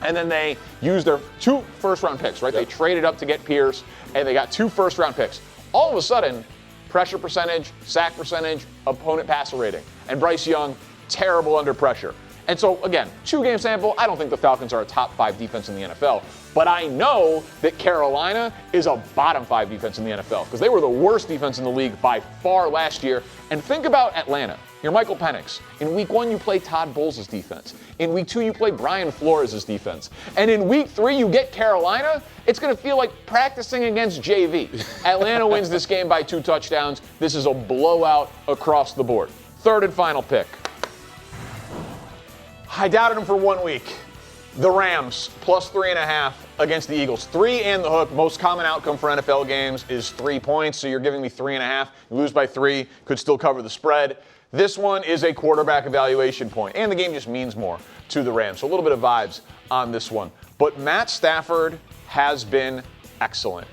And then they used their 2 first-round picks, right? They traded up to get Pierce, and they got 2 first-round picks. All of a sudden, pressure percentage, sack percentage, opponent passer rating. And Bryce Young, terrible under pressure. And so, again, 2-game sample, I don't think the Falcons are a top 5 defense in the NFL. But I know that Carolina is a bottom 5 defense in the NFL because they were the worst defense in the league by far last year. And think about Atlanta. You're Michael Penix. In week 1, you play Todd Bowles' defense. In week 2, you play Brian Flores' defense. And in week 3, you get Carolina. It's going to feel like practicing against JV. Atlanta wins this game by 2 touchdowns. This is a blowout across the board. Third and final pick. I doubted them for 1 week. The Rams, plus 3.5 against the Eagles. 3 and the hook. Most common outcome for NFL games is 3 points, so you're giving me 3.5. You lose by 3, could still cover the spread. This one is a quarterback evaluation point, and the game just means more to the Rams. So a little bit of vibes on this one. But Matt Stafford has been excellent.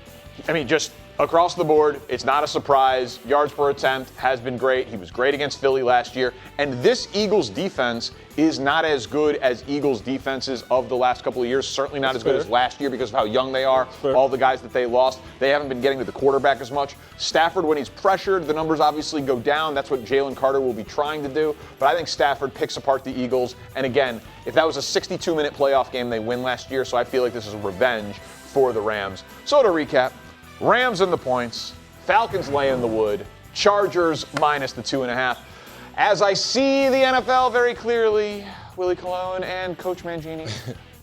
I mean, just across the board, it's not a surprise. Yards per attempt has been great. He was great against Philly last year. And this Eagles defense is not as good as Eagles defenses of the last couple of years. Certainly not as good as last year because of how young they are. All the guys that they lost, they haven't been getting to the quarterback as much. Stafford, when he's pressured, the numbers obviously go down. That's what Jalen Carter will be trying to do. But I think Stafford picks apart the Eagles. And again, if that was a 62-minute playoff game, they win last year. So I feel like this is a revenge for the Rams. So to recap, Rams in the points, Falcons lay in the wood, Chargers minus the 2.5. As I see the NFL very clearly, Willie Colon and Coach Mangini,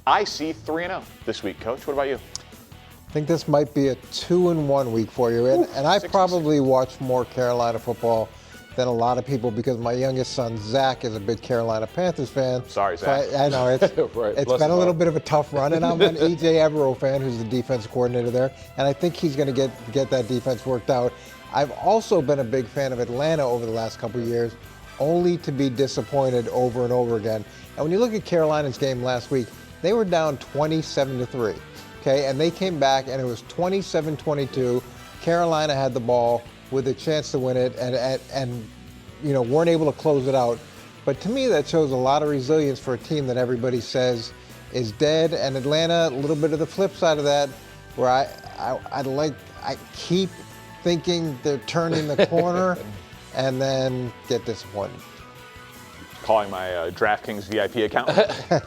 I see 3-0 this week. Coach, what about you? I think this might be a 2-1 week for you. And I probably watch more Carolina football than a lot of people because my youngest son, Zach, is a big Carolina Panthers fan. Sorry, Zach. So I know it's been a little bit of a tough run, and I'm an E.J. Evero fan, who's the defensive coordinator there, and I think he's going to get that defense worked out. I've also been a big fan of Atlanta over the last couple of years, only to be disappointed over and over again. And when you look at Carolina's game last week, they were down 27-3, okay, and they came back, and it was 27-22. Carolina had the ball with a chance to win it and weren't able to close it out. But to me, that shows a lot of resilience for a team that everybody says is dead. And Atlanta, a little bit of the flip side of that, where I keep thinking they're turning the corner and then get disappointed. Calling my DraftKings VIP account.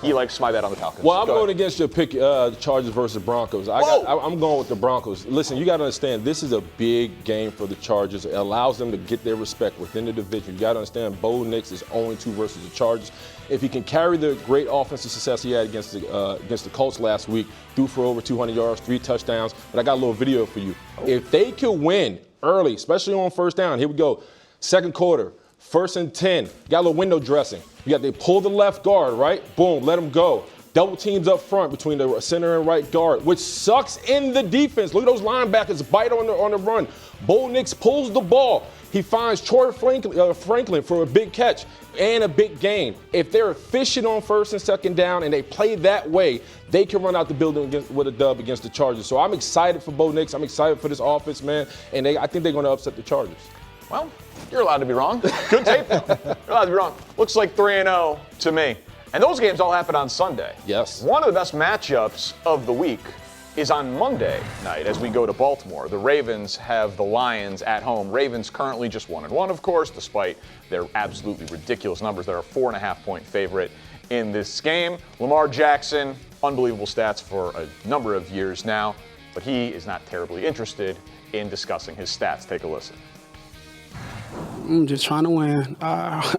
He likes my bet on the Falcons. Well, I'm going against your pick, Chargers versus Broncos. I'm going with the Broncos. Listen, you got to understand, this is a big game for the Chargers. It allows them to get their respect within the division. You got to understand, Bo Nix is 0-2 versus the Chargers. If he can carry the great offensive success he had against the Colts last week, threw for over 200 yards, 3 touchdowns, but I got a little video for you. If they could win early, especially on first down, here we go, second quarter, 1st and 10. Got a little window dressing. They pull the left guard, right? Boom, let him go. Double teams up front between the center and right guard, which sucks in the defense. Look at those linebackers bite on the run. Bo Nix pulls the ball. He finds Troy Franklin for a big catch and a big gain. If they're efficient on first and second down and they play that way, they can run out the building with a dub against the Chargers. So I'm excited for Bo Nix. I'm excited for this offense, man. And I think they're going to upset the Chargers. Well, you're allowed to be wrong. Good tape, though. You're allowed to be wrong. Looks like 3-0 to me. And those games all happen on Sunday. Yes. One of the best matchups of the week is on Monday night as we go to Baltimore. The Ravens have the Lions at home. Ravens currently just 1-1, of course, despite their absolutely ridiculous numbers. They're a 4.5-point favorite in this game. Lamar Jackson, unbelievable stats for a number of years now, but he is not terribly interested in discussing his stats. Take a listen. I'm just trying to win. I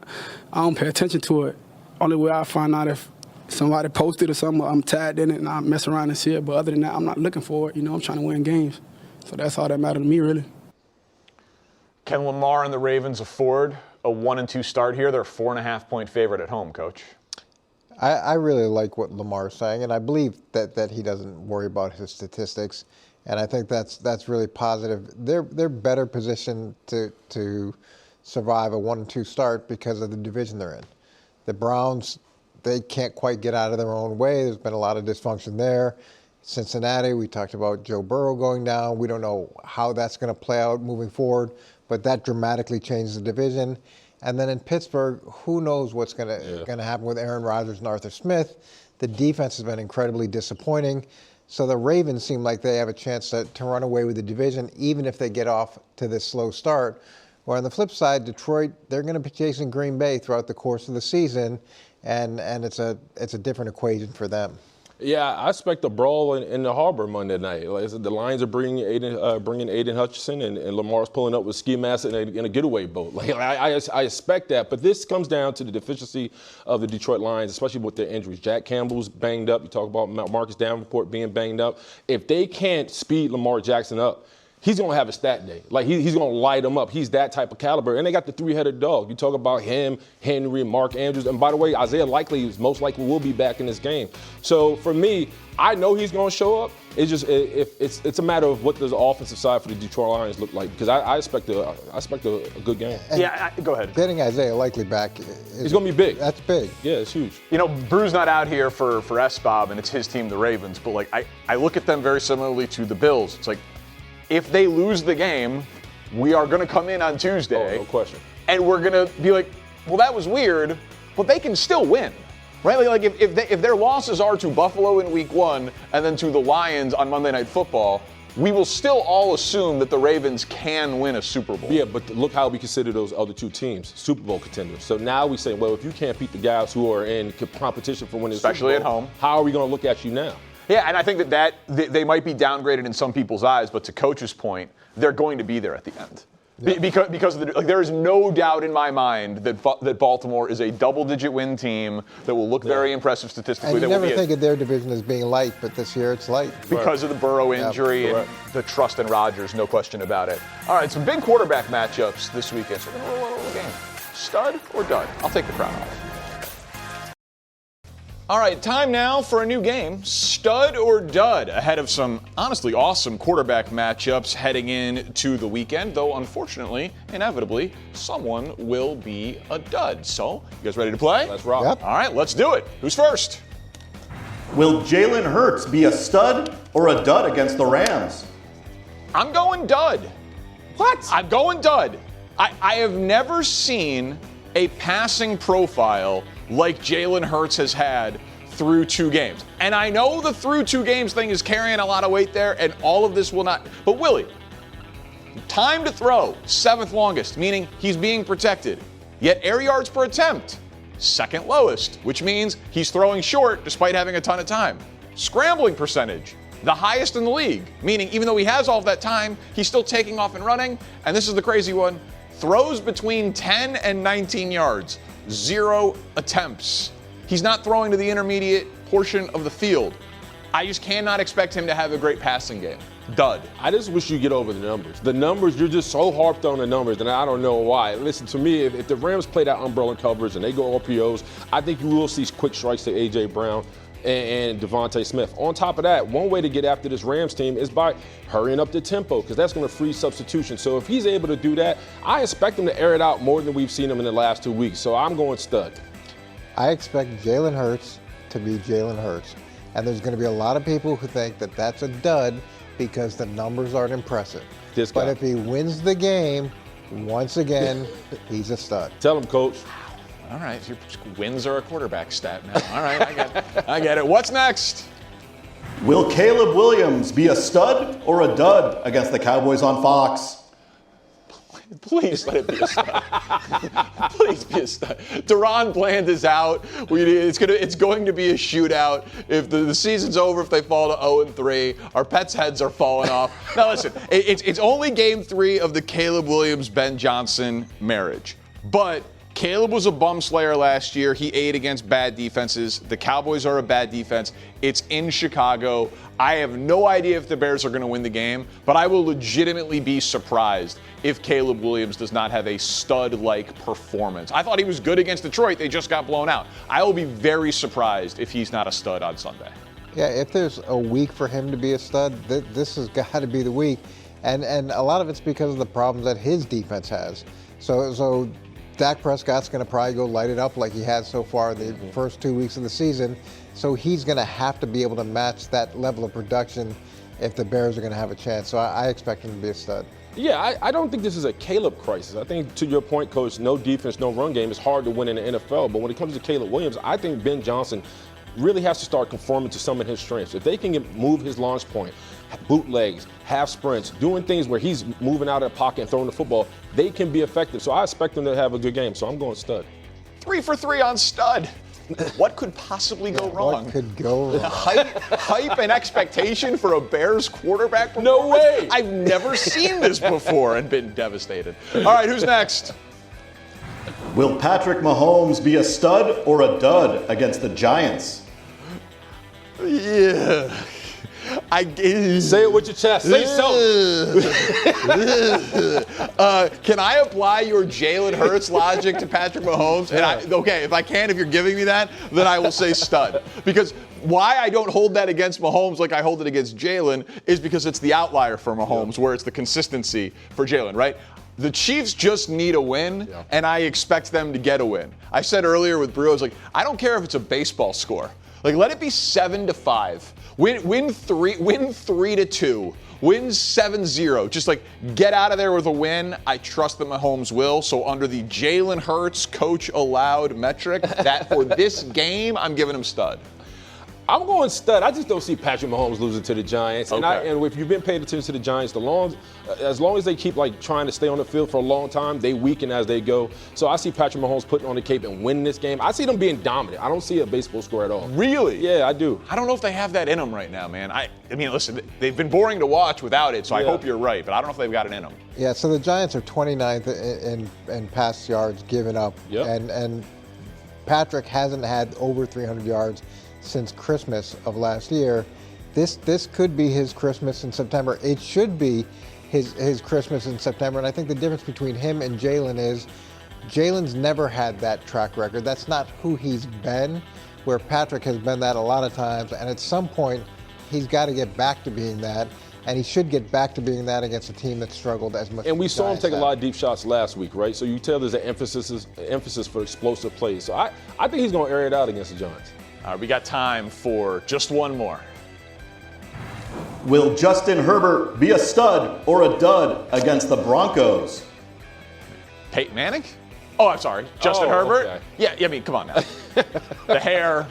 don't pay attention to it. Only way I find out if somebody posted or something, I'm tagged in it and I mess around and see it. But other than that, I'm not looking for it. I'm trying to win games. So that's all that matters to me, really. Can Lamar and the Ravens afford a 1-2 start here? They're a 4.5-point favorite at home, Coach. I really like what Lamar's saying, and I believe that he doesn't worry about his statistics. And I think that's really positive. They're better positioned to survive a 1-2 start because of the division they're in. The Browns, they can't quite get out of their own way. There's been a lot of dysfunction there. Cincinnati, we talked about Joe Burrow going down. We don't know how that's going to play out moving forward, but that dramatically changes the division. And then in Pittsburgh, who knows what's going to happen with Aaron Rodgers and Arthur Smith. The defense has been incredibly disappointing. So the Ravens seem like they have a chance to run away with the division, even if they get off to this slow start. Where on the flip side, Detroit, they're going to be chasing Green Bay throughout the course of the season, and it's a different equation for them. Yeah, I expect a brawl in the Harbor Monday night. Like I said, the Lions are bringing Aiden Hutchinson, and Lamar's pulling up with ski mask in a getaway boat. Like I expect that, but this comes down to the deficiency of the Detroit Lions, especially with their injuries. Jack Campbell's banged up. You talk about Marcus Davenport being banged up. If they can't speed Lamar Jackson up, he's going to have a stat day. Like, he's going to light him up. He's that type of caliber. And they got the three-headed dog. You talk about him, Henry, Mark Andrews. And by the way, Isaiah likely is most likely will be back in this game. So, for me, I know he's going to show up. It's just it's a matter of what does the offensive side for the Detroit Lions look like. Because I expect a good game. Go ahead. Getting Isaiah likely back it's going to be big. That's big. Yeah, it's huge. Brew's not out here for S-Bob, and it's his team, the Ravens. But, like, I look at them very similarly to the Bills. It's like, if they lose the game, we are going to come in on Tuesday. Oh, no question. And we're going to be like, well, that was weird, but they can still win, right? Like if their losses are to Buffalo in Week 1 and then to the Lions on Monday Night Football, we will still all assume that the Ravens can win a Super Bowl. Yeah, but look how we consider those other two teams Super Bowl contenders. So now we say, well, if you can't beat the guys who are in competition for winning, especially Super Bowl, at home, how are we going to look at you now? Yeah, and I think that they might be downgraded in some people's eyes, but to Coach's point, they're going to be there at the end. Yeah. Because there is no doubt in my mind that Baltimore is a double-digit win team that will look very impressive statistically. And you never think of their division as being light, but this year it's light. Because of the Burrow injury and the trust in Rodgers, no question about it. All right, some big quarterback matchups this weekend. So we're going to roll out a little game. Stud or dud? I'll take the crown off. All right, time now for a new game, Stud or Dud, ahead of some honestly awesome quarterback matchups heading into the weekend, though unfortunately, inevitably, someone will be a dud. So, you guys ready to play? Let's rock. Yep. All right, let's do it. Who's first? Will Jalen Hurts be a stud or a dud against the Rams? I'm going dud. What? I'm going dud. I have never seen a passing profile like Jalen Hurts has had through 2 games. And I know the through 2 games thing is carrying a lot of weight there, and all of this will not. But Willie, time to throw, 7th longest, meaning he's being protected. Yet air yards per attempt, 2nd lowest, which means he's throwing short despite having a ton of time. Scrambling percentage, the highest in the league, meaning even though he has all of that time, he's still taking off and running. And this is the crazy one, throws between 10 and 19 yards. 0 attempts. He's not throwing to the intermediate portion of the field. I just cannot expect him to have a great passing game. Dud. I just wish you get over the numbers. The numbers, you're just so harped on the numbers, and I don't know why. Listen, to me, if the Rams play that umbrella coverage and they go RPOs, I think you will see quick strikes to A.J. Brown. and Devontae Smith. On top of that, one way to get after this Rams team is by hurrying up the tempo, because that's going to free substitution. So if he's able to do that, I expect him to air it out more than we've seen him in the last 2 weeks. So I'm going stud. I expect Jalen Hurts to be Jalen Hurts. And there's going to be a lot of people who think that that's a dud because the numbers aren't impressive. But if he wins the game, once again, he's a stud. Tell him, Coach. All right, your wins are a quarterback stat now. All right, I get it. What's next? Will Caleb Williams be a stud or a dud against the Cowboys on Fox? Please let it be a stud. Please be a stud. Deron Bland is out. It's going to be a shootout. If the season's over, if they fall to 0-3, our pets' heads are falling off. Now listen, it's only game 3 of the Caleb Williams-Ben Johnson marriage. But Caleb was a bum slayer last year. He ate against bad defenses. The Cowboys are a bad defense. It's in Chicago. I have no idea if the Bears are going to win the game, but I will legitimately be surprised if Caleb Williams does not have a stud-like performance. I thought he was good against Detroit. They just got blown out. I will be very surprised if he's not a stud on Sunday. Yeah, if there's a week for him to be a stud, this has got to be the week. And a lot of it's because of the problems that his defense has. So Dak Prescott's going to probably go light it up like he has so far the first 2 weeks of the season. So he's going to have to be able to match that level of production if the Bears are going to have a chance. So I expect him to be a stud. Yeah, I don't think this is a Caleb crisis. I think, to your point, Coach, no defense, no run game is hard to win in the NFL. But when it comes to Caleb Williams, I think Ben Johnson really has to start conforming to some of his strengths. If they can move his launch point, bootlegs, half sprints, doing things where he's moving out of the pocket and throwing the football, they can be effective. So I expect them to have a good game. So I'm going stud. 3 for 3 on stud. What could possibly go wrong? What could go wrong? Hype and expectation for a Bears quarterback? No way. I've never seen this before and been devastated. All right, who's next? Will Patrick Mahomes be a stud or a dud against the Giants? Yeah. Say it with your chest. Say so. Can I apply your Jalen Hurts logic to Patrick Mahomes? And if you're giving me that, then I will say stud. Because why I don't hold that against Mahomes like I hold it against Jalen is because it's the outlier for Mahomes, where it's the consistency for Jalen, right? The Chiefs just need a win, and I expect them to get a win. I said earlier with Brew, I was like, I don't care if it's a baseball score. Like, let it be 7-5. Win 3-2. Win 7-0. Just like get out of there with a win. I trust that Mahomes will. So under the Jalen Hurts coach allowed metric, that for this game, I'm giving him stud. I'm going stud. I just don't see Patrick Mahomes losing to the Giants. Okay. And if you've been paying attention to the Giants, as long as they keep trying to stay on the field for a long time, they weaken as they go. So I see Patrick Mahomes putting on the cape and winning this game. I see them being dominant. I don't see a baseball score at all. Really? Yeah, I do. I don't know if they have that in them right now, man. I mean, listen, they've been boring to watch without it, so I hope you're right, but I don't know if they've got it in them. Yeah, so the Giants are 29th in pass yards given up. And Patrick hasn't had over 300 yards since Christmas of last year. This could be his Christmas in September. It should be his Christmas in September. And I think the difference between him and Jalen is Jalen's never had that track record. That's not who he's been, where Patrick has been that a lot of times. And at some point, he's got to get back to being that. And he should get back to being that against a team that struggled as much. And we saw him take a lot of deep shots last week, right? So you tell there's an emphasis for explosive plays. So I think he's going to air it out against the Giants. All right, we got time for just one more. Will Justin Herbert be a stud or a dud against the Broncos? Peyton Manning? Oh, I'm sorry. Justin Herbert? Okay. Yeah, I mean, come on now. The hair,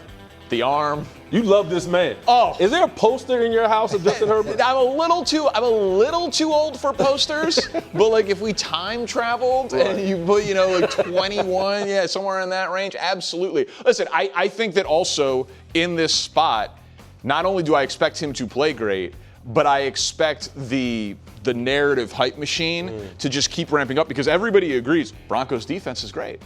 the arm. You love this man. Oh. Is there a poster in your house of Justin Herbert? I'm a little too old for posters, but like if we time traveled and you put, 21, somewhere in that range, absolutely. Listen, I think that also in this spot, not only do I expect him to play great, but I expect the narrative hype machine to just keep ramping up because everybody agrees Broncos defense is great.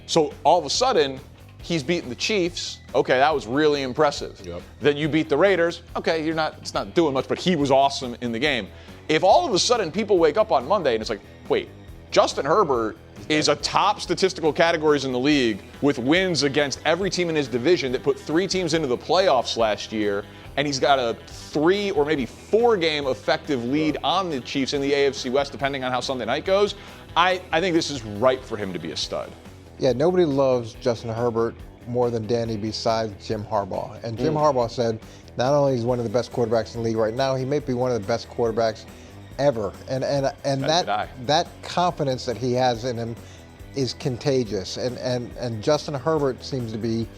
So all of a sudden, he's beating the Chiefs. Okay, that was really impressive. Then you beat the Raiders. Okay, it's not doing much, but he was awesome in the game. If all of a sudden people wake up on Monday and it's like, wait, Justin Herbert is a top statistical categories in the league with wins against every team in his division that put 3 teams into the playoffs last year, and he's got a 3 or maybe 4 game effective lead on the Chiefs in the AFC West, depending on how Sunday night goes. I think this is ripe for him to be a stud. Yeah, nobody loves Justin Herbert more than Danny besides Jim Harbaugh. And Jim Harbaugh said not only is he one of the best quarterbacks in the league right now, he may be one of the best quarterbacks ever. And that confidence that he has in him is contagious. And Justin Herbert seems to be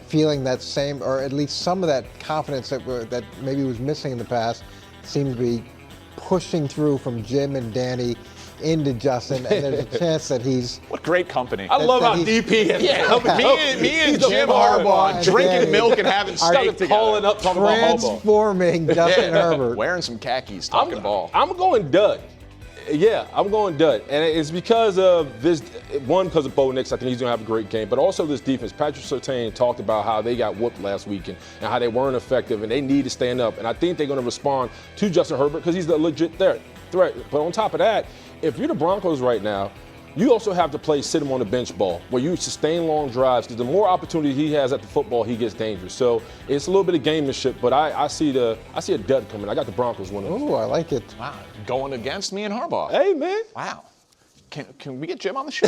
feeling that same, or at least some of that confidence that maybe was missing in the past, seems to be pushing through from Jim and Danny into Justin, and there's a chance that he's... What great company. I love how DP is. Me and Jim Harbaugh drinking milk and having stuff together. Calling up talking about Harbaugh. Transforming Justin Herbert. Wearing some khakis, talking ball. I'm going dud. Yeah, I'm going dud. And it's because of this, one, because of Bo Nix. I think he's going to have a great game. But also this defense. Patrick Surtain talked about how they got whooped last weekend and how they weren't effective and they need to stand up. And I think they're going to respond to Justin Herbert because he's the legit threat. But on top of that, if you're the Broncos right now, you also have to sit him on the bench ball where you sustain long drives because the more opportunity he has at the football, he gets dangerous. So it's a little bit of gamemanship, but I see a dud coming. I got the Broncos winning. Oh, I like it. Wow, going against me and Harbaugh. Hey, man. Wow. Can we get Jim on the show?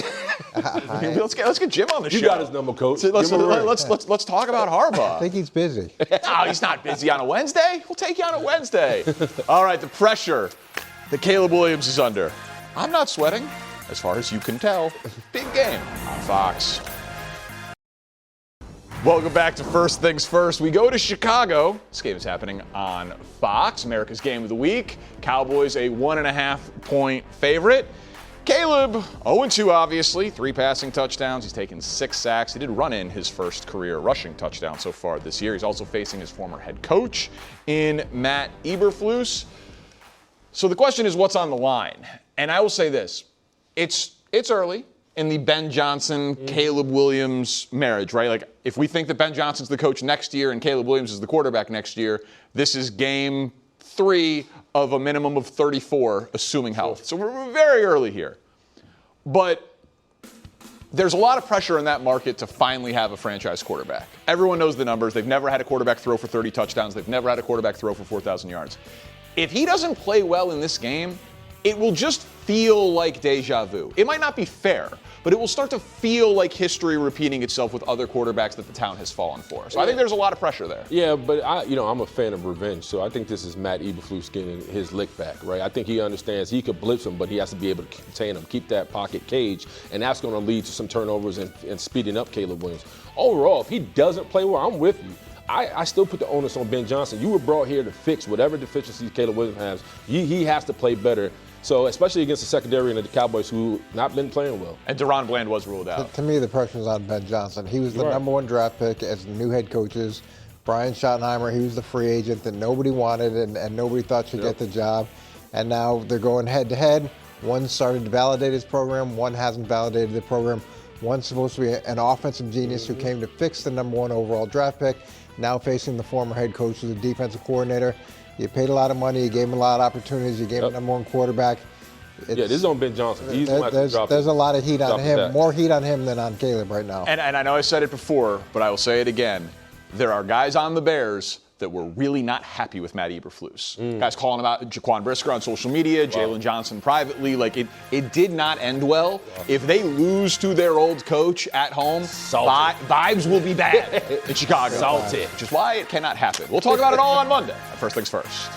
let's get Jim on the show. You got his number, Coach. So let's talk about Harbaugh. I think he's busy. No, he's not busy on a Wednesday. We'll take you on a Wednesday. All right, the pressure that Caleb Williams is under. I'm not sweating, as far as you can tell. Big game on Fox. Welcome back to First Things First. We go to Chicago. This game is happening on Fox, America's Game of the Week. Cowboys a 1.5-point favorite. Caleb, 0-2 obviously, 3 passing touchdowns. He's taken 6 sacks. He did run in his first career rushing touchdown so far this year. He's also facing his former head coach in Matt Eberflus. So the question is, what's on the line? And I will say this. It's early in the Ben Johnson, Caleb Williams marriage, right? Like, if we think that Ben Johnson's the coach next year and Caleb Williams is the quarterback next year, this is game 3 of a minimum of 34, assuming health. So we're very early here. But there's a lot of pressure in that market to finally have a franchise quarterback. Everyone knows the numbers. They've never had a quarterback throw for 30 touchdowns. They've never had a quarterback throw for 4,000 yards. If he doesn't play well in this game, it will just feel like deja vu. It might not be fair, but it will start to feel like history repeating itself with other quarterbacks that the town has fallen for. So I think there's a lot of pressure there. Yeah, but I'm a fan of revenge, so I think this is Matt Eberflus getting his lick back, right? I think he understands he could blitz him, but he has to be able to contain him, keep that pocket cage, and that's going to lead to some turnovers and speeding up Caleb Williams. Overall, if he doesn't play well, I'm with you. I still put the onus on Ben Johnson. You were brought here to fix whatever deficiencies Caleb Williams has. He has to play better. So especially against the secondary and the Cowboys who not been playing well. And Deron Bland was ruled out. To me, the pressure's on Ben Johnson. He was the number 1 draft pick as new head coaches. Brian Schottenheimer, he was the free agent that nobody wanted and nobody thought should get the job. And now they're going head-to-head. One started to validate his program. One hasn't validated the program. One's supposed to be an offensive genius who came to fix the number 1 overall draft pick. Now facing the former head coach who's the defensive coordinator. You paid a lot of money. You gave him a lot of opportunities. You gave him number 1 quarterback. This is on Ben Johnson. There's a lot of heat on him, more heat on him than on Caleb right now. And I know I said it before, but I will say it again. There are guys on the Bears that were really not happy with Matt Eberflus. Guys calling him out, Jaquan Brisker on social media, Jalen Johnson privately. Like, it did not end well. If they lose to their old coach at home, vibes will be bad in Chicago. Salty. Which is why it cannot happen. We'll talk about it all on Monday. First Things First.